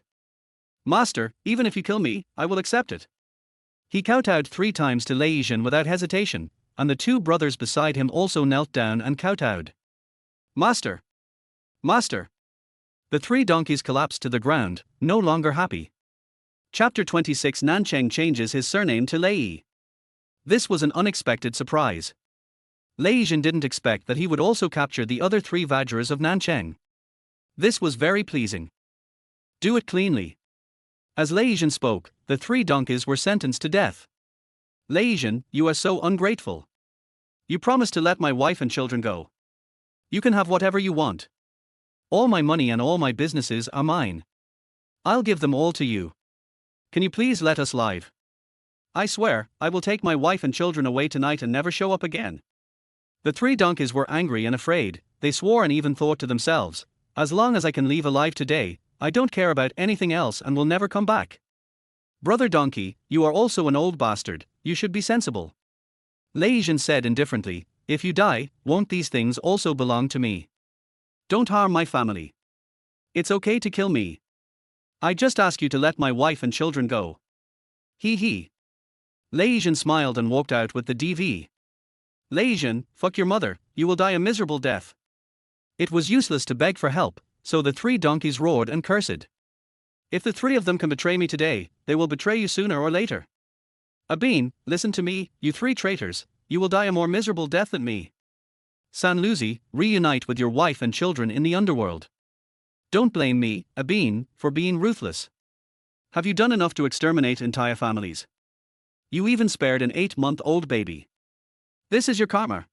Master, even if you kill me, I will accept it. He kowtowed 3 times to Lei Zhen without hesitation, and the 2 brothers beside him also knelt down and kowtowed. Master! Master! The 3 donkeys collapsed to the ground, no longer happy. Chapter 26 Nancheng changes his surname to Lei. This was an unexpected surprise. Lei Zhen didn't expect that he would also capture the other 3 Vajras of Nancheng. This was very pleasing. Do it cleanly. As Lei Zhen spoke, the 3 donkeys were sentenced to death. Lei Zhen, you are so ungrateful. You promised to let my wife and children go. You can have whatever you want. All my money and all my businesses are mine. I'll give them all to you. Can you please let us live? I swear, I will take my wife and children away tonight and never show up again. The 3 donkeys were angry and afraid. They swore and even thought to themselves, as long as I can leave alive today, I don't care about anything else and will never come back. Brother Donkey, you are also an old bastard, you should be sensible. Lei Zhen said indifferently, if you die, won't these things also belong to me? Don't harm my family. It's okay to kill me. I just ask you to let my wife and children go. Hee hee. Lei Zhen smiled and walked out with the DV. Lei Zhen, fuck your mother, you will die a miserable death. It was useless to beg for help, so the 3 donkeys roared and cursed. If the 3 of them can betray me today, they will betray you sooner or later. Abin, listen to me, you 3 traitors, you will die a more miserable death than me. San Lucy, reunite with your wife and children in the underworld. Don't blame me, Abin, for being ruthless. Have you done enough to exterminate entire families? You even spared an 8-month-old baby. This is your karma.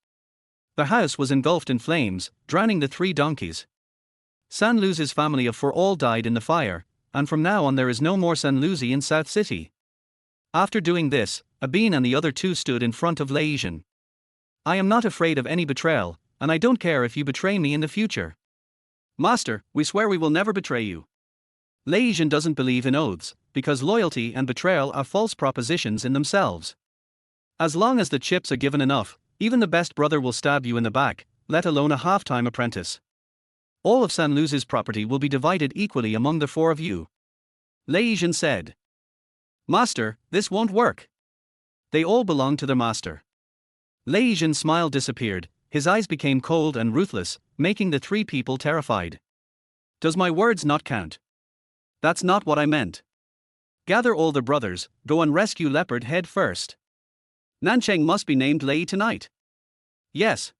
The house was engulfed in flames, drowning the 3 donkeys. San Lucy's family of 4 all died in the fire, and from now on there is no more San Lucy in South City. After doing this, Abin and the other 2 stood in front of Lei Zhen. I am not afraid of any betrayal, and I don't care if you betray me in the future. Master, we swear we will never betray you. Lei Zhen doesn't believe in oaths, because loyalty and betrayal are false propositions in themselves. As long as the chips are given enough, even the best brother will stab you in the back, let alone a half-time apprentice. All of San Lucy's property will be divided equally among the 4 of you. Lei Zhen said. Master, this won't work. They all belong to their master. Lei Zhen's smile disappeared, his eyes became cold and ruthless, making the three people terrified. Does my words not count? That's not what I meant. Gather all the brothers, go and rescue Leopard Head first. Nancheng must be named Lei tonight. Yes.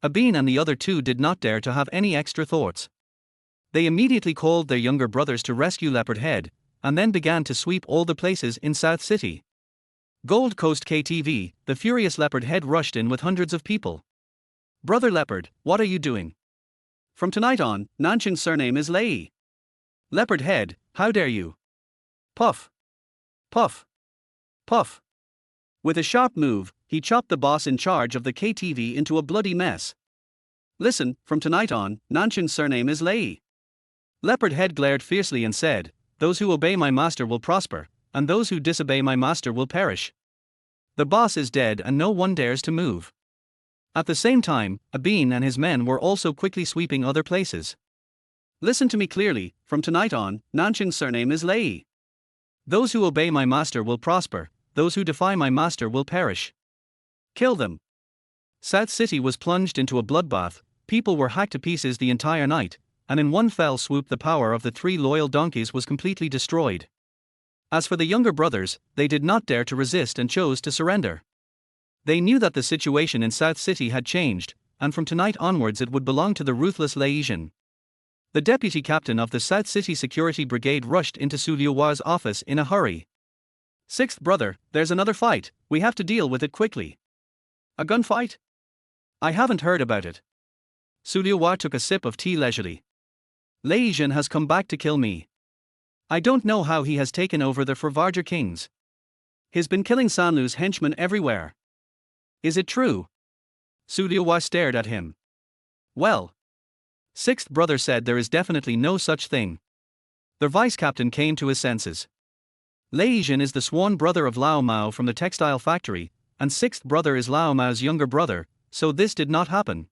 Abin and the other two did not dare to have any extra thoughts. They immediately called their younger brothers to rescue Leopard Head, and then began to sweep all the places in South City. Gold Coast KTV, the furious Leopard Head rushed in with hundreds of people. Brother Leopard, what are you doing? From tonight on, Nancheng's surname is Lei. Leopard Head, how dare you? Puff. Puff. Puff. With a sharp move, he chopped the boss in charge of the KTV into a bloody mess. Listen, from tonight on, Nancheng's surname is Lei. Leopard Head glared fiercely and said, those who obey my master will prosper, and those who disobey my master will perish. The boss is dead and no one dares to move. At the same time, Abin and his men were also quickly sweeping other places. Listen to me clearly, from tonight on, Nancheng's surname is Lei. Those who obey my master will prosper, those who defy my master will perish. Kill them. South City was plunged into a bloodbath, people were hacked to pieces the entire night, and in one fell swoop the power of the three loyal donkeys was completely destroyed. As for the younger brothers, they did not dare to resist and chose to surrender. They knew that the situation in South City had changed, and from tonight onwards it would belong to the ruthless Lei Zhen. The deputy captain of the South City Security Brigade rushed into Su Liuhua's office in a hurry. Sixth brother, there's another fight, we have to deal with it quickly. A gunfight? I haven't heard about it. Su Liuhua took a sip of tea leisurely. Lei Zhen has come back to kill me. I don't know how he has taken over the Farvarger kings. He's been killing Sanlu's henchmen everywhere. Is it true? Su Liuhua stared at him. Well. Sixth brother said there is definitely no such thing. The vice captain came to his senses. Lei Zhen is the sworn brother of Lao Mao from the textile factory, and sixth brother is Lao Mao's younger brother, so this did not happen.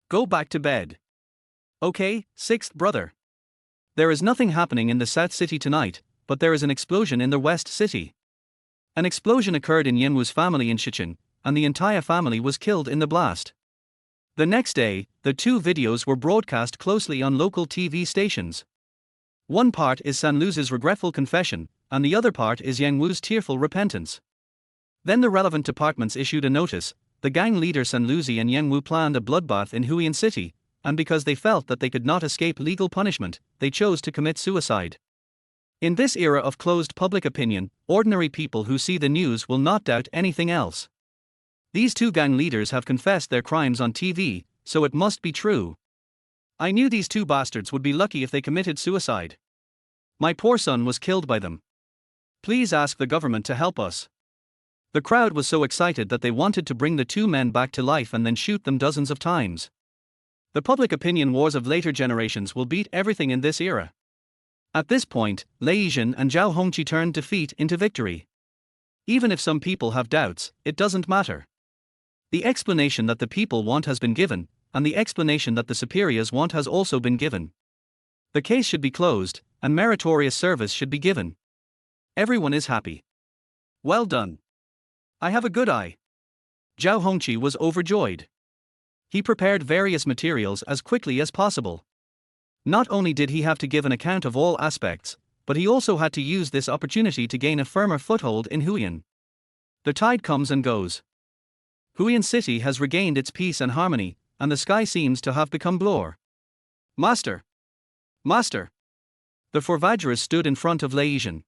Go back to bed. Okay, sixth brother. There is nothing happening in the South City tonight, but there is an explosion in the West City. An explosion occurred in Yanwu's family in Shichen, and the entire family was killed in the blast. The next day, the two videos were broadcast closely on local TV stations. One part is Sanlu's regretful confession, and the other part is Yanwu's tearful repentance. Then the relevant departments issued a notice. The gang leader Sanluzi and Yanwu planned a bloodbath in Hui'an City, and because they felt that they could not escape legal punishment, they chose to commit suicide. In this era of closed public opinion, ordinary people who see the news will not doubt anything else. These two gang leaders have confessed their crimes on TV, so it must be true. I knew these two bastards would be lucky if they committed suicide. My poor son was killed by them. Please ask the government to help us. The crowd was so excited that they wanted to bring the two men back to life and then shoot them dozens of times. The public opinion wars of later generations will beat everything in this era. At this point, Lei Zhen and Zhao Hongqi turned defeat into victory. Even if some people have doubts, it doesn't matter. The explanation that the people want has been given, and the explanation that the superiors want has also been given. The case should be closed, and meritorious service should be given. Everyone is happy. Well done. I have a good eye. Zhao Hongqi was overjoyed. He prepared various materials as quickly as possible. Not only did he have to give an account of all aspects, but he also had to use this opportunity to gain a firmer foothold in Hui'an. The tide comes and goes. Hui'an City has regained its peace and harmony, and the sky seems to have become blue. Master! Master! The Farvargers stood in front of Lei Zhen.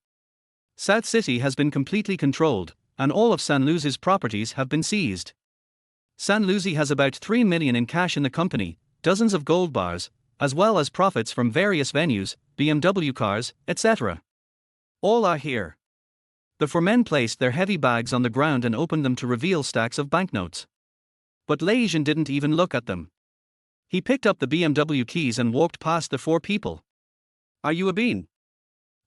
South City has been completely controlled, and all of Sanlu's properties have been seized. Sanlu has about 3 million in cash in the company, dozens of gold bars, as well as profits from various venues, BMW cars, etc. All are here. The four men placed their heavy bags on the ground and opened them to reveal stacks of banknotes. But Lei Zhen didn't even look at them. He picked up the BMW keys and walked past the four people. Are you Abin?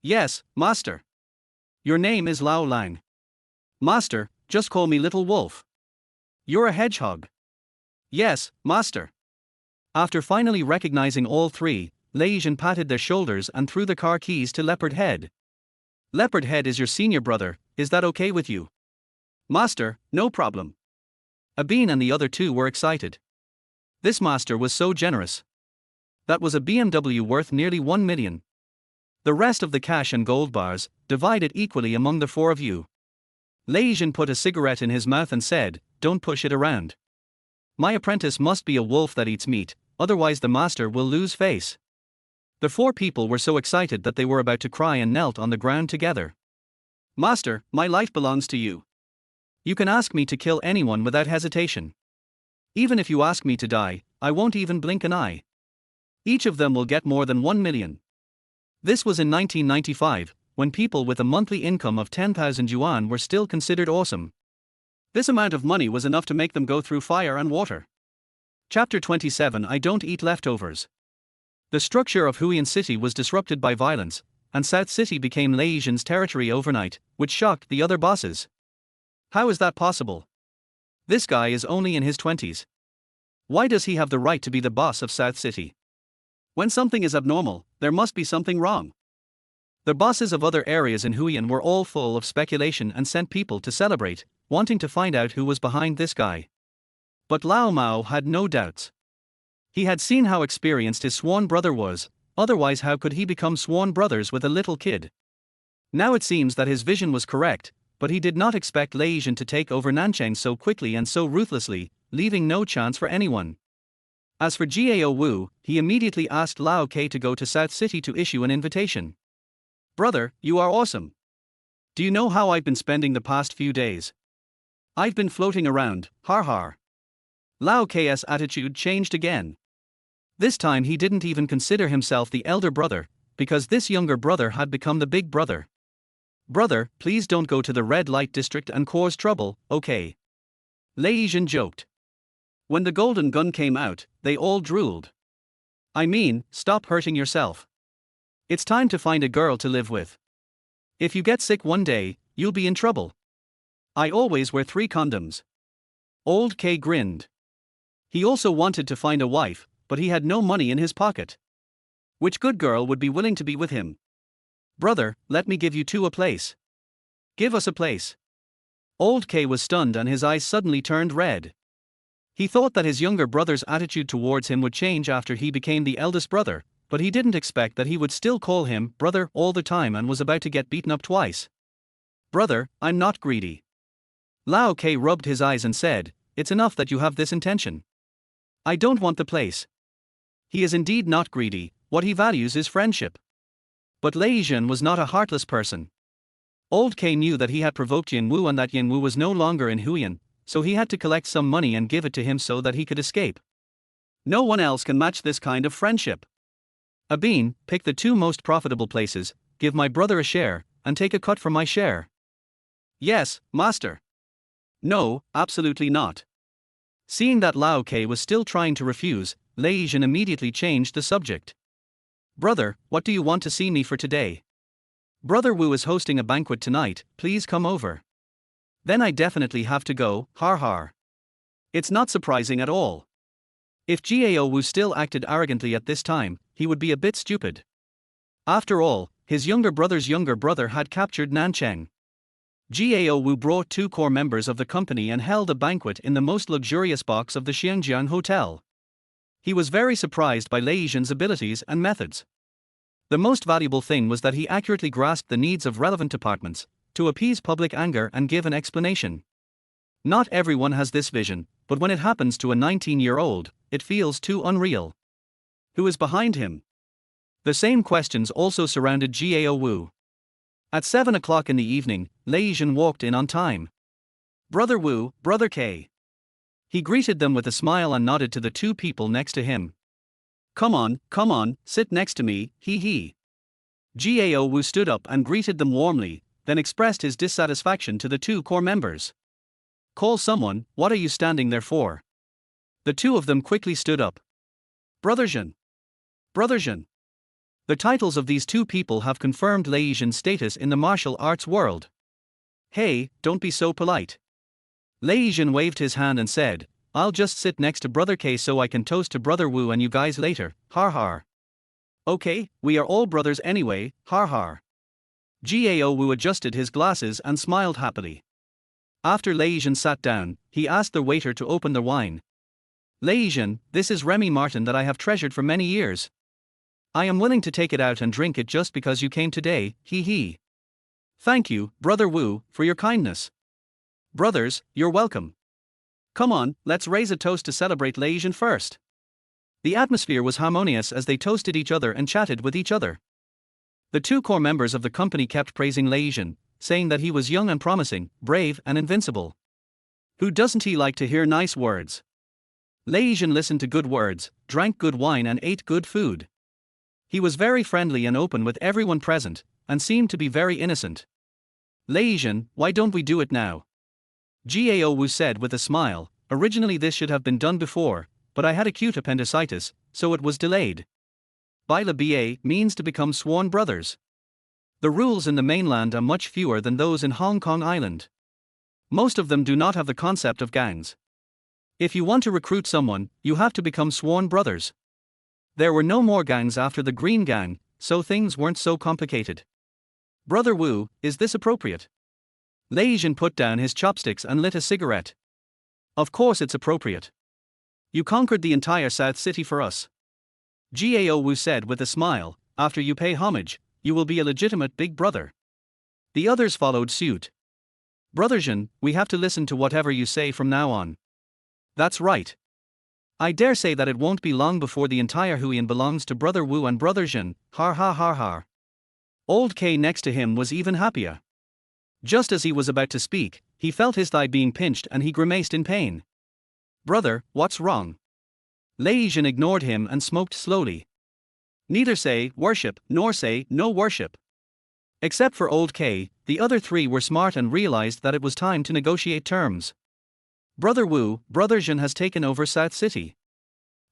Yes, master. Your name is Lao Lang. Master, just call me Little Wolf. You're a hedgehog. Yes, master. After finally recognizing all three, Lei Zhen patted their shoulders and threw the car keys to Leopard Head. Leopard Head is your senior brother, is that okay with you? Master, no problem. Abin and the other two were excited. This master was so generous. That was a BMW worth nearly 1 million. The rest of the cash and gold bars, divided equally among the four of you. Lei Zhen put a cigarette in his mouth and said, don't push it around. My apprentice must be a wolf that eats meat, otherwise the master will lose face. The four people were so excited that they were about to cry and knelt on the ground together. Master, my life belongs to you. You can ask me to kill anyone without hesitation. Even if you ask me to die, I won't even blink an eye. Each of them will get more than 1 million. This was in 1995, when people with a monthly income of 10,000 yuan were still considered awesome. This amount of money was enough to make them go through fire and water. Chapter 27 I Don't Eat Leftovers. The structure of Hui'an City was disrupted by violence, and South City became Lei Zhen's territory overnight, which shocked the other bosses. How is that possible? This guy is only in his 20s. Why does he have the right to be the boss of South City? When something is abnormal, there must be something wrong. The bosses of other areas in Hui'an were all full of speculation and sent people to celebrate, wanting to find out who was behind this guy. But Lao Mao had no doubts. He had seen how experienced his sworn brother was, otherwise how could he become sworn brothers with a little kid? Now it seems that his vision was correct, but he did not expect Lei Zhen to take over Nanchang so quickly and so ruthlessly, leaving no chance for anyone. As for Gao Wu, he immediately asked Lao Ke to go to South City to issue an invitation. Brother, you are awesome. Do you know how I've been spending the past few days? I've been floating around, har har. Lao Ke's attitude changed again. This time he didn't even consider himself the elder brother, because this younger brother had become the big brother. Brother, please don't go to the red light district and cause trouble, okay? Lei Zhen joked. When the golden gun came out, they all drooled. I mean, stop hurting yourself. It's time to find a girl to live with. If you get sick one day, you'll be in trouble. I always wear 3 condoms. Old K grinned. He also wanted to find a wife, but he had no money in his pocket. Which good girl would be willing to be with him? Brother, let me give you 2 a place. Give us a place. Old K was stunned and his eyes suddenly turned red. He thought that his younger brother's attitude towards him would change after he became the eldest brother, but he didn't expect that he would still call him brother all the time and was about to get beaten up twice. Brother, I'm not greedy. Lao Ke rubbed his eyes and said, it's enough that you have this intention. I don't want the place. He is indeed not greedy, what he values is friendship. But Lei Zhen was not a heartless person. Old K knew that he had provoked Yin Wu and that Yin Wu was no longer in Hui'an, so he had to collect some money and give it to him so that he could escape. No one else can match this kind of friendship. Abin, pick the 2 most profitable places, give my brother a share, and take a cut from my share. Yes, master. No, absolutely not. Seeing that Lao Ke was still trying to refuse, Lei Zhen immediately changed the subject. Brother, what do you want to see me for today? Brother Wu is hosting a banquet tonight, please come over. Then I definitely have to go, har har. It's not surprising at all. If Gao Wu still acted arrogantly at this time, he would be a bit stupid. After all, his younger brother's younger brother had captured Nanchang. Gao Wu brought 2 core members of the company and held a banquet in the most luxurious box of the Xiangjiang Hotel. He was very surprised by Lei Zhen's abilities and methods. The most valuable thing was that he accurately grasped the needs of relevant departments, to appease public anger and give an explanation. Not everyone has this vision, but when it happens to a 19-year-old, it feels too unreal. Who is behind him? The same questions also surrounded Gao Wu. At 7 o'clock in the evening, Lei Zhen walked in on time. Brother Wu, Brother K. He greeted them with a smile and nodded to the 2 people next to him. Come on, sit next to me, hee hee. Gao Wu stood up and greeted them warmly, then expressed his dissatisfaction to the 2 core members. Call someone, what are you standing there for? The 2 of them quickly stood up. Brother Zhen. Brother Zhen. The titles of these 2 people have confirmed Lei Zhen's status in the martial arts world. Hey, don't be so polite. Lei Zhen waved his hand and said, I'll just sit next to Brother K so I can toast to Brother Wu and you guys later, har har. Okay, we are all brothers anyway, har har. Gao Wu adjusted his glasses and smiled happily. After Lei Zhen sat down, he asked the waiter to open the wine. Lei Zhen, this is Remy Martin that I have treasured for many years. I am willing to take it out and drink it just because you came today, hee hee. Thank you, Brother Wu, for your kindness. Brothers, you're welcome. Come on, let's raise a toast to celebrate Lei Zhen first. The atmosphere was harmonious as they toasted each other and chatted with each other. The two core members of the company kept praising Lei Zhen, saying that he was young and promising, brave and invincible. Who doesn't he like to hear nice words? Lei Zhen listened to good words, drank good wine and ate good food. He was very friendly and open with everyone present, and seemed to be very innocent. Lei Zhen, why don't we do it now? Gao Wu said with a smile, originally this should have been done before, but I had acute appendicitis, so it was delayed. By la ba means to become sworn brothers. The rules in the mainland are much fewer than those in Hong Kong Island. Most of them do not have the concept of gangs. If you want to recruit someone, you have to become sworn brothers. There were no more gangs after the Green Gang, so things weren't so complicated. Brother Wu, is this appropriate? Lei Zhen put down his chopsticks and lit a cigarette. Of course it's appropriate. You conquered the entire South City for us. Gao Wu said with a smile, after you pay homage, you will be a legitimate big brother. The others followed suit. Brother Zhen, we have to listen to whatever you say from now on. That's right. I dare say that it won't be long before the entire Hui'an belongs to Brother Wu and Brother Zhen, har har har har. Old K next to him was even happier. Just as he was about to speak, he felt his thigh being pinched and he grimaced in pain. Brother, what's wrong? Lei Zhen ignored him and smoked slowly. Neither say worship nor say no worship. Except for Old K, the other three were smart and realized that it was time to negotiate terms. Brother Wu, Brother Zhen has taken over South City.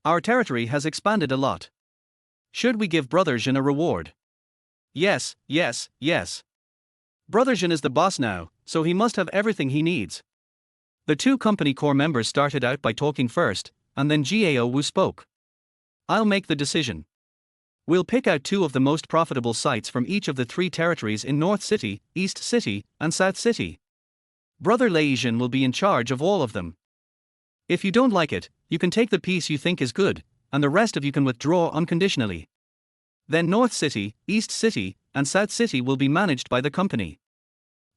Our territory has expanded a lot. Should we give Brother Zhen a reward? Yes, yes, yes. Brother Zhen is the boss now, so he must have everything he needs. The two company core members started out by talking first, and then Gao Wu spoke. I'll make the decision. We'll pick out two of the most profitable sites from each of the three territories in North City, East City, and South City. Brother Lei Zhen will be in charge of all of them. If you don't like it, you can take the piece you think is good, and the rest of you can withdraw unconditionally. Then North City, East City, and South City will be managed by the company.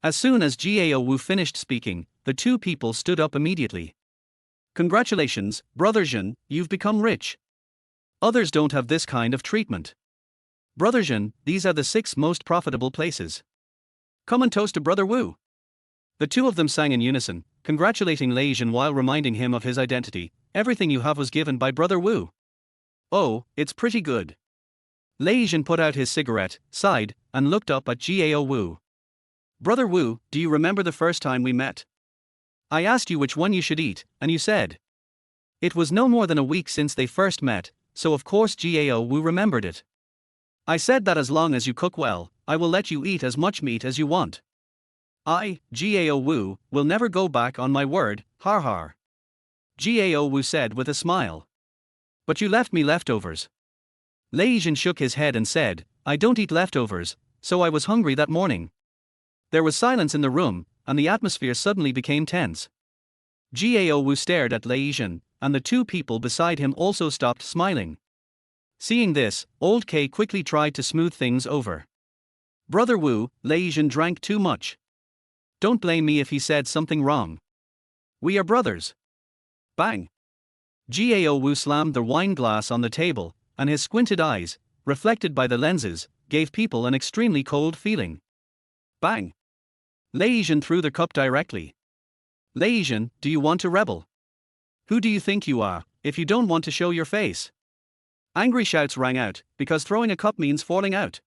As soon as Gao Wu finished speaking, the two people stood up immediately. Congratulations, Brother Zhen, you've become rich. Others don't have this kind of treatment. Brother Zhen, these are the 6 most profitable places. Come and toast to Brother Wu. The two of them sang in unison, congratulating Lei Zhen while reminding him of his identity. Everything you have was given by Brother Wu. Oh, it's pretty good. Lei Zhen put out his cigarette, sighed, and looked up at Gao Wu. Brother Wu, do you remember the first time we met? I asked you which one you should eat, and you said. It was no more than a week since they first met, so of course Gao Wu remembered it. I said that as long as you cook well, I will let you eat as much meat as you want. I, Gao Wu, will never go back on my word, har har. Gao Wu said with a smile. But you left me leftovers. Lei Zhen shook his head and said, I don't eat leftovers, so I was hungry that morning. There was silence in the room, and the atmosphere suddenly became tense. Gao Wu stared at Lei Zhen, and the two people beside him also stopped smiling. Seeing this, Old K quickly tried to smooth things over. Brother Wu, Lei Zhen drank too much. Don't blame me if he said something wrong. We are brothers. Bang! Gao Wu slammed the wine glass on the table, and his squinted eyes, reflected by the lenses, gave people an extremely cold feeling. Bang! Lei Zhen threw the cup directly. Lei Zhen, do you want to rebel? Who do you think you are, if you don't want to show your face? Angry shouts rang out, because throwing a cup means falling out.